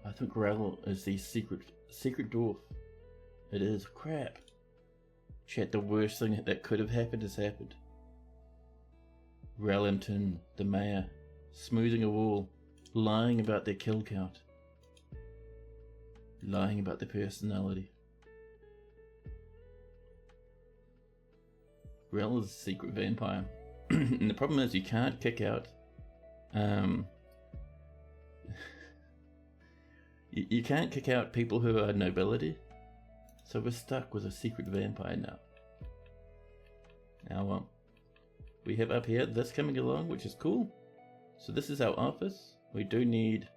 I think Raoul is the secret dwarf. It is. Crap. Chat, the worst thing that could have happened has happened. Rellington, the mayor, smoothing a wall, lying about their kill count. Lying about their personality. Rel is a secret vampire. And the problem is you can't kick out you can't kick out people who are nobility. So we're stuck with a secret vampire now. Now we have up here this coming along, which is cool. So this is our office. We do need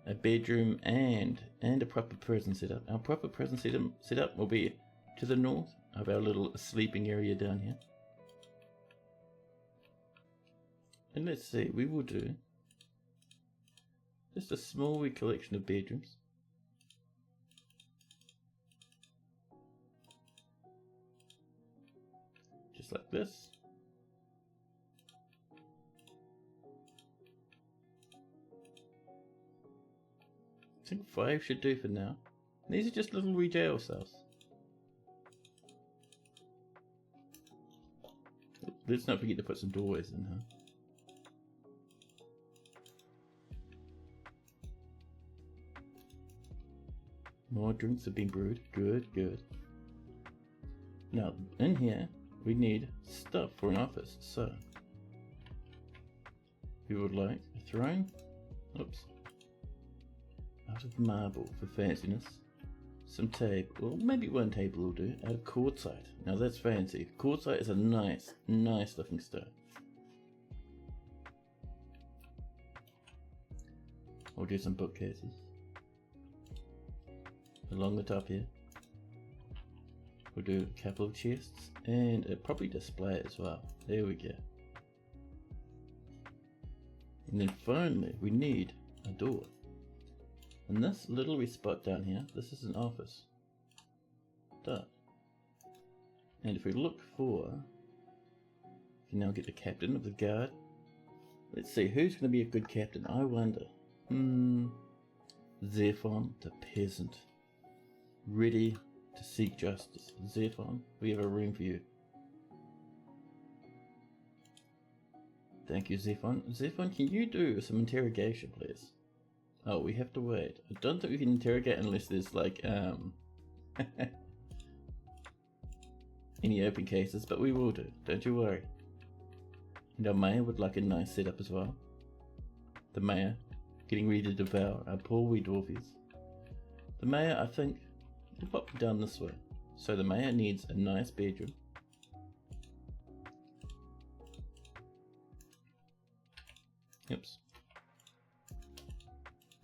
a bedroom and a proper prison setup. Our proper prison setup will be to the north of our little sleeping area down here. And let's see, we will do just a small wee collection of bedrooms. Just like this. I think 5 should do for now. These are just little wee jail cells. Let's not forget to put some doorways in, huh? More drinks have been brewed. Good, good. Now, in here, we need stuff for an office. So, we would like a throne. Oops. Out of marble for fanciness. Some tape, or maybe 1 table will do, out of quartzite. Now that's fancy. Quartzite is a nice looking stone. We'll do some bookcases along the top here. We'll do a couple of chests and probably display as well. There we go. And then finally we need a door. And this little wee spot down here, this is an office. Duh. And if we look for, we can now get the captain of the guard. Let's see, who's going to be a good captain? I wonder. Zephon, the peasant. Ready to seek justice. Zephon, we have a room for you. Thank you, Zephon. Zephon, can you do some interrogation, please? Oh, we have to wait. I don't think we can interrogate unless there's like, any open cases, but we will do. Don't you worry. And our mayor would like a nice setup as well. The mayor, getting ready to devour our poor wee dwarfies. The mayor, I think, will pop down this way. So the mayor needs a nice bedroom. Oops.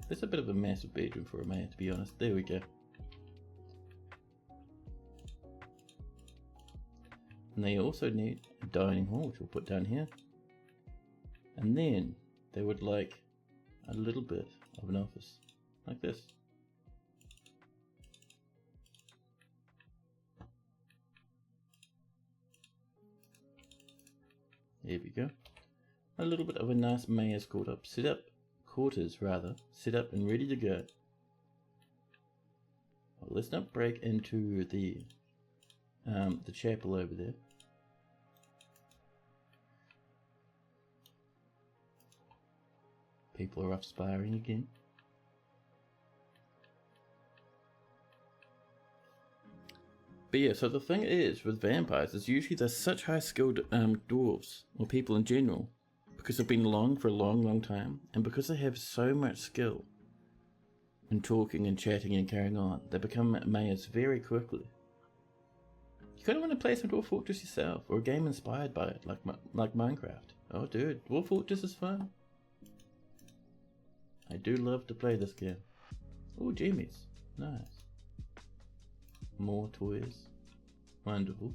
That's a bit of a massive bedroom for a mayor, to be honest. There we go. And they also need a dining hall, which we'll put down here. And then they would like a little bit of an office, like this. There we go. A little bit of a nice mayor's setup quarters rather, set up and ready to go. Well, let's not break into the chapel over there. People are off sparring again. But yeah, so the thing is with vampires is usually they're such high skilled dwarves, or people in general, because they've been along for a long time, and because they have so much skill in talking and chatting and carrying on, they become mayors very quickly. You kind of want to play some Dwarf Fortress yourself, or a game inspired by it, like Minecraft. Oh dude, Dwarf Fortress is fun. I do love to play this game. Oh, jammies. Nice. More toys. Wonderful.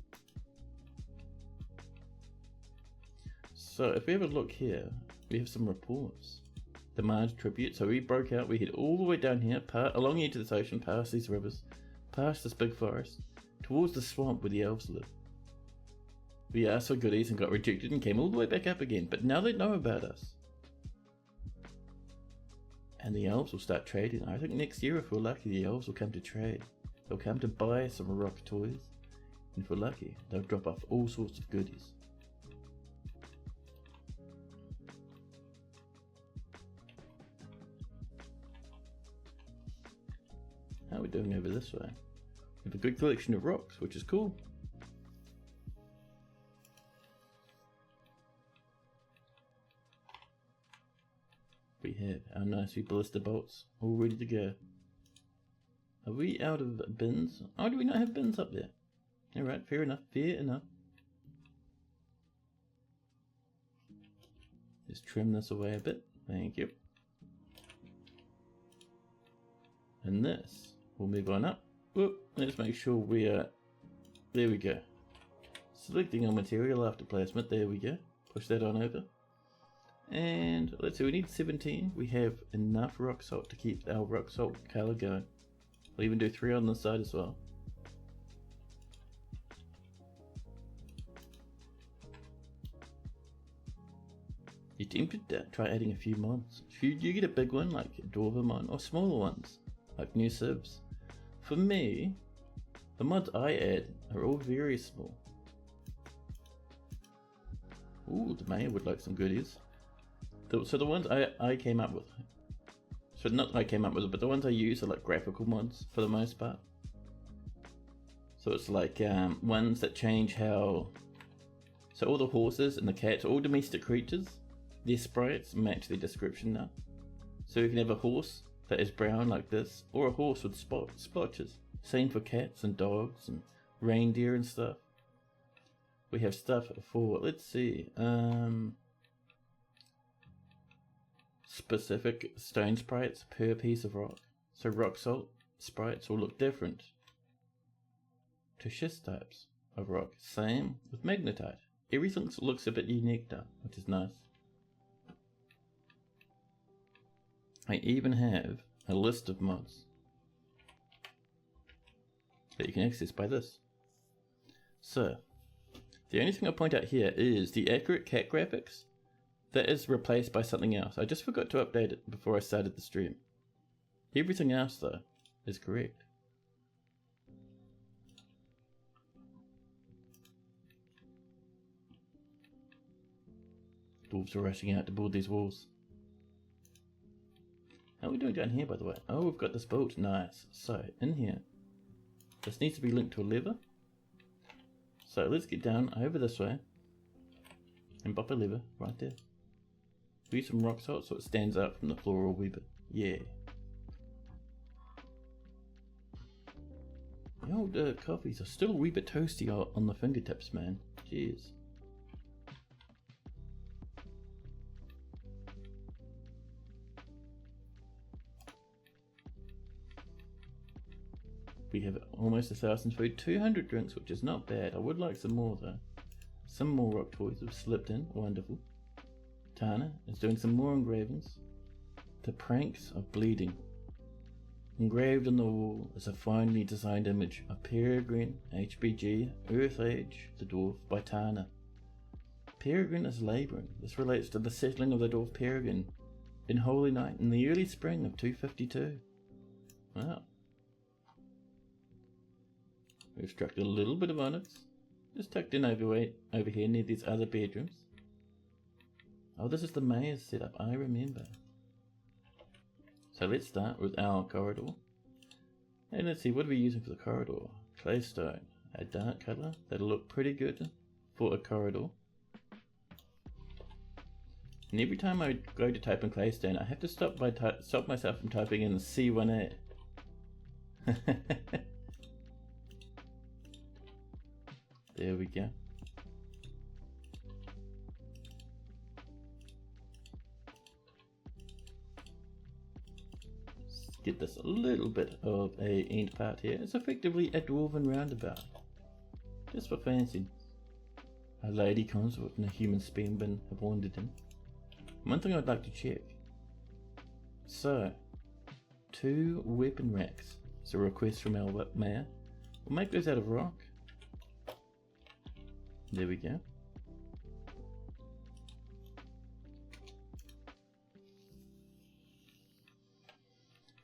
So, if we have a look here, we have some reports. Demand tribute. So we broke out, we head all the way down here, along the edge of this ocean, past these rivers, past this big forest, towards the swamp where the elves live. We asked for goodies and got rejected and came all the way back up again, but now they know about us. And the elves will start trading. I think next year, if we're lucky, the elves will come to trade. They'll come to buy some rock toys, and if we're lucky, they'll drop off all sorts of goodies. How are we doing over this way? We have a good collection of rocks, which is cool. We have our nice wee ballista bolts all ready to go. Are we out of bins? Oh, do we not have bins up there? Alright, fair enough, fair enough. Just trim this away a bit, thank you. And this, we'll move on up. Whoop, let's make sure we are, there we go. Selecting our material after placement, there we go. Push that on over. And let's see, we need 17. We have enough rock salt to keep our rock salt colour going. We'll even do 3 on this side as well. You're tempted to try adding a few mods. If you get a big one like Dwarven mod, or smaller ones like New Civs. For me, the mods I add are all very small. Ooh, the mayor would like some goodies. So the ones I came up with, so not I came up with it, but the ones I use are like graphical mods for the most part. So it's like ones that change how, so all the horses and the cats, all domestic creatures, their sprites match their description now. So you can have a horse that is brown like this, or a horse with splotches. Same for cats and dogs and reindeer and stuff. We have stuff for, let's see, specific stone sprites per piece of rock. So rock salt sprites will look different to schist types of rock. Same with magnetite. Everything looks a bit unique now, which is nice. I even have a list of mods that you can access by this. So, the only thing I'll point out here is the accurate cat graphics. That is replaced by something else. I just forgot to update it before I started the stream. Everything else though is correct. Dwarves are rushing out to build these walls. How are we doing down here, by the way? Oh, we've got this bolt. Nice. So, in here, this needs to be linked to a lever. So, let's get down over this way and bop a lever right there. Use some rock salt so it stands out from the floor a wee bit. Yeah. The old coffees are still a wee bit toasty on the fingertips, man. Cheers. We have almost 1,000 food, 200 drinks, which is not bad. I would like some more though. Some more rock toys have slipped in, wonderful. Tana is doing some more engravings. The pranks of bleeding. Engraved on the wall is a finely designed image of Peregrine, HBG, Earth Age, the dwarf, by Tana. Peregrine is labouring. This relates to the settling of the dwarf Peregrine in Holynight in the early spring of 252. Wow. We've struck a little bit of onyx, just tucked in over here near these other bedrooms. Oh, this is the mayor's setup, I remember. So let's start with our corridor. And let's see, what are we using for the corridor? Claystone, a dark colour, that'll look pretty good for a corridor. And every time I go to type in claystone, I have to stop myself from typing in C1A. There we go. Let's get this a little bit of a end part here. It's effectively a dwarven roundabout. Just for fancy. A lady consort and a human sperm bin have wandered in. One thing I'd like to check. So, 2 weapon racks. It's a request from our mayor. We'll make those out of rock. There we go.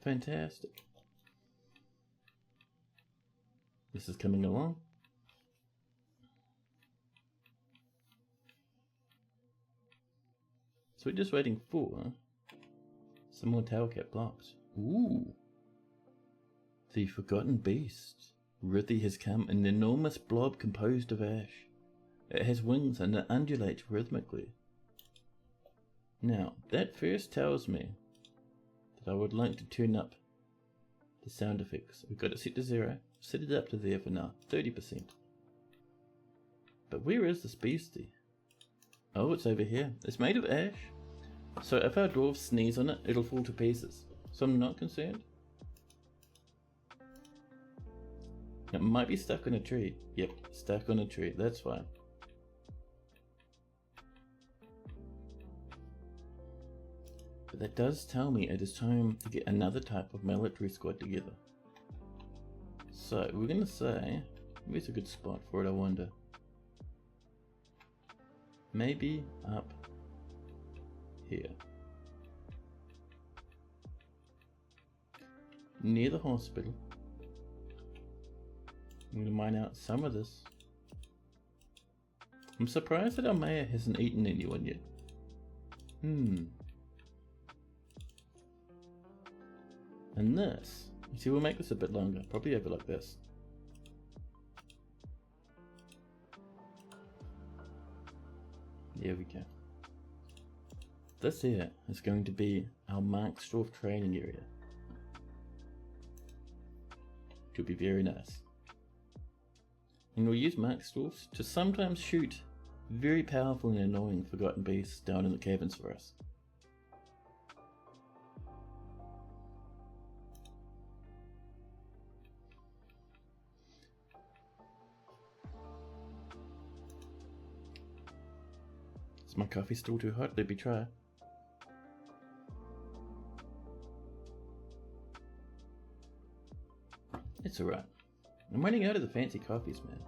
Fantastic. This is coming along. So we're just waiting for some more tower cap blocks. Ooh. The Forgotten Beast. Ruthie has come, an enormous blob composed of ash. It has wings and it undulates rhythmically. Now, that first tells me that I would like to turn up the sound effects. We've got it set to 0. Set it up to there for now, 30%. But where is this beastie? Oh, it's over here. It's made of ash. So if our dwarves sneeze on it, it'll fall to pieces. So I'm not concerned. It might be stuck on a tree. Yep, stuck on a tree. That's fine. But that does tell me it is time to get another type of military squad together. So we're going to say, where's a good spot for it, I wonder? Maybe up here. Near the hospital. I'm going to mine out some of this. I'm surprised that our mayor hasn't eaten anyone yet. And this, you see, we'll make this a bit longer, probably over like this. There we go. This here is going to be our Marksdorf training area. Could be very nice. And we'll use Marksdorfs to sometimes shoot very powerful and annoying forgotten beasts down in the caverns for us. Is my coffee still too hot? Let me try. It's alright. I'm running out of the fancy coffees, man.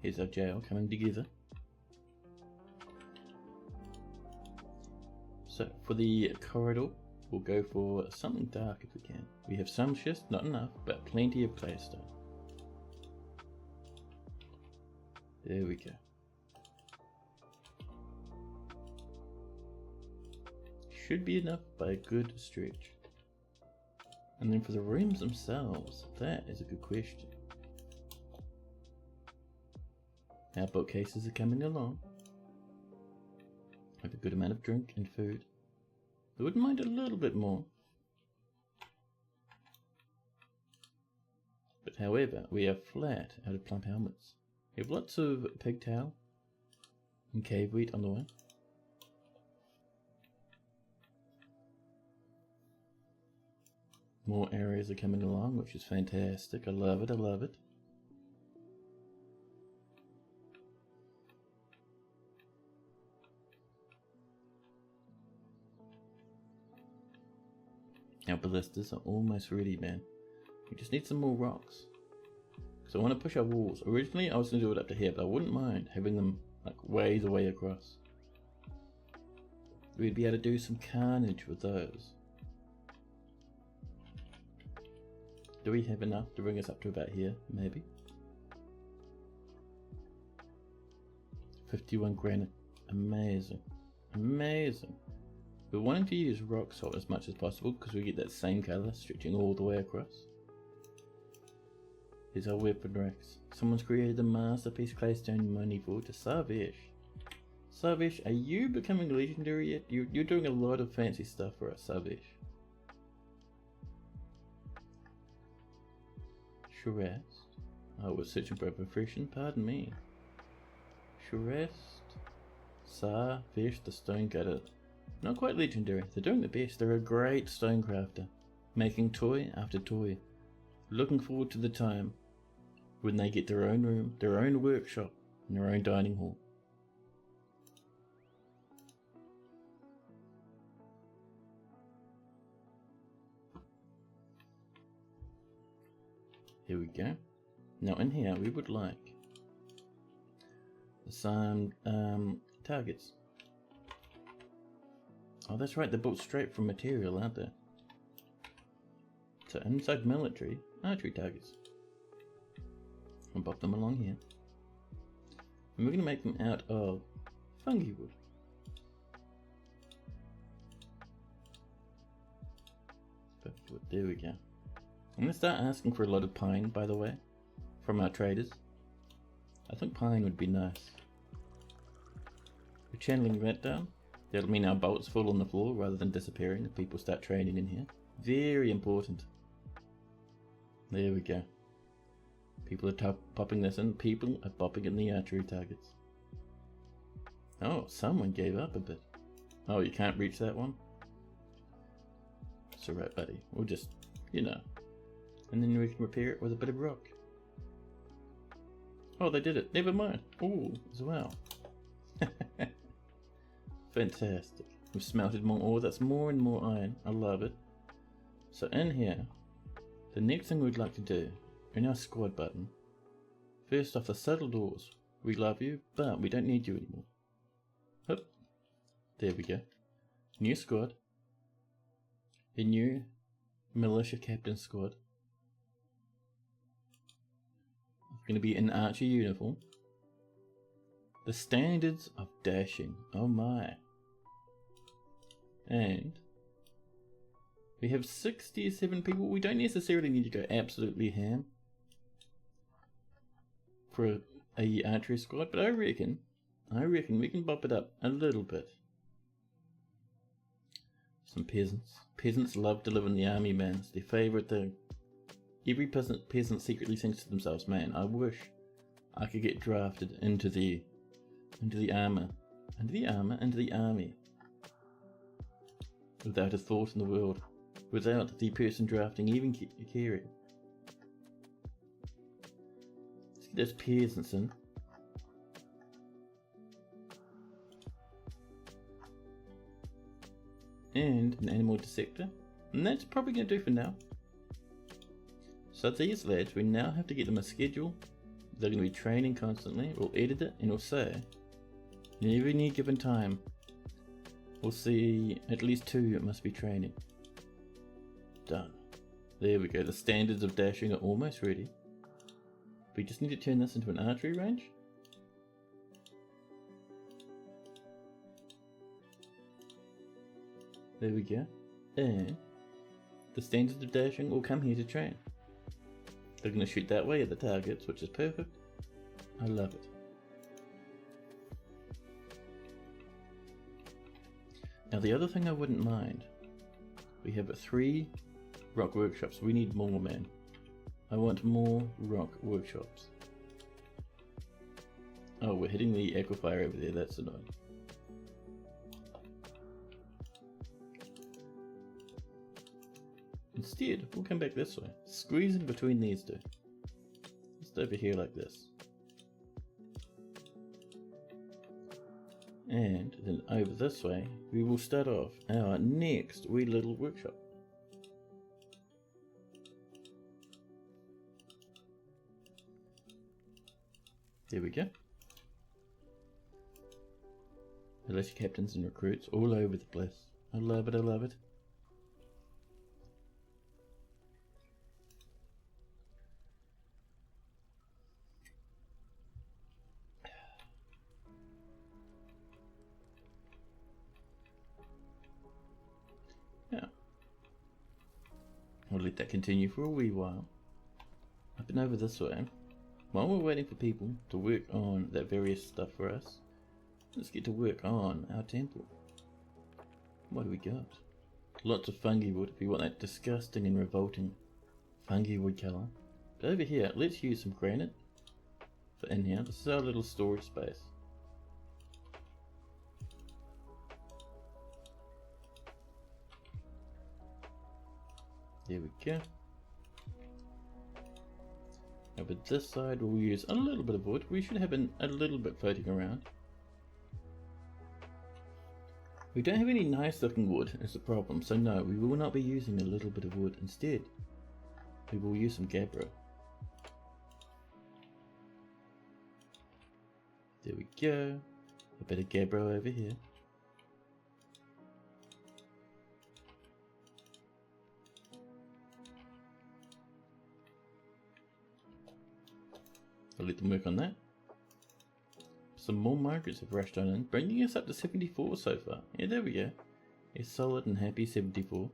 Here's our jail coming together. So, for the corridor, we'll go for something dark if we can. We have some schist, not enough, but plenty of claystone. There we go. Should be enough by a good stretch. And then for the rooms themselves, that is a good question. Our bookcases are coming along. Have a good amount of drink and food. I wouldn't mind a little bit more. But however, we are flat out of plump helmets. We have lots of pigtail and cave wheat on the way. More areas are coming along, which is fantastic. I love it, I love it. Our ballistas are almost ready, man. We just need some more rocks. Because I want to push our walls. Originally I was going to do it up to here, but I wouldn't mind having them like way the way across. we'd be able to do some carnage with those. Do we have enough to bring us up to about here? Maybe. 51 granite. Amazing. Amazing. We're wanting to use rock salt as much as possible because we get that same colour stretching all the way across. Here's our weapon racks. Someone's created a masterpiece claystone manifold to Savesh. Savesh, are you becoming legendary yet? You're doing a lot of fancy stuff for us, Savesh. Shurast. Oh, we're searching for a profession, pardon me. Shurast. Savesh the stone cutter. Not quite legendary, they're doing the best. They're a great stone crafter. Making toy after toy. Looking forward to the time when they get their own room, their own workshop, and their own dining hall. Here we go. Now in here we would like some targets. Oh, that's right, they're built straight from material, aren't they? So inside military, archery targets. I'll pop them along here. And we're going to make them out of fungi wood. There we go. I'm going to start asking for a lot of pine, by the way, from our traders. I think pine would be nice. We're channeling that down. That'll mean our bolts fall on the floor rather than disappearing if people start training in here. Very important. There we go. People are popping this in. People are popping in the archery targets. Oh, someone gave up a bit. Oh, you can't reach that one? It's alright, buddy. We'll just, you know. And then we can repair it with a bit of rock. Oh, they did it. Never mind. Ooh, as well. Fantastic. We've smelted more ore. That's more and more iron. I love it. So in here, the next thing we'd like to do, in our squad button, first off the subtle doors. We love you, but we don't need you anymore. Hup. There we go. New squad. A new militia captain squad. Going to be in archer uniform. The standards of dashing. Oh my. And we have 67 people. We don't necessarily need to go absolutely ham for a archery squad, but I reckon we can bump it up a little bit. Some peasants. Peasants love to live in the army, man. It's their favourite thing. Every peasant secretly thinks to themselves, man, I wish I could get drafted into the army. Without a thought in the world. Without the person drafting even caring. Let's get those peasants in. And an animal dissector. And that's probably going to do for now. So these lads, we now have to get them a schedule. They're going to be training constantly. We'll edit it and we'll say, in every given time, we'll see at least 2 must be training. Done. There we go. The standards of dashing are almost ready. We just need to turn this into an archery range. There we go. And the standards of dashing will come here to train. They're going to shoot that way at the targets, which is perfect. I love it. Now the other thing I wouldn't mind, we have 3 rock workshops. We need more, man. I want more rock workshops. Oh, we're hitting the aquifer over there. That's annoying. Instead, we'll come back this way, squeezing between these 2. Just over here like this. And then over this way, we will start off our next wee little workshop. There we go. Militia captains and recruits all over the place. I love it, I love it. Yeah. I'll let that continue for a wee while. Up and over this way. While we're waiting for people to work on that various stuff for us, let's get to work on our temple. What do we got? Lots of fungi wood if you want that disgusting and revolting fungi wood colour. But over here, let's use some granite for in here. This is our little storage space. There we go. Over this side we'll use a little bit of wood. We should have a little bit floating around. We don't have any nice looking wood is the problem, so no, we will not be using a little bit of wood. Instead, we will use some gabbro. There we go. A bit of gabbro over here. I'll let them work on that. Some more migrants have rushed on in, bringing us up to 74 so far. Yeah, there we go. A solid and happy 74.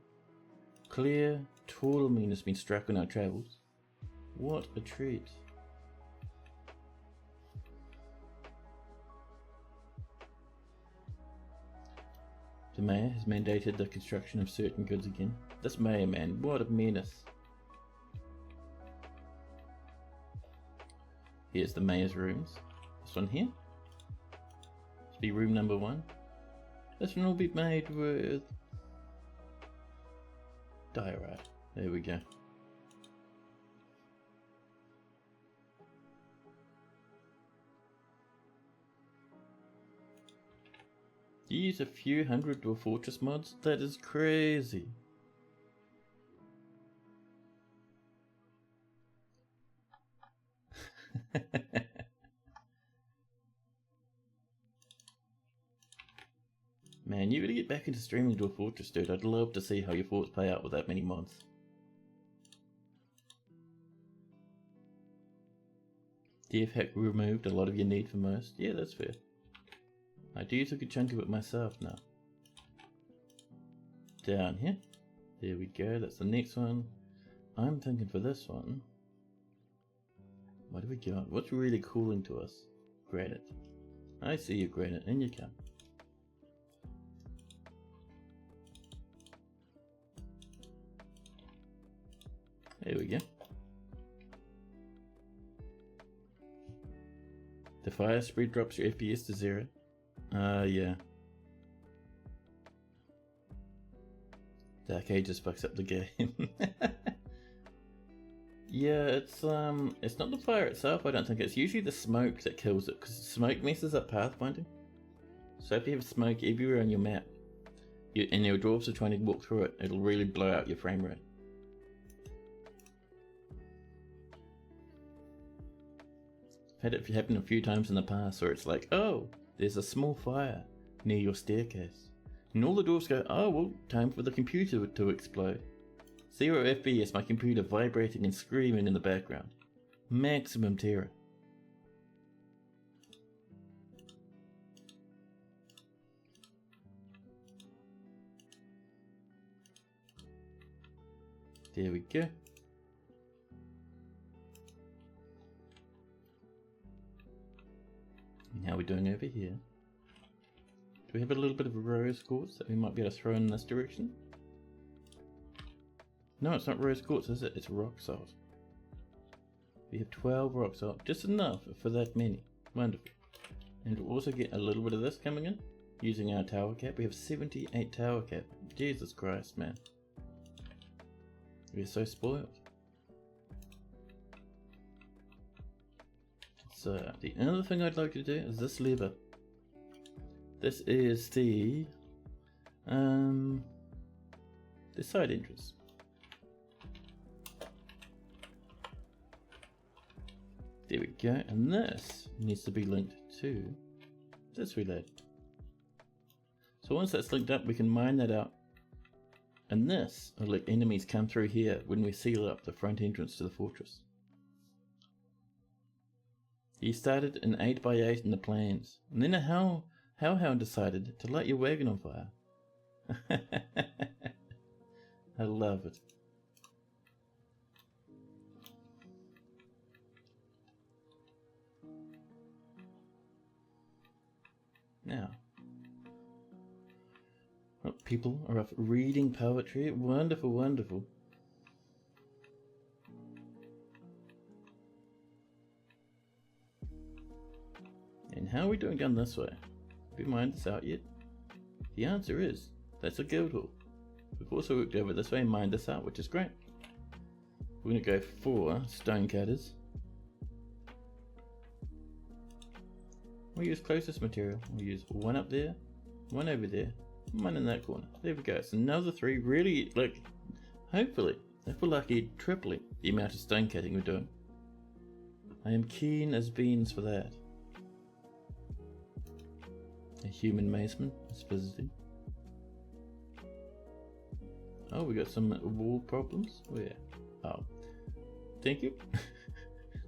Clear, tall mean has been struck on our travels. What a treat. The mayor has mandated the construction of certain goods again. This mayor man, what a menace. Here's the mayor's rooms. This one here. This will be room number 1. This one will be made with diorite. There we go. You use a few hundred dwarf fortress mods? That is crazy. Man, you gotta get back into streaming Dwarf Fortress, dude. I'd love to see how your forts play out with that many mods. DF hack removed a lot of your need for most. Yeah, that's fair. I do use a good chunk of it myself now. Down here. There we go, that's the next one. I'm thinking for this one. What do we got? What's really cooling to us? Granite. I see you, granite, and you come. There we go. The fire spread drops your FPS to 0. Yeah. Dark Ages fucks up the game. Yeah, it's not the fire itself, I don't think. It's usually the smoke that kills it, because smoke messes up pathfinding. So if you have smoke everywhere on your map, and your dwarves are trying to walk through it, it'll really blow out your frame rate. I've had it happen a few times in the past where it's like, oh, there's a small fire near your staircase. And all the dwarves go, oh, well, time for the computer to explode. 0 FPS, my computer vibrating and screaming in the background. Maximum terror. There we go. And how are we doing over here? Do we have a little bit of rose quartz that we might be able to throw in this direction? No, it's not rose quartz, is it? It's rock salt. We have 12 rock salt, just enough for that many. Wonderful. And we'll also get a little bit of this coming in, using our tower cap. We have 78 tower cap. Jesus Christ, man. We're so spoiled. So, the other thing I'd like to do is this lever. This is the side entrance. There we go, and this needs to be linked to this relay. So once that's linked up, we can mine that out. And this will let enemies come through here when we seal up the front entrance to the fortress. You started an 8x8 in the plans, and then a hellhound decided to light your wagon on fire. I love it. Now, people are off reading poetry. Wonderful, wonderful. And how are we doing down this way? Have we mined this out yet? The answer is, that's a guild hall. We've also worked over this way and mined this out, which is great. We're going to go for stone cutters. We'll use closest material. We'll use one up there, one over there, one in that corner. There we go. It's another 3. Really, like, hopefully, if we're lucky, tripling the amount of stone cutting we're doing. I am keen as beans for that. A human mason is visiting. Oh, we got some wall problems? Where? Oh. Thank you.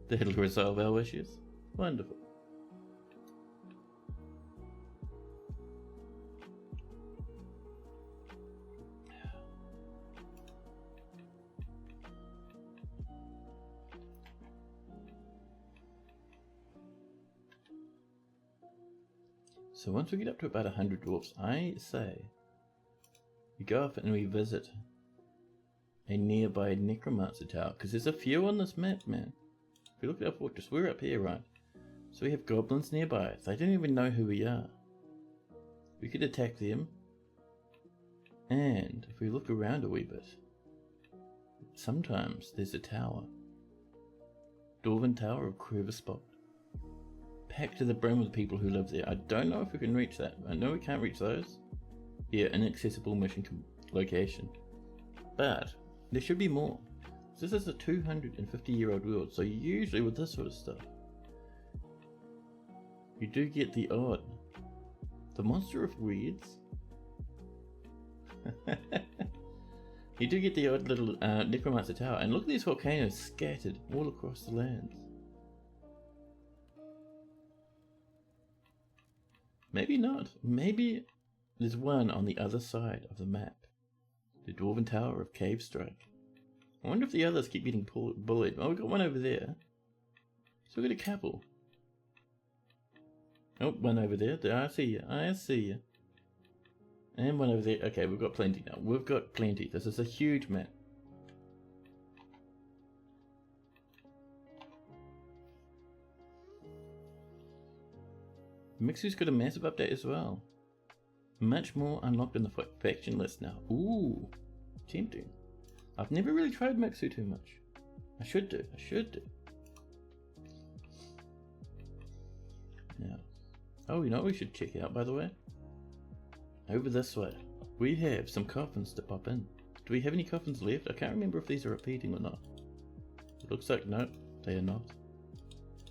That'll resolve our issues. Wonderful. So once we get up to about 100 dwarfs, I say we go off and we visit a nearby necromancer tower, because there's a few on this map, man. If we look at our fortress, we're up here, right? So we have goblins nearby. They don't even know who we are. We could attack them, and if we look around a wee bit, sometimes there's a tower. Dwarven Tower of Crevice Spot. Packed to the brim with people who live there. I don't know if we can reach that. I know we can't reach those. Yeah, inaccessible mission location. But there should be more. This is a 250-year-old world, so usually with this sort of stuff, you do get the odd. The Monster of Weeds. You do get the odd little necromancer tower, and look at these volcanoes scattered all across the lands. Maybe not. Maybe there's one on the other side of the map. The Dwarven Tower of Cave Strike. I wonder if the others keep getting bullied. Oh, we've got one over there. So we've got a couple. Oh, one over there. I see you. I see you. And one over there. Okay, we've got plenty now. We've got plenty. This is a huge map. Mixu's got a massive update as well. Much more unlocked in the faction list now. Ooh, tempting. I've never really tried Mixu too much. I should do. Now, oh, you know what we should check out, by the way? Over this way, we have some coffins to pop in. Do we have any coffins left? I can't remember if these are repeating or not. It looks like no, they are not.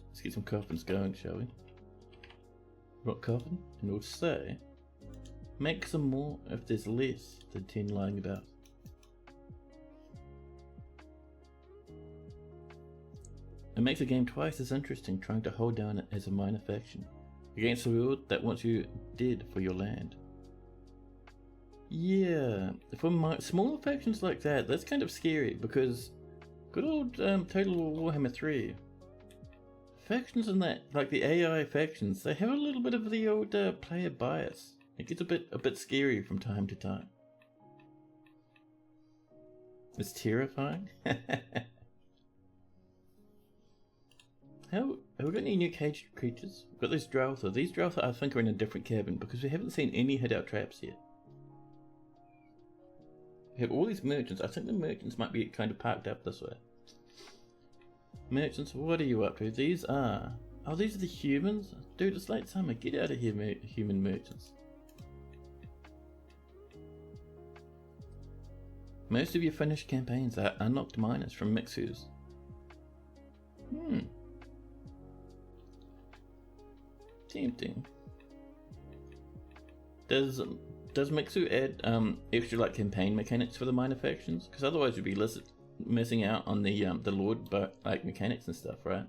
Let's get some coffins going, shall we? Rock coffin, and we'll say make some more if there's less than 10 lying about. It makes the game twice as interesting trying to hold down as a minor faction against a world that wants you dead for your land. Yeah, for smaller factions like that, that's kind of scary, because good old Total War Warhammer 3 factions in that, like the AI factions, they have a little bit of the old player bias. It gets a bit scary from time to time. It's terrifying. Have we got any new caged creatures? We've got those Droutha. These Droutha I think are in a different cabin, because we haven't seen any hideout traps yet. We have all these merchants. I think the merchants might be kind of parked up this way. Merchants, what are you up to? These are... oh, these are the humans? Dude, it's late summer. Get out of here, human merchants. Most of your finished campaigns are unlocked miners from Mixus. Tempting. Does does Mixu add extra like campaign mechanics for the minor factions? Because otherwise we'd be missing out on the Lord but like mechanics and stuff, right?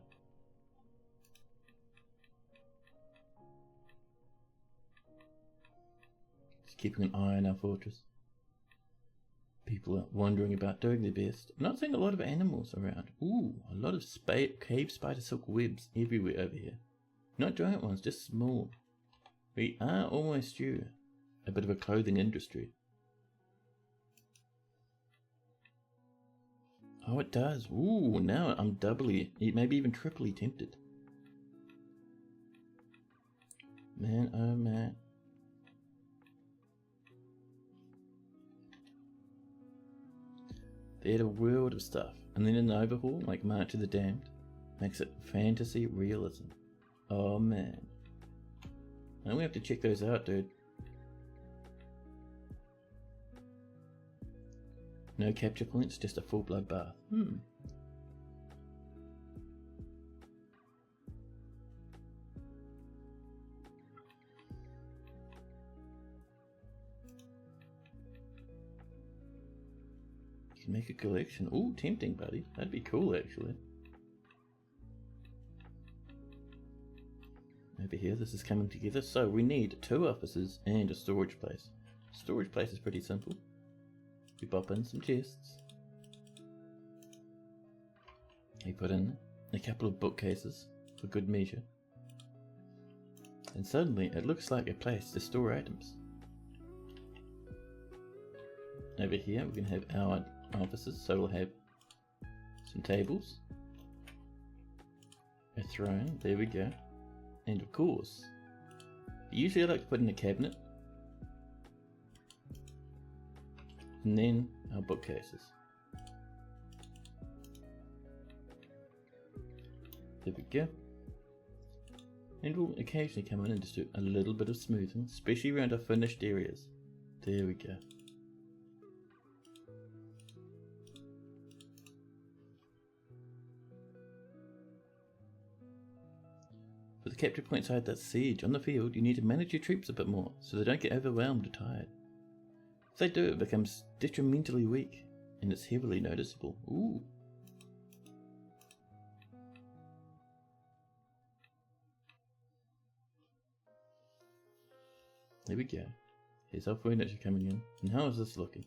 Just keeping an eye on our fortress. People are wandering about doing their best. I'm not seeing a lot of animals around. Ooh, a lot of cave spider silk webs everywhere over here. Not giant ones, just small. We are almost due a bit of a clothing industry. Oh, it does. Ooh, now I'm doubly, maybe even triply tempted. Man, oh man. They had a world of stuff, and then an overhaul like March of the Damned makes it fantasy realism. Oh man. And we have to check those out, dude. No capture points, just a full bloodbath. You can make a collection. Ooh, tempting, buddy. That'd be cool, actually. Over here, this is coming together. So we need 2 offices and a storage place. Storage place is pretty simple. We pop in some chests. We put in a couple of bookcases for good measure. And suddenly it looks like a place to store items. Over here we can have our offices, so we'll have some tables, a throne, there we go, and of course, usually I like to put in a cabinet, and then our bookcases. There we go. And we'll occasionally come in and just do a little bit of smoothing, especially around our finished areas. There we go. For the capture point side that's siege on the field, you need to manage your troops a bit more so they don't get overwhelmed or tired. If they do, it becomes detrimentally weak, and it's heavily noticeable. Ooh. There we go. Here's our furniture coming in. And how is this looking?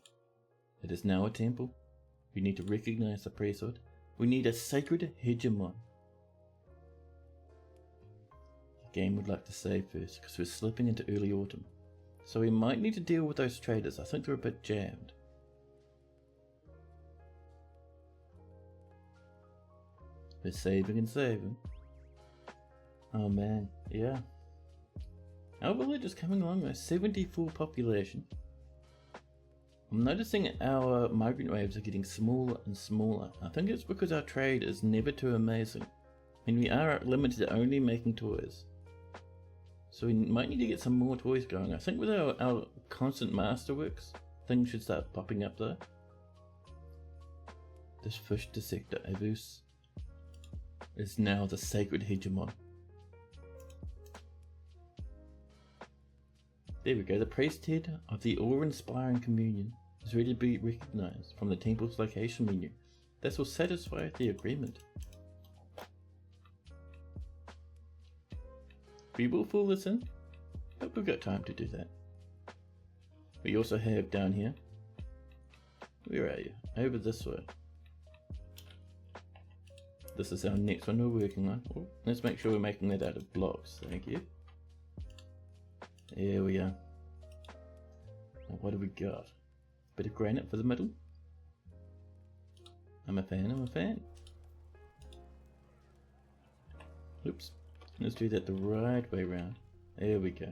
It is now a temple. We need to recognize the priesthood. We need a sacred hegemon. The game would like to save first, because we're slipping into early autumn. So we might need to deal with those traders. I think they're a bit jammed. We're saving and saving. Oh man, yeah. Our village is coming along with 74 population. I'm noticing our migrant waves are getting smaller and smaller. I think it's because our trade is never too amazing. I mean, we are limited to only making toys. So we might need to get some more toys going. I think with our constant masterworks, things should start popping up though. This fish dissector Avus is now the sacred hegemon. There we go, the priesthood of the awe-inspiring communion is ready to be recognized from the temple's location menu. This will satisfy the agreement. We will fill this in, but we've got time to do that. We also have down here, where are you? Over this way. This is our next one we're working on. Oh, let's make sure we're making that out of blocks, thank you. There we are. Now what have we got? Bit of granite for the middle. I'm a fan. Oops. Let's do that the right way round. There we go.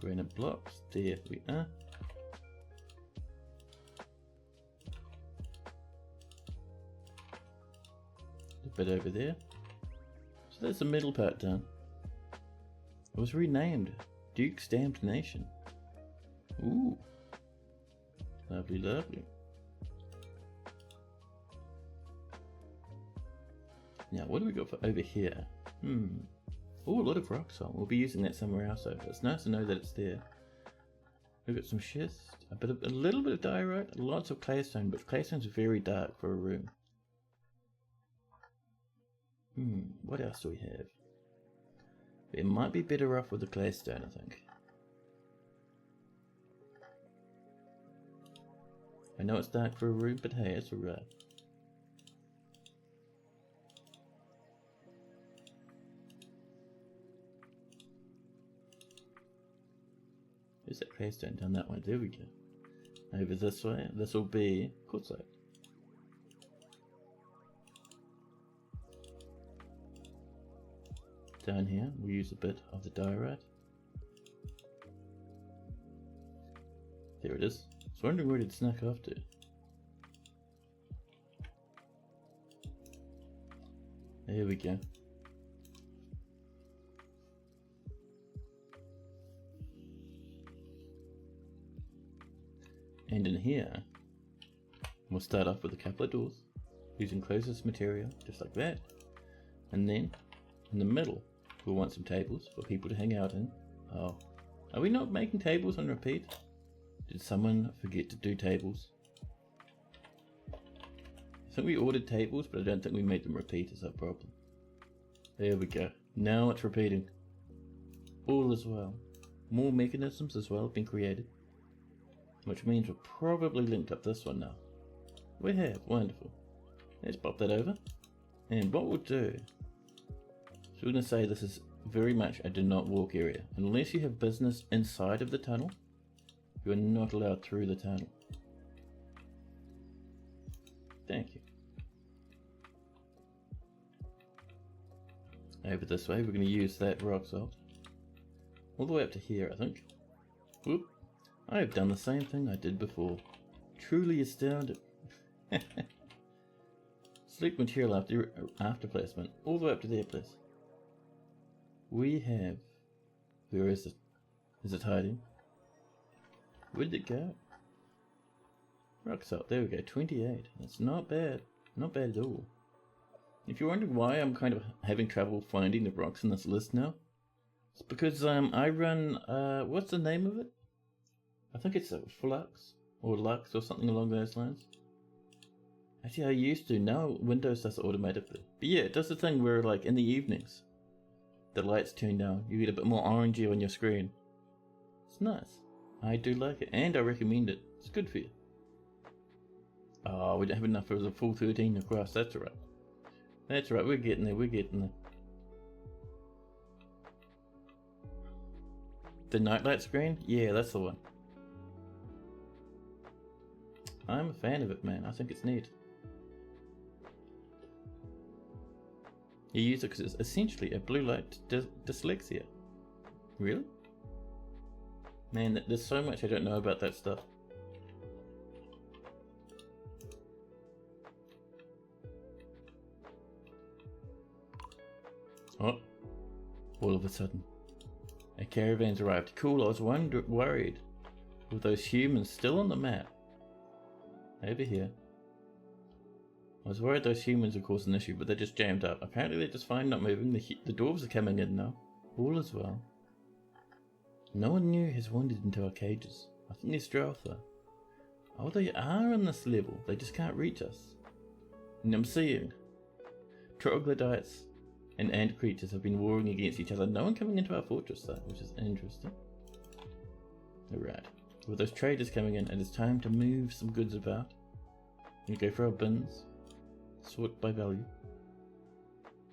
Granite blocks. There we are. A bit over there. So that's the middle part done. It was renamed Duke's Damned Nation. Ooh. Lovely, lovely. Now, what do we got for over here? Oh, a lot of rock salt. We'll be using that somewhere else, so it's nice to know that it's there. We've got some schist, a little bit of diorite, lots of claystone, but claystone's very dark for a room. What else do we have? It might be better off with the claystone, I think. I know it's dark for a room, but hey, it's alright. Where's that claystone? Down that way. There we go. Over this way. This will be quartzite. Down here, we'll use a bit of the diorite. There it is. I was wondering where it snuck off to. There we go. And in here, we'll start off with a couple of doors, using closest material, just like that. And then, in the middle, we'll want some tables for people to hang out in. Oh, are we not making tables on repeat? Did someone forget to do tables? I think we ordered tables, but I don't think we made them repeat is our problem. There we go. Now it's repeating. All as well. More mechanisms as well have been created. Which means we're probably linked up this one now. We have. Wonderful. Let's pop that over. And what we'll do... So we're going to say this is very much a do not walk area. Unless you have business inside of the tunnel, you are not allowed through the tunnel. Thank you. Over this way, we're going to use that rock salt. All the way up to here, I think. Whoop. I have done the same thing I did before. Truly astounded. Select material after placement. All the way up to there, please. We have... Where is it? Is it hiding? Where did it go? Rock salt. There we go. 28. That's not bad. Not bad at all. If you're wondering why I'm kind of having trouble finding the rocks in this list now, it's because I run... what's the name of it? I think it's a Flux or Lux or something along those lines. Actually, I used to. Now Windows does it automatically. But yeah, it does the thing where, like, in the evenings, the lights turn down. You get a bit more orangey on your screen. It's nice. I do like it, and I recommend it. It's good for you. Oh, we don't have enough for the full 13 across. That's alright. That's right. We're getting there. We're getting there. The nightlight screen? Yeah, that's the one. I'm a fan of it, man. I think it's neat. You use it because it's essentially a blue light dyslexia. Really? Man, there's so much I don't know about that stuff. Oh, all of a sudden, a caravan's arrived. Cool, I was worried. With those humans still on the map. Over here. I was worried those humans would cause an issue, but they're just jammed up. Apparently they're just fine, not moving. The dwarves are coming in now. All is well. No one new has wandered into our cages. I think they're Strother. Oh, they are on this level. They just can't reach us. And I'm seeing troglodytes and ant creatures have been warring against each other. No one coming into our fortress though, which is interesting. Alright. With those traders coming in, it is time to move some goods about. We go for our bins. Sort by value.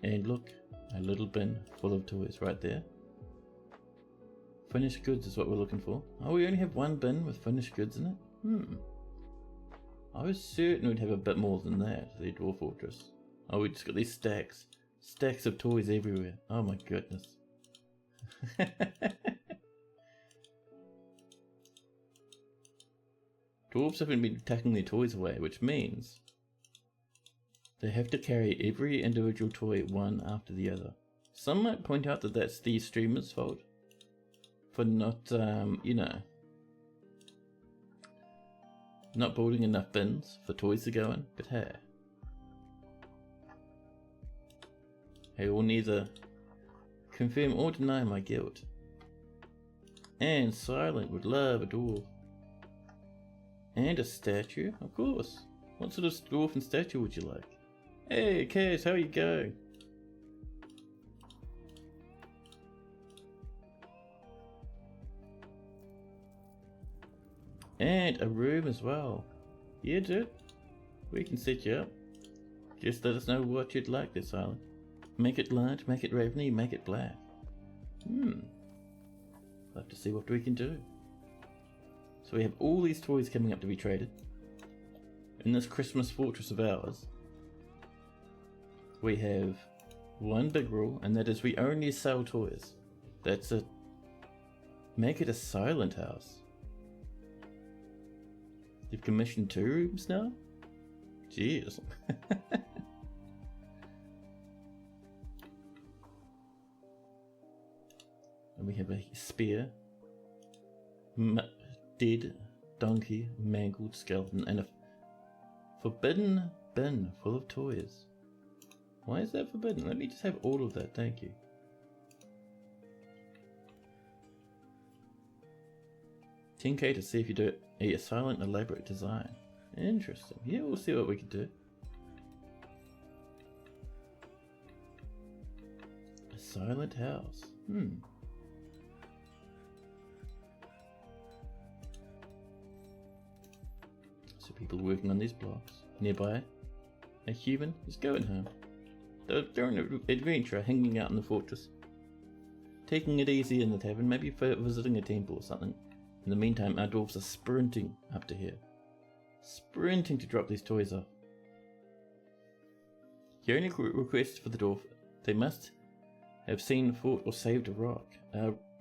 And look, a little bin full of toys right there. Finished goods is what we're looking for. Oh, we only have one bin with finished goods in it? I was certain we'd have a bit more than that, the dwarf fortress. Oh, we just got these stacks. Stacks of toys everywhere. Oh my goodness. Dwarves haven't been tucking their toys away, which means they have to carry every individual toy one after the other. Some might point out that that's the streamer's fault for not, you know, not building enough bins for toys to go in, but hey. Hey, we'll need a confirm or deny my guilt. And Silent would love a dwarf. And a statue, of course. What sort of dwarf and statue would you like? Hey, Kaz, how you going? And a room as well. Yeah, dude. We can set you up. Just let us know what you'd like this Silent. Make it large, make it raveny, make it black. Love to see what we can do. So we have all these toys coming up to be traded. In this Christmas fortress of ours, we have one big rule, and that is we only sell toys. That's it. Make it a silent house. You've commissioned 2 rooms now? Jeez. And we have a spear, dead donkey, mangled skeleton, and a forbidden bin full of toys. Why is that forbidden? Let me just have all of that, thank you. $10K to see if you do a silent, elaborate design. Interesting. Yeah, we'll see what we can do. A silent house. So people working on these blocks. Nearby, a human is going home. They're on an adventure, hanging out in the fortress. Taking it easy in the tavern, maybe for visiting a temple or something. In the meantime, our dwarves are sprinting up to here. Sprinting to drop these toys off. The only request for the dwarf, they must have seen, fought, or saved a rock.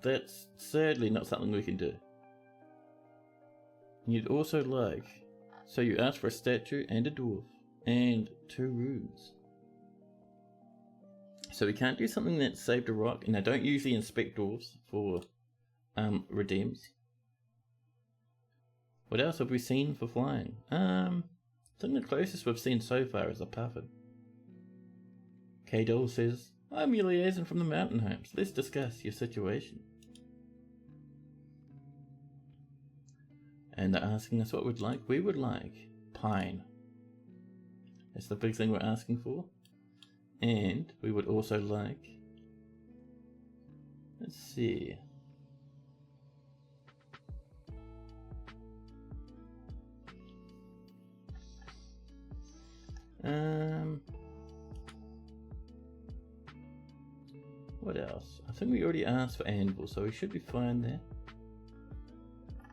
That's sadly not something we can do. You'd also like, so you ask for a statue and a dwarf, and 2 rooms. So we can't do something that saved a rock, and I don't usually inspect dwarves for redeems. What else have we seen for flying? I think the closest we've seen so far is a puffin. K-Doll says, I'm your liaison from the mountain homes. Let's discuss your situation. And they're asking us what we'd like. We would like pine. That's the big thing we're asking for. And we would also like, let's see. What else? I think we already asked for anvil, so we should be fine there.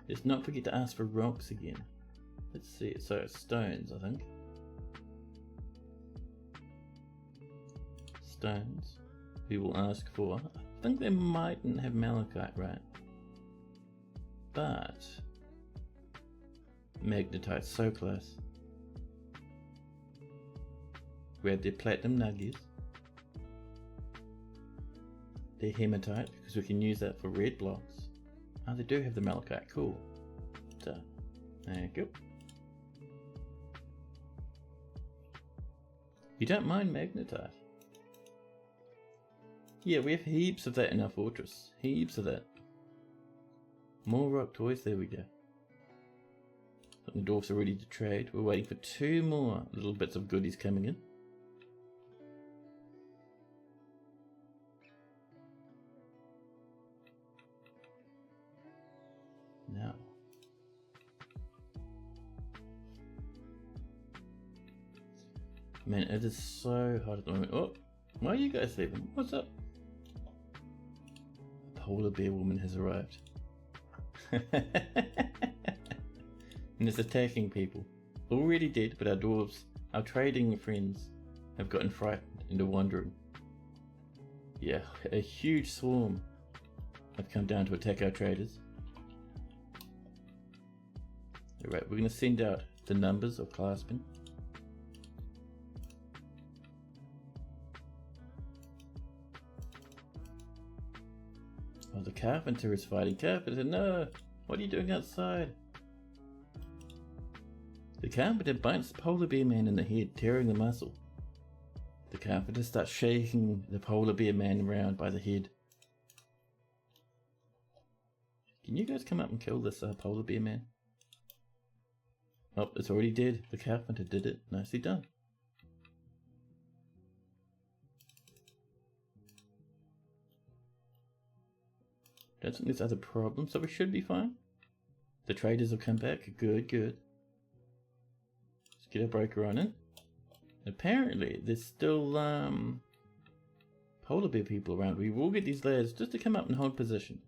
Just not forget to ask for rocks again. Let's see, so stones, I think. Stones. We will ask for, I think they mightn't have malachite, right? But magnetite, so close. We have their platinum nuggies. Their hematite, because we can use that for red blocks. Oh, they do have the malachite, cool. So, there you go. You don't mind magnetite? Yeah, we have heaps of that in our fortress. Heaps of that. More rock toys, there we go. The dwarfs are ready to trade. We're waiting for 2 more little bits of goodies coming in. Now. Man, it is so hot at the moment. Oh, why are you guys leaving? What's up? A polar bear woman has arrived. And is attacking people. Already dead, but our dwarves, our trading friends, have gotten frightened into wandering. Yeah, a huge swarm have come down to attack our traders. Alright, we're going to send out the numbers of clasping. Oh, the carpenter is fighting. Carpenter, no! What are you doing outside? The carpenter bites the polar bear man in the head, tearing the muscle. The carpenter starts shaking the polar bear man around by the head. Can you guys come up and kill this polar bear man? Oh, it's already dead. The carpenter did it. Nicely done. Don't think there's other problems, so we should be fine. The traders will come back. Good, good. Let's get our broker on in. Apparently, there's still polar bear people around. We will get these lads just to come up and hold position.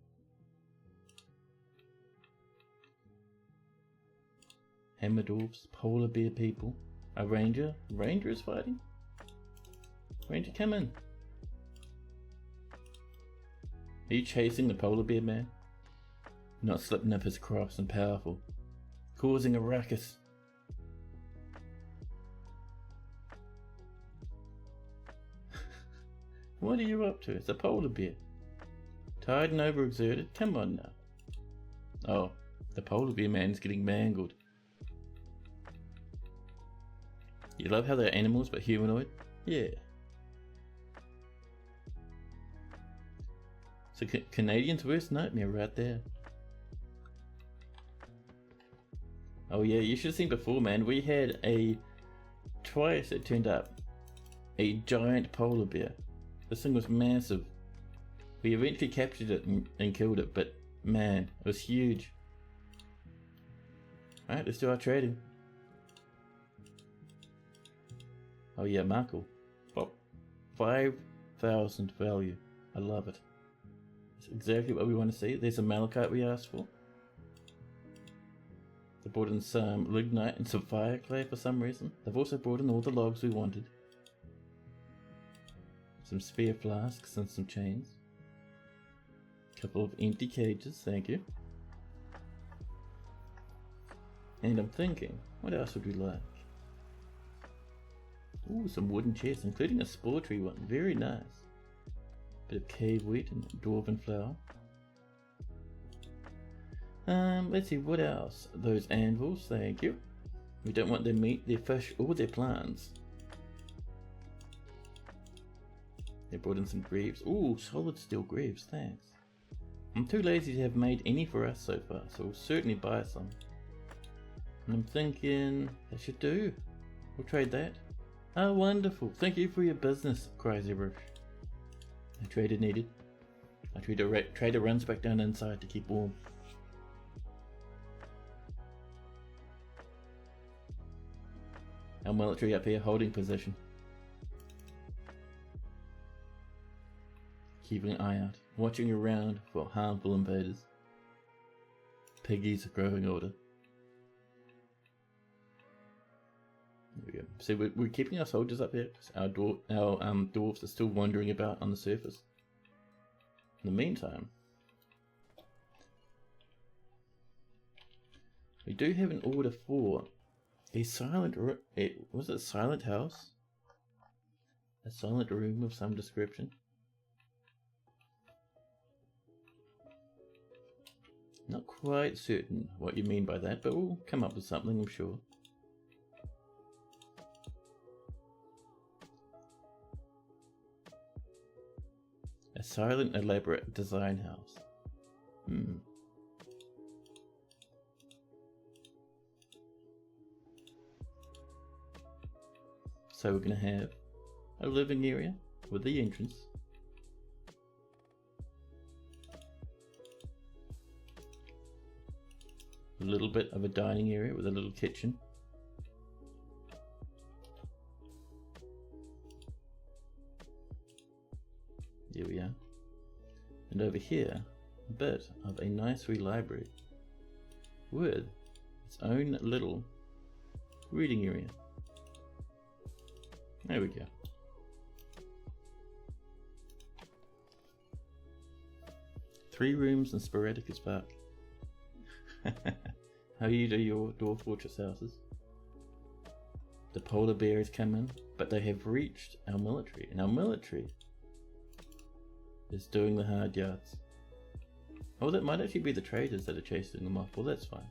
Hammer dwarfs, polar bear people. A ranger. Ranger is fighting. Ranger, come in. Are you chasing the polar bear man? Not slipping up his cross and powerful. Causing a ruckus. What are you up to? It's a polar bear. Tired and overexerted? Come on now. Oh, the polar bear man's getting mangled. You love how they're animals but humanoid? Yeah. So Canadian's worst nightmare right there. Oh yeah, you should have seen before, man. We had twice it turned up a giant polar bear. This thing was massive. We eventually captured it and killed it, but man, it was huge. Alright, let's do our trading. Oh yeah, Markle. Oh, 5,000 value. I love it. It's exactly what we want to see. There's a malachite we asked for. They brought in some lignite and some fire clay for some reason. They've also brought in all the logs we wanted. Some spare flasks and some chains. A couple of empty cages, thank you. And I'm thinking, what else would we like? Ooh, some wooden chests, including a spore tree one. Very nice. Bit of cave wheat and dwarven flour. Let's see, what else? Those anvils, thank you. We don't want their meat, their fish, or their plants. They brought in some greaves. Ooh, solid steel greaves, thanks. I'm too lazy to have made any for us so far, so we'll certainly buy some. And I'm thinking, that should do. We'll trade that. Oh, wonderful. Thank you for your business, Crazy Rush. No trader needed. Our trader runs back down inside to keep warm. Our military up here holding position. Keeping an eye out, watching around for harmful invaders. Piggies are growing older. There we go. See, we're keeping our soldiers up here. Our dwarves are still wandering about on the surface. In the meantime, we do have an order for a silent was it a silent house? A silent room of some description. Not quite certain what you mean by that, but we'll come up with something, I'm sure. A silent, elaborate design house. So we're going to have a living area with the entrance. A little bit of a dining area with a little kitchen. There we are. And over here, a bit of a nice wee library with its own little reading area. There we go. Three rooms and sporadic as fuck. How you do your dwarf fortress houses? The polar bears come in, but they have reached our military, and our military is doing the hard yards. Oh, that might actually be the traders that are chasing them off. Well, that's fine.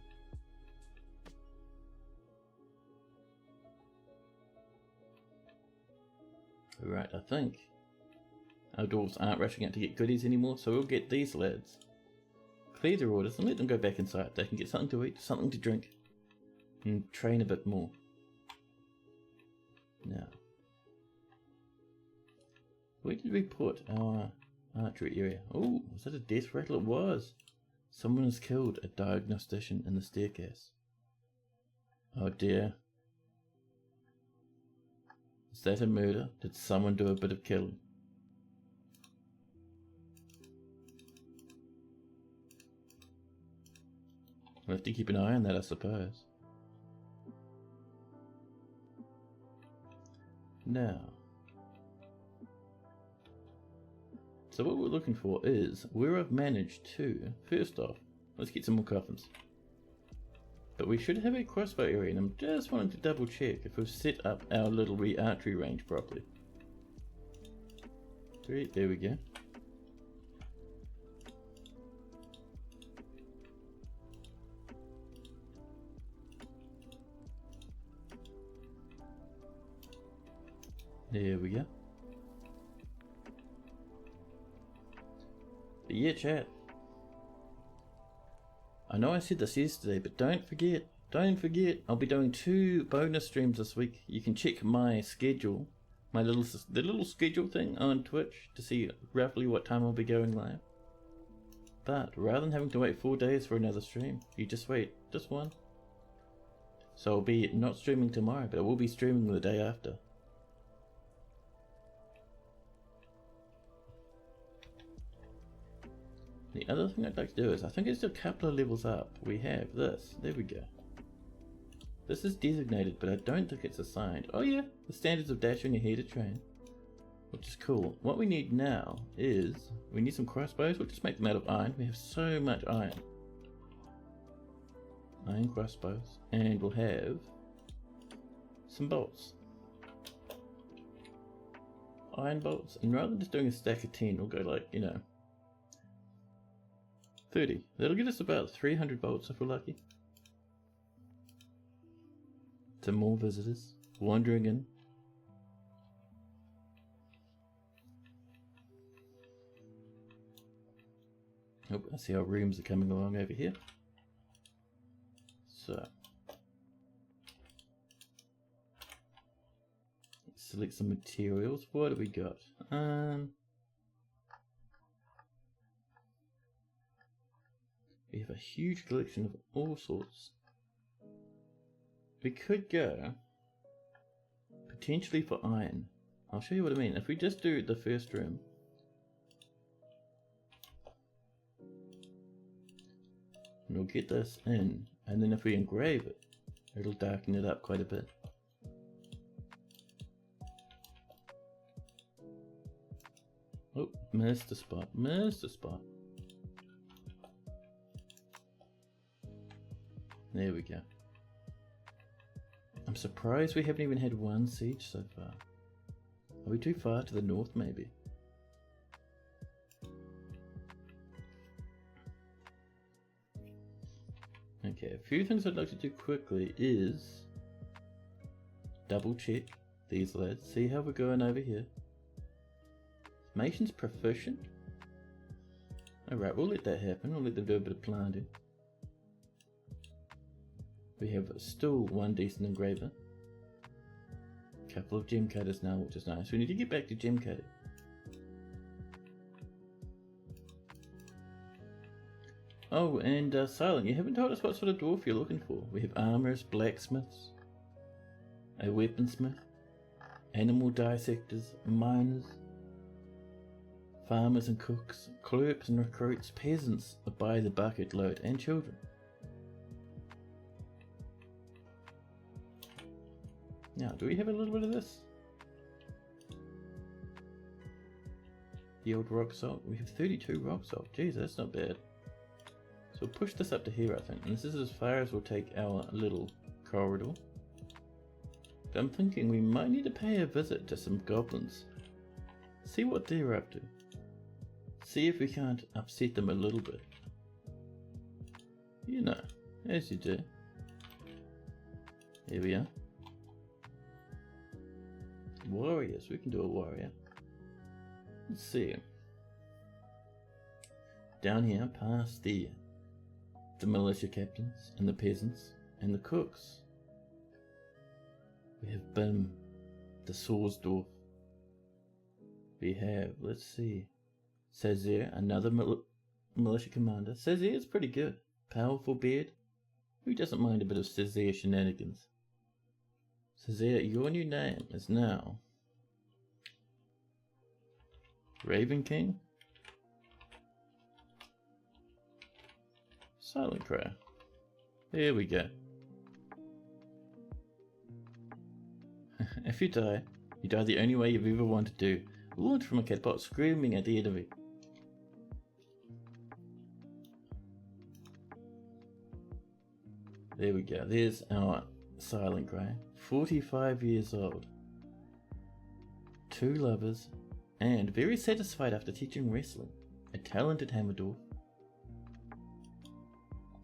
Right, I think our dwarves aren't rushing out to get goodies anymore, so we'll get these lads. Clear their orders and let them go back inside. They can get something to eat, something to drink, and train a bit more. Now, where did we put our archery area? Oh, was that a death rattle? It was. Someone has killed a diagnostician in the staircase. Oh dear. Is that a murder? Did someone do a bit of killing? We'll have to keep an eye on that, I suppose. Now, so what we're looking for is where I've managed to, first off, let's get some more coffins. But we should have a crossbow area, and I'm just wanting to double check if we've set up our little archery range properly. Great, there we go. There we go. But yeah, chat. I know I said this yesterday, but don't forget, I'll be doing 2 bonus streams this week. You can check my schedule, the little schedule thing on Twitch to see roughly what time I'll be going live. But rather than having to wait 4 days for another stream, you just wait, just one. So I'll be not streaming tomorrow, but I will be streaming the day after. The other thing I'd like to do is, I think it's a couple of levels up. We have this. There we go. This is designated, but I don't think it's assigned. Oh yeah, the standards of dashing ahead to train. Which is cool. What we need now is, we need some crossbows. We'll just make them out of iron. We have so much iron. Iron crossbows. And we'll have some bolts. Iron bolts. And rather than just doing a stack of 10, we'll go like, 30. That'll get us about 300 bolts if we're lucky. Some more visitors wandering in. Oh, I see our rooms are coming along over here. So, let's select some materials. What have we got? We have a huge collection of all sorts. We could go potentially for iron. I'll show you what I mean. If we just do the first room, and we'll get this in, and then if we engrave it, it'll darken it up quite a bit. Oh, missed the spot, missed the spot. There we go. I'm surprised we haven't even had one siege so far. Are we too far to the north maybe? Okay, a few things I'd like to do quickly is double check these lads, see how we're going over here. Mason's proficient. Alright, we'll let that happen, we'll let them do a bit of planting. We have still one decent engraver. Couple of gem cutters now, which is nice. We need to get back to gem cutting. Oh, and Silent, you haven't told us what sort of dwarf you're looking for. We have armorers, blacksmiths, a weaponsmith, animal dissectors, miners, farmers and cooks, clerks and recruits, peasants by the bucket load, and children. Now, do we have a little bit of this? The old rock salt. We have 32 rock salt. Jeez, that's not bad. So we'll push this up to here, I think. And this is as far as we'll take our little corridor. But I'm thinking we might need to pay a visit to some goblins. See what they're up to. See if we can't upset them a little bit. You know, as you do. Here we are. Warriors. We can do a warrior. Let's see. Down here, past the militia captains and the peasants and the cooks, we have Bim, the Swordsdwarf. We have, let's see, Sazer, another militia commander. Sazer is pretty good. Powerful beard. Who doesn't mind a bit of Sazer shenanigans? Sazer, your new name is now Raven King. Silent Cry. There we go. If you die the only way you've ever wanted to. Launched from a catapult, screaming at the enemy. There we go. There's our Silent Grey. 45 years old. 2 lovers. And very satisfied after teaching wrestling. A talented hammer dwarf.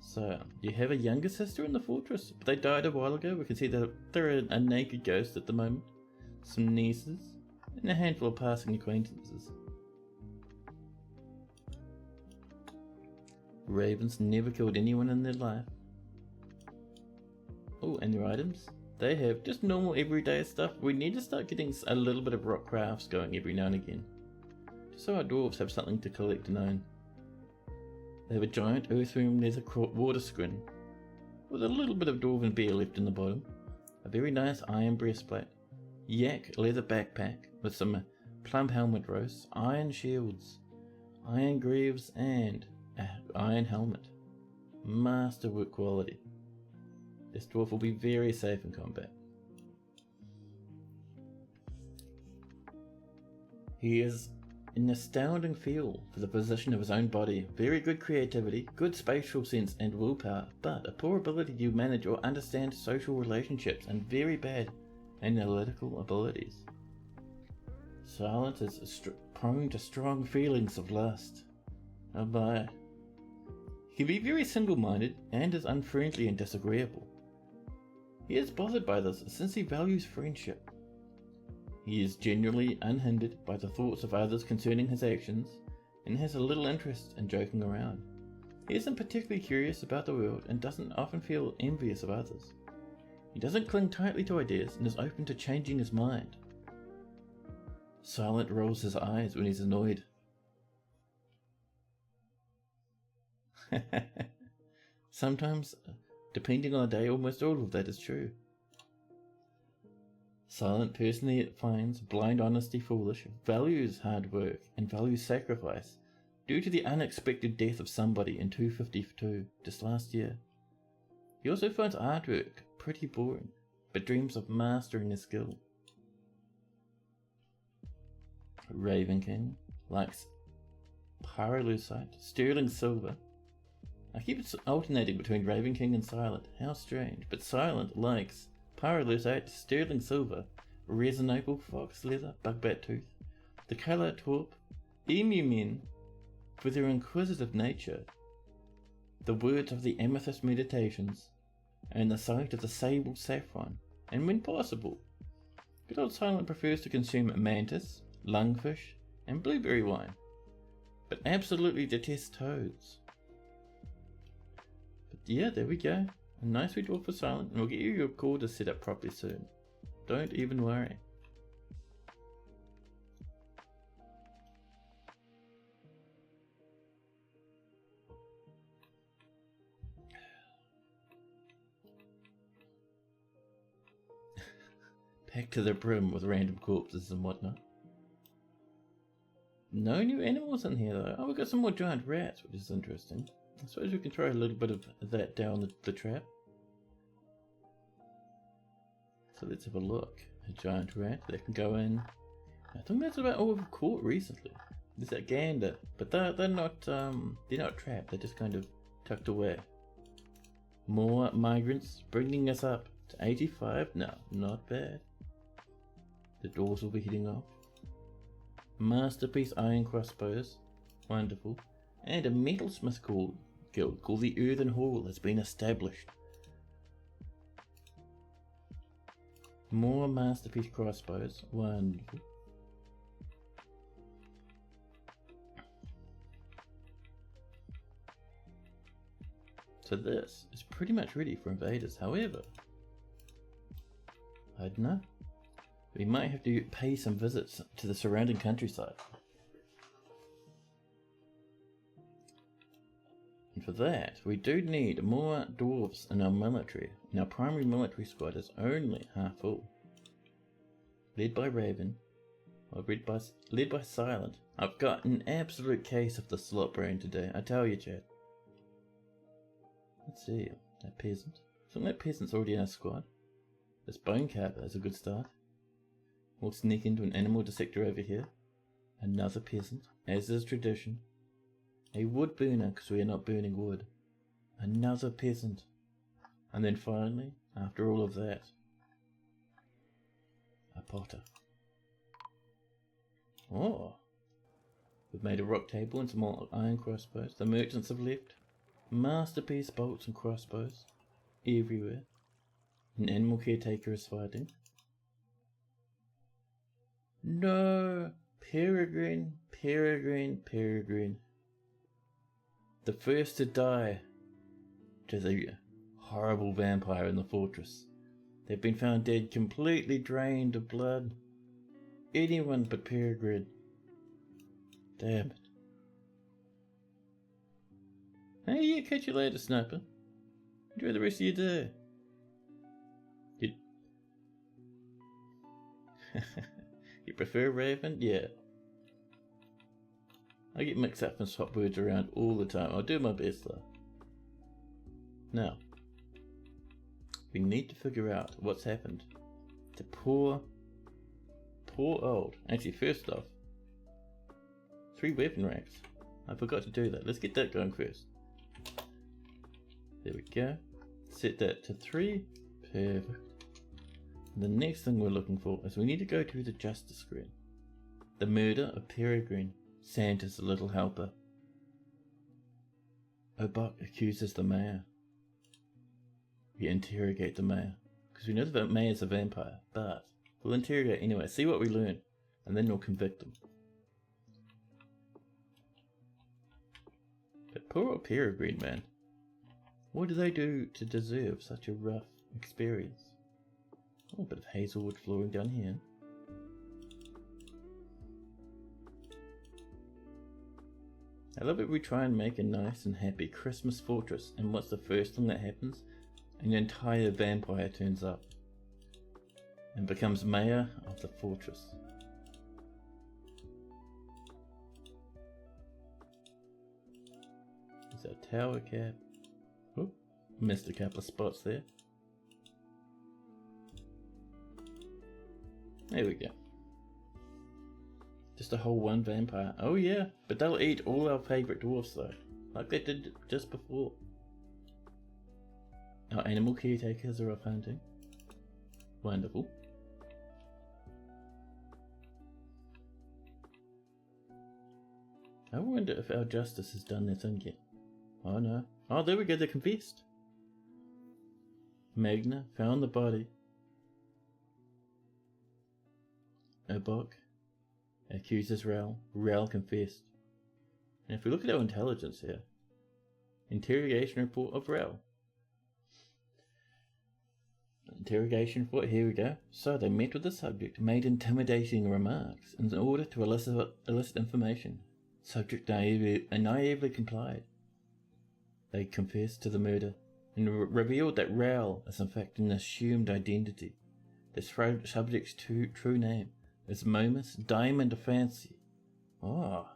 So, you have a younger sister in the fortress, but they died a while ago. We can see that they're a naked ghost at the moment. Some nieces, and a handful of passing acquaintances. Ravens never killed anyone in their life. Oh, and their items? They have just normal everyday stuff. We need to start getting a little bit of rock crafts going every now and again. Just so our dwarves have something to collect and own. They have a giant earthworm leather water screen with a little bit of dwarven beer left in the bottom. A very nice iron breastplate. Yak leather backpack with some plum helmet roasts, iron shields, iron greaves, and an iron helmet. Masterwork quality. This dwarf will be very safe in combat. He is an astounding feel for the position of his own body, very good creativity, good spatial sense and willpower, but a poor ability to manage or understand social relationships and very bad analytical abilities. Silent is prone to strong feelings of lust. Oh my. He'll be very single-minded and is unfriendly and disagreeable. He is bothered by this since he values friendship. He is generally unhindered by the thoughts of others concerning his actions and has a little interest in joking around. He isn't particularly curious about the world and doesn't often feel envious of others. He doesn't cling tightly to ideas and is open to changing his mind. Silent rolls his eyes when he's annoyed. Sometimes, depending on the day, almost all of that is true. Silent personally finds blind honesty foolish, values hard work, and values sacrifice due to the unexpected death of somebody in 252 just last year. He also finds artwork pretty boring, but dreams of mastering his skill. Raven King likes pyrolusite, sterling silver. I keep alternating between Raven King and Silent. How strange. But Silent likes pyrolusite, sterling silver, resin opal, fox leather, bugbat tooth, the colour taupe, emu men for their inquisitive nature, the words of the amethyst meditations, and the sight of the sable saffron, and when possible, good old Silent prefers to consume mantis, lungfish, and blueberry wine, but absolutely detests toads. But yeah, there we go. A nice wee dwarf for Silent, and we'll get you your quarters set up properly soon. Don't even worry. Packed to the brim with random corpses and whatnot. No new animals in here though. Oh, we've got some more giant rats, which is interesting. I suppose we can throw a little bit of that down the trap. So let's have a look. A giant rat that can go in. I think that's about all we've caught recently. There's that gander, but they're not trapped. They're just kind of tucked away. More migrants, bringing us up to 85. No, not bad. The doors will be heading off. Masterpiece iron crossbows, wonderful, and a metalsmith guild called the Earthen Hall has been established. More masterpiece crossbows. Wonderful. So this is pretty much ready for invaders. However, I don't know. We might have to pay some visits to the surrounding countryside. And for that, we do need more dwarves in our military. And our primary military squad is only half full. Led by Raven, or led by Silent. I've got an absolute case of the slot brain today, I tell you, Chad. Let's see, that peasant. I think that peasant's already in our squad. This bone carver is a good start. We'll sneak into an animal dissector over here. Another peasant, as is tradition. A wood burner, because we are not burning wood. Another peasant. And then finally, after all of that, a potter. Oh! We've made a rock table and some more iron crossbows. The merchants have left. Masterpiece bolts and crossbows everywhere. An animal caretaker is fighting. No! Peregrine, Peregrine, Peregrine. The first to die to the horrible vampire in the fortress. They've been found dead, completely drained of blood. Anyone but Peregrine. Damn it. Hey, yeah, catch you later, Sniper. Enjoy the rest of your day. You prefer Raven? Yeah. I get mixed up and swap words around all the time. I'll do my best though. Now, we need to figure out what's happened to poor old. Actually, first off, 3 weapon racks. I forgot to do that. Let's get that going first. There we go. Set that to 3. Perfect. And the next thing we're looking for is we need to go to the justice screen. The murder of Peregrine, Santa's little helper. Obok accuses the mayor. We interrogate the mayor. Because we know the mayor's a vampire, but we'll interrogate anyway, see what we learn, and then we'll convict them. But poor old Peregrine, man. What do they do to deserve such a rough experience? Oh, a bit of hazelwood flooring down here. I love it we try and make a nice and happy Christmas fortress, and what's the first thing that happens? An entire vampire turns up and becomes mayor of the fortress. There's our tower cap. Oh, missed a couple of spots there. There we go. Just a whole one vampire. Oh yeah, but they'll eat all our favourite dwarfs though, like they did just before. Our animal caretakers are off hunting. Wonderful. I wonder if our justice has done their thing yet. Oh no. Oh, there we go, they confessed. Magna found the body. Obok accuses Rel. Rel confessed. And if we look at our intelligence here, interrogation report of Rel. Interrogation report, here we go. So they met with the subject, made intimidating remarks in order to elicit information. Subject naively complied. They confessed to the murder and revealed that Rel is in fact an assumed identity. The subject's true name is Momus Diamond Fancy. Oh,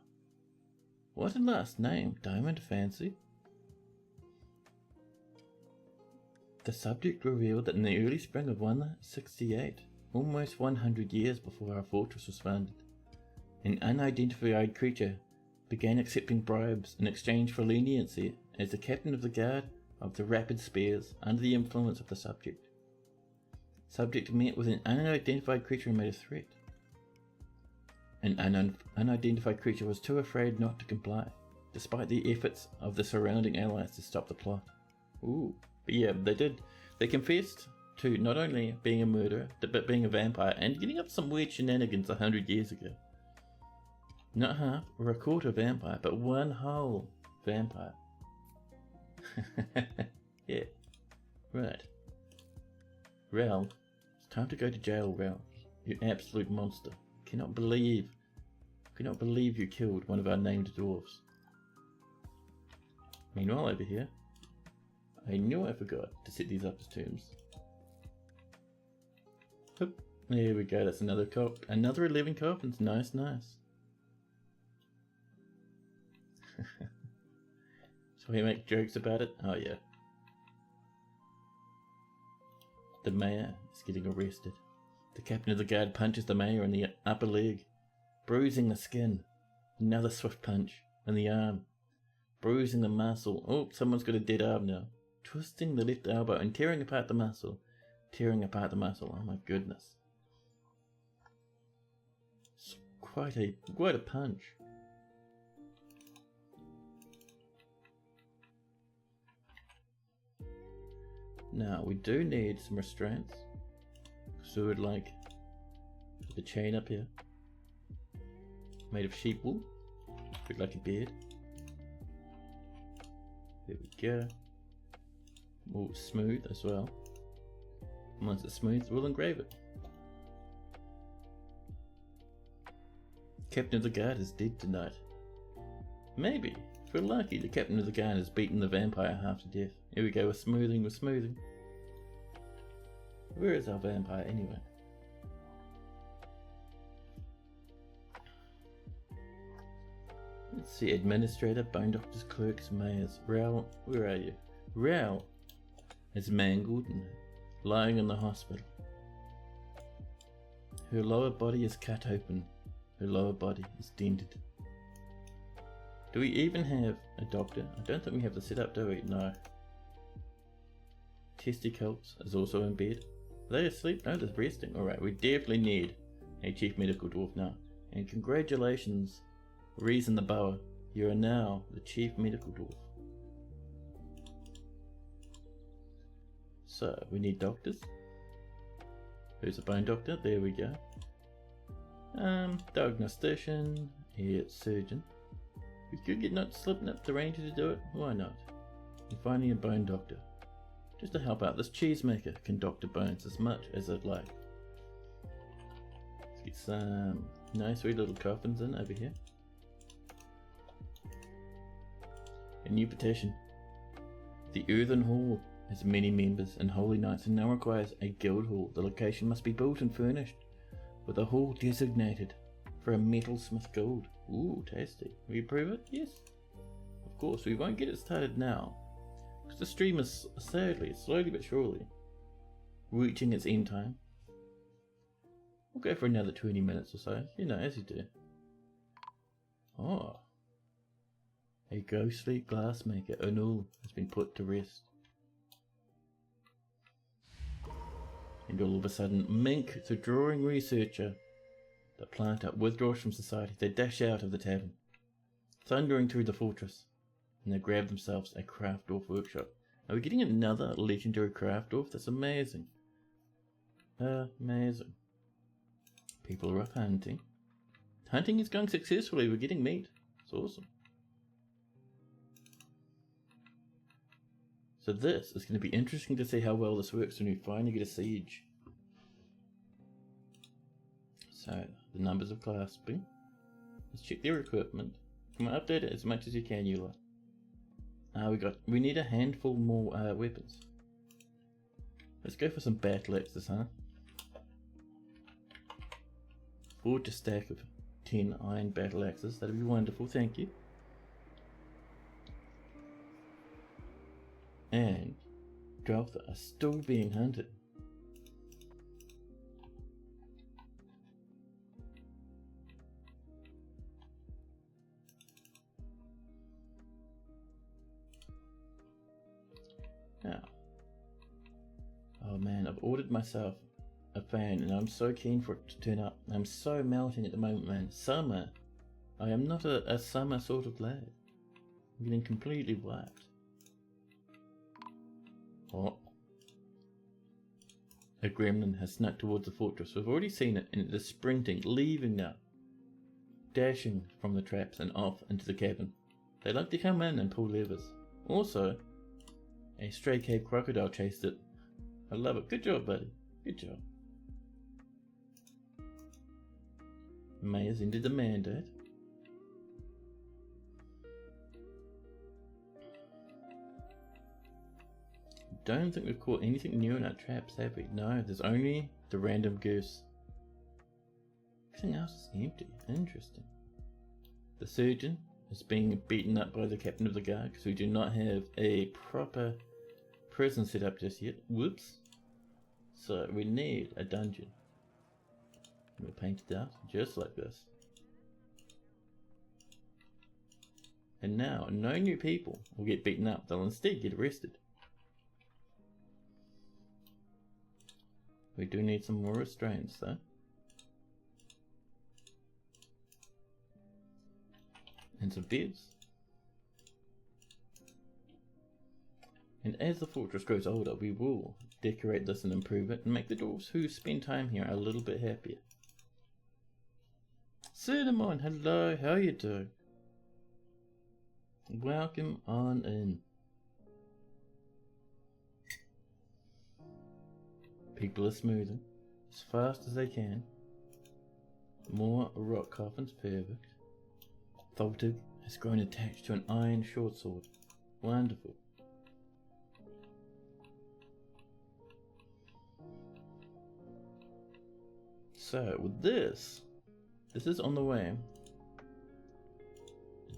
what a last name, Diamond Fancy. The subject revealed that in the early spring of 168, almost 100 years before our fortress was founded, an unidentified creature began accepting bribes in exchange for leniency as the captain of the guard of the Rapid Spears under the influence of the subject. Subject met with an unidentified creature and made a threat. An unidentified creature was too afraid not to comply, despite the efforts of the surrounding allies to stop the plot. Ooh. But yeah, they did. They confessed, to not only being a murderer, but being a vampire and getting up some weird shenanigans 100 years ago. Not half or a quarter vampire, but one whole vampire. Yeah, right. Rel, it's time to go to jail, Rel. You absolute monster. Cannot believe you killed one of our named dwarves. Meanwhile, over here, I knew I forgot to set these up as tombs. Oop, there we go, that's another 11 coffins, nice. So we make jokes about it? Oh yeah. The mayor is getting arrested. The captain of the guard punches the mayor in the upper leg, bruising the skin. Another swift punch in the arm, bruising the muscle. Oh, someone's got a dead arm now. Twisting the left elbow and tearing apart the muscle. Oh my goodness. It's quite a punch. Now, we do need some restraints. So we'd like the chain up here. Made of sheep wool. Bit like a beard. There we go. Oh, smooth as well. And once it's smooth, we'll engrave it. Captain of the Guard is dead tonight. Maybe. If we're lucky, the Captain of the Guard has beaten the vampire half to death. Here we go, we're smoothing. Where is our vampire anyway? Let's see, administrator, bone doctors, clerks, mayors. Rel, where are you? Rel is mangled and lying in the hospital. Her lower body is cut open. Her lower body is dented. Do we even have a doctor? I don't think we have the setup, do we? No. Testicles is also in bed. Are they asleep? No, they're resting. Alright, we definitely need a chief medical dwarf now. And congratulations, Reason the Bower. You are now the chief medical dwarf. So, we need doctors. Who's a bone doctor? There we go. Diagnostician. Here, surgeon. We could get not slipping up the ranger to do it. Why not? And finally a bone doctor. Just to help out, this cheesemaker can doctor bones as much as I'd like. Let's get some nice wee little coffins in over here. A new petition. The Earthen Hall has many members and holy knights and now requires a guild hall. The location must be built and furnished with a hall designated for a metalsmith guild. Ooh, tasty. We approve it? Yes. Of course, we won't get it started now. Because the stream is sadly, slowly but surely, reaching its end time. We'll go for another 20 minutes or so, you know, as you do. Oh. A ghostly glassmaker, Onul, has been put to rest. And all of a sudden, Mink, the drawing researcher, the planter, withdraws from society. They dash out of the tavern, thundering through the fortress, and they grab themselves a craft dwarf workshop. Are we getting another legendary craft dwarf? That's amazing. Amazing. People are off hunting. Hunting is going successfully. We're getting meat. It's awesome. So this is going to be interesting to see how well this works when we finally get a siege. So, the numbers of clasping. Let's check their equipment. Come on, update it as much as you can, you lot. We need a handful more weapons. Let's go for some battle axes, huh? Forge a stack of 10 iron battle axes. That'd be wonderful, thank you. And Dreltha are still being hunted. Now, oh man, I've ordered myself a fan and I'm so keen for it to turn up. I'm so melting at the moment, man. Summer. I am not a summer sort of lad. I'm getting completely wiped. Oh. A gremlin has snuck towards the fortress. We've already seen it, and it is sprinting, leaving now, dashing from the traps and off into the cabin. They like to come in and pull levers. Also, a stray cave crocodile chased it. I love it. Good job, buddy. Good job. May has ended the mandate. Don't think we've caught anything new in our traps, have we? No, there's only the random goose. Everything else is empty. Interesting. The surgeon is being beaten up by the captain of the guard because we do not have a proper prison set up just yet. Whoops. So we need a dungeon. We'll paint it out just like this. And now, no new people will get beaten up. They'll instead get arrested. We do need some more restraints though. And some beds. And as the fortress grows older, we will decorate this and improve it and make the dwarves who spend time here a little bit happier. Cinnamon, hello, how you doing? Welcome on in. People are smoothing as fast as they can. More rock coffins, perfect. Tholtig has grown attached to an iron short sword. Wonderful. So with this is on the way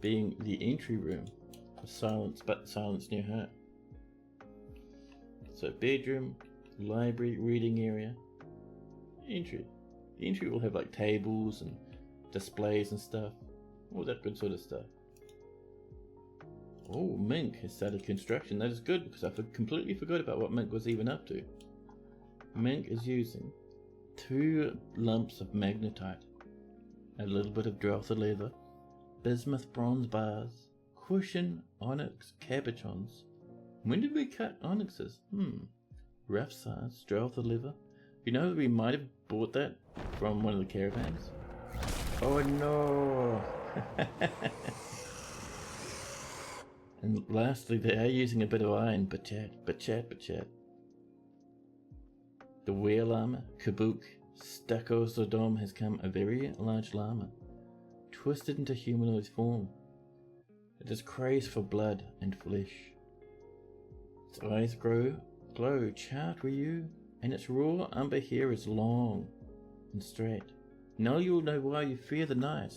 being the entry room for silence, but silence near her. So bedroom, library, reading area, entry. The entry will have like tables and displays and stuff, all that good sort of stuff. Oh, Mink has started construction. That is good because I completely forgot about what Mink was even up to. Mink is using 2 lumps of magnetite, a little bit of Dreltha leather, bismuth bronze bars, cushion onyx cabochons. When did we cut onyxes? Rough size, Dreltha leather. You know, we might have bought that from one of the caravans. Oh no! And lastly, they are using a bit of iron, but chat. The whale llama, Kabuk, Stucco Sodom has come a very large llama, twisted into humanoid form. It is crazed for blood and flesh. Its eyes glow, chart were you, and its raw umber hair is long and straight. Now you will know why you fear the night.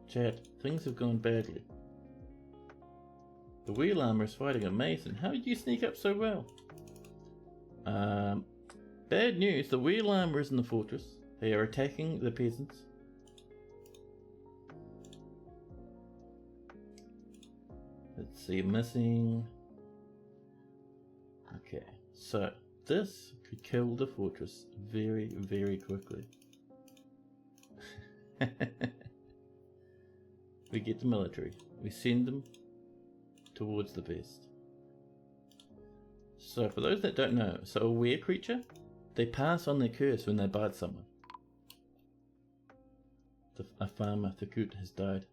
Chat, things have gone badly. The wheel armor is fighting a mason. How did you sneak up so well? Bad news, the wheel armor is in the fortress. They are attacking the peasants. Let's see, missing. Okay, so this could kill the fortress very, very quickly. We get the military. We send them towards the best. So for those that don't know, so a were creature, they pass on their curse when they bite someone. A farmer, Thakut, has died.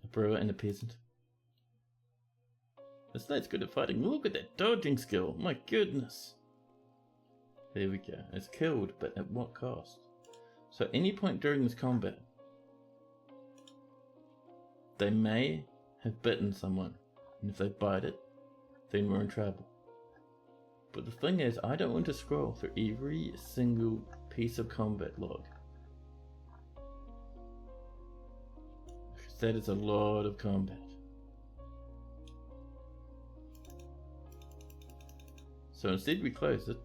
A brewer and a peasant. The slate's good at fighting. Look at that dodging skill. My goodness. There we go. It's killed, but at what cost? So any point during this combat, they may have bitten someone. And if they bite it, then we're in trouble. But the thing is, I don't want to scroll through every single piece of combat log. Because that is a lot of combat. So instead we close it.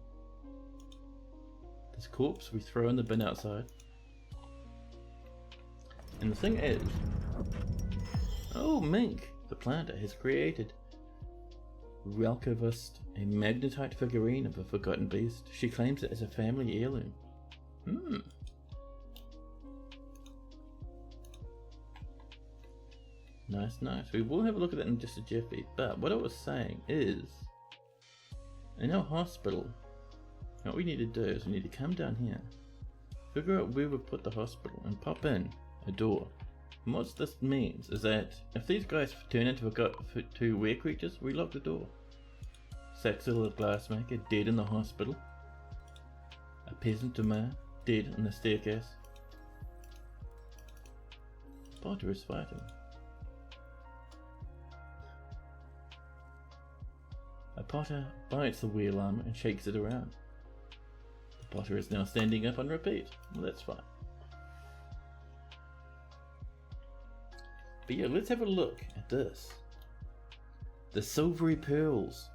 This corpse we throw in the bin outside. And the thing is, oh, Mink, the planter, has created Relkovist, a magnetite figurine of a forgotten beast. She claims it as a family heirloom. Nice. We will have a look at that in just a jiffy. But what I was saying is, in our hospital, what we need to do is we need to come down here, figure out where we put the hospital, and pop in a door. And what this means is that if these guys turn into two were creatures, we lock the door. Saxilla the glassmaker dead in the hospital. A peasant Demar dead in the staircase. Potter is fighting. A Potter bites the wheel armor and shakes it around. The Potter is now standing up on repeat. Well, that's fine. But yeah, let's have a look at this. The silvery pearls.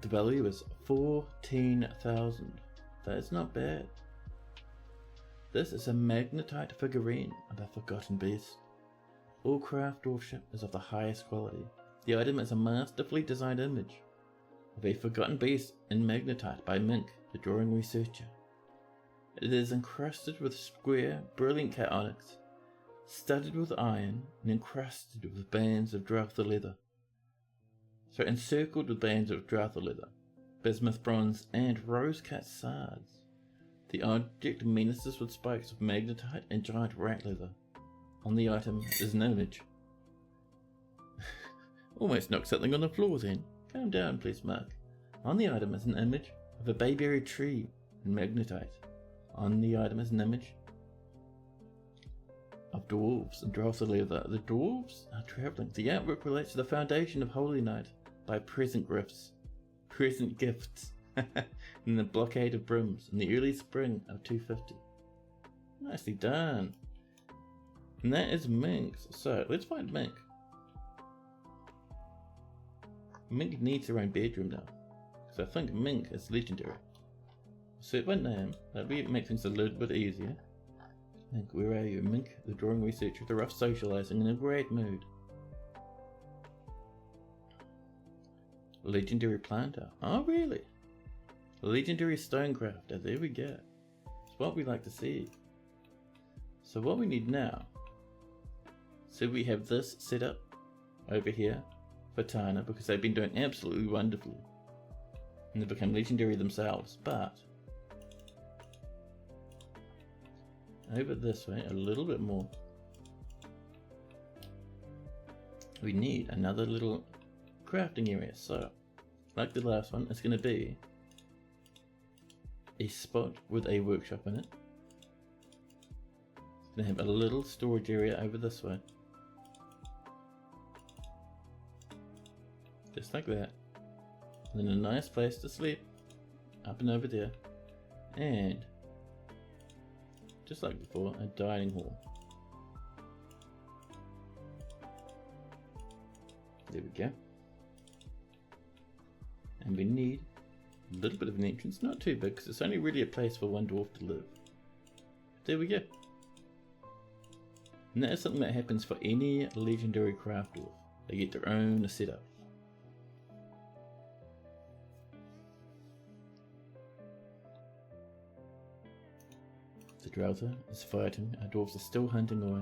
The value is 14,000. That is not bad. This is a magnetite figurine of a forgotten beast. All craft worship is of the highest quality. The item is a masterfully designed image of a forgotten beast in magnetite by Mink, the drawing researcher. It is encrusted with square, brilliant cat onyx, studded with iron, and encrusted with bands of Drouther leather. So encircled with bands of Drouther leather, bismuth bronze, and rose-cut sards. The object menaces with spikes of magnetite and giant rat leather. On the item is an image. Almost knocked something on the floor then. Calm down, please, Mark. On the item is an image of a bayberry tree in magnetite. On the item is an image of dwarves and Drouther leather. The dwarves are travelling. The artwork relates to the foundation of Holynight by present gifts in the blockade of brims in the early spring of 250. Nicely done. And that is Mink's. So let's find Mink. Mink needs her own bedroom now, because I think Mink is legendary. Set by name, that makes things a little bit easier. Mink, where are you? Mink, the drawing researcher, the rough socializing, in a great mood. Legendary planter. Oh, really? Legendary stonecrafter. There we go. It's what we like to see. So what we need now. So we have this set up over here for Tana, because they've been doing absolutely wonderfully. And they've become legendary themselves. But over this way, a little bit more. We need another little crafting area. So, like the last one, it's going to be a spot with a workshop in it. It's going to have a little storage area over this way. Just like that. And then a nice place to sleep up and over there. And just like before, a dining hall. There we go. And we need a little bit of an entrance, not too big, because it's only really a place for one dwarf to live. There we go. And that is something that happens for any legendary craft dwarf. They get their own setup. The Drouther is fighting, our dwarves are still hunting away.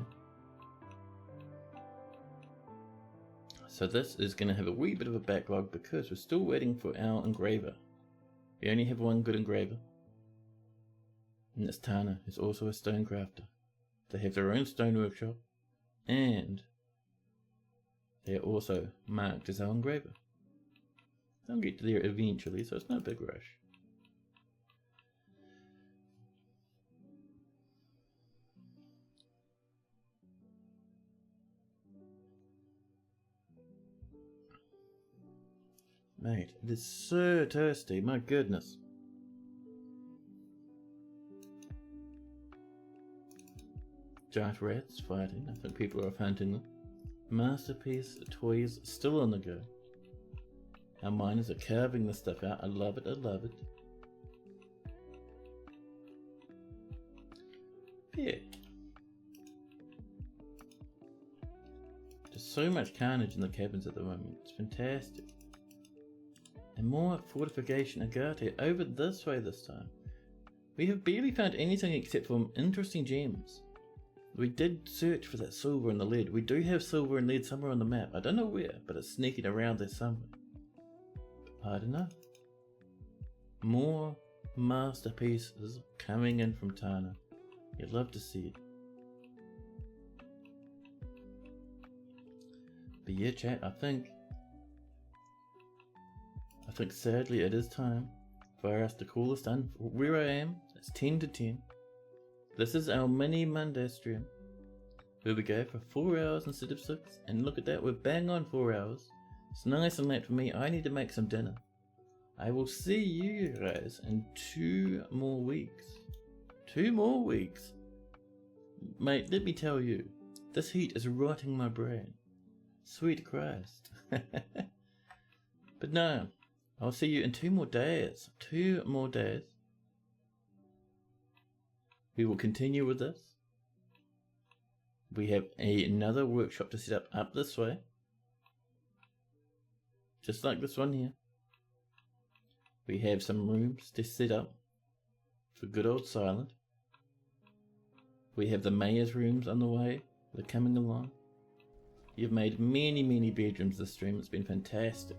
So this is going to have a wee bit of a backlog because we're still waiting for our engraver. We only have one good engraver. And that's Tana, who's also a stonecrafter. They have their own stone workshop, and they are also marked as our engraver. They'll get there eventually, so it's no big rush. Mate, it is so thirsty, my goodness. Giant rats fighting, I think people are off hunting them. Masterpiece toys still on the go. Our miners are carving this stuff out, I love it, I love it. Yeah. There's so much carnage in the cabins at the moment, it's fantastic. And more fortification agate over this way this time. We have barely found anything except for interesting gems. We did search for that silver and the lead. We do have silver and lead somewhere on the map. I don't know where, but it's sneaking around there somewhere. I don't know. More masterpieces coming in from Tana. You'd love to see it. But yeah, chat, I think sadly it is time for us to call this done. Where I am, it's 10 to 10. This is our mini Monday stream, where we go for 4 hours instead of 6, and look at that, we're bang on 4 hours. It's nice and late for me, I need to make some dinner. I will see you guys in 2 more weeks. 2 more weeks? Mate, let me tell you, this heat is rotting my brain. Sweet Christ. But no, I'll see you in 2 more days. 2 more days. We will continue with this. We have another workshop to set up this way. Just like this one here. We have some rooms to set up for good old Silent. We have the mayor's rooms on the way. They're coming along. You've made many bedrooms this stream. It's been fantastic.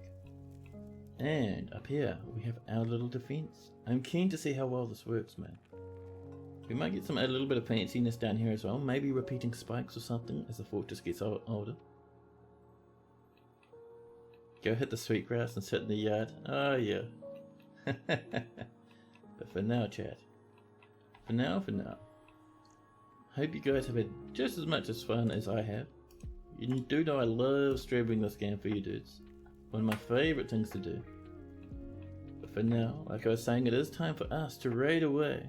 And up here we have our little defense. I'm keen to see how well this works, man. We might get a little bit of fanciness down here as well. Maybe repeating spikes or something as the fortress gets older. Go hit the sweetgrass and sit in the yard. Oh yeah. But for now, chat. For now. Hope you guys have had just as much as fun as I have. You do know I love streaming this game for you dudes. One of my favourite things to do. But for now, like I was saying, it is time for us to raid away.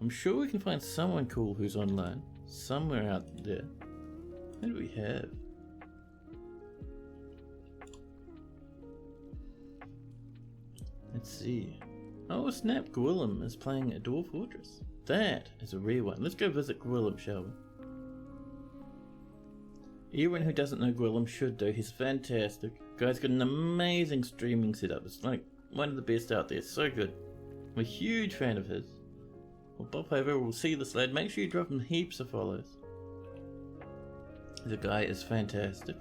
I'm sure we can find someone cool who's online. Somewhere out there. Who do we have? Let's see. Oh snap, Gwillem is playing a Dwarf Fortress. That is a rare one. Let's go visit Gwillem, shall we? Everyone who doesn't know Gwillem should do. He's fantastic. Guy's got an amazing streaming setup. It's like one of the best out there. So good. I'm a huge fan of his. We'll pop over, we'll see this lad. Make sure you drop him heaps of follows. The guy is fantastic.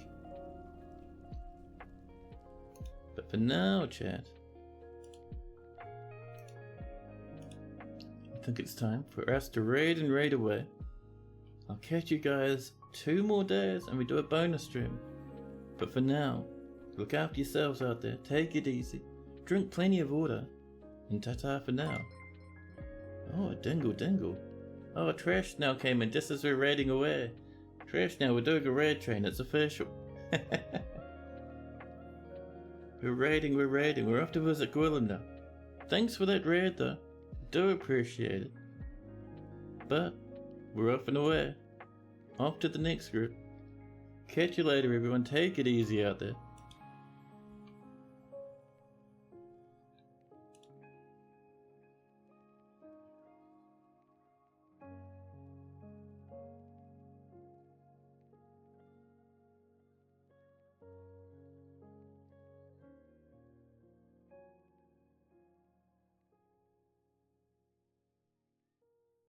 But for now, chat, I think it's time for us to raid and raid away. I'll catch you guys 2 more days and we do a bonus stream. But for now, look after yourselves out there. Take it easy. Drink plenty of water. And ta-ta for now. Oh, dingle. Oh, Trash now came in just as we're raiding away. Trash now, we're doing a raid train. It's official. We're raiding. We're off to visit Gwillem now. Thanks for that raid though. Do appreciate it. But we're off and away. Off to the next group. Catch you later everyone. Take it easy out there.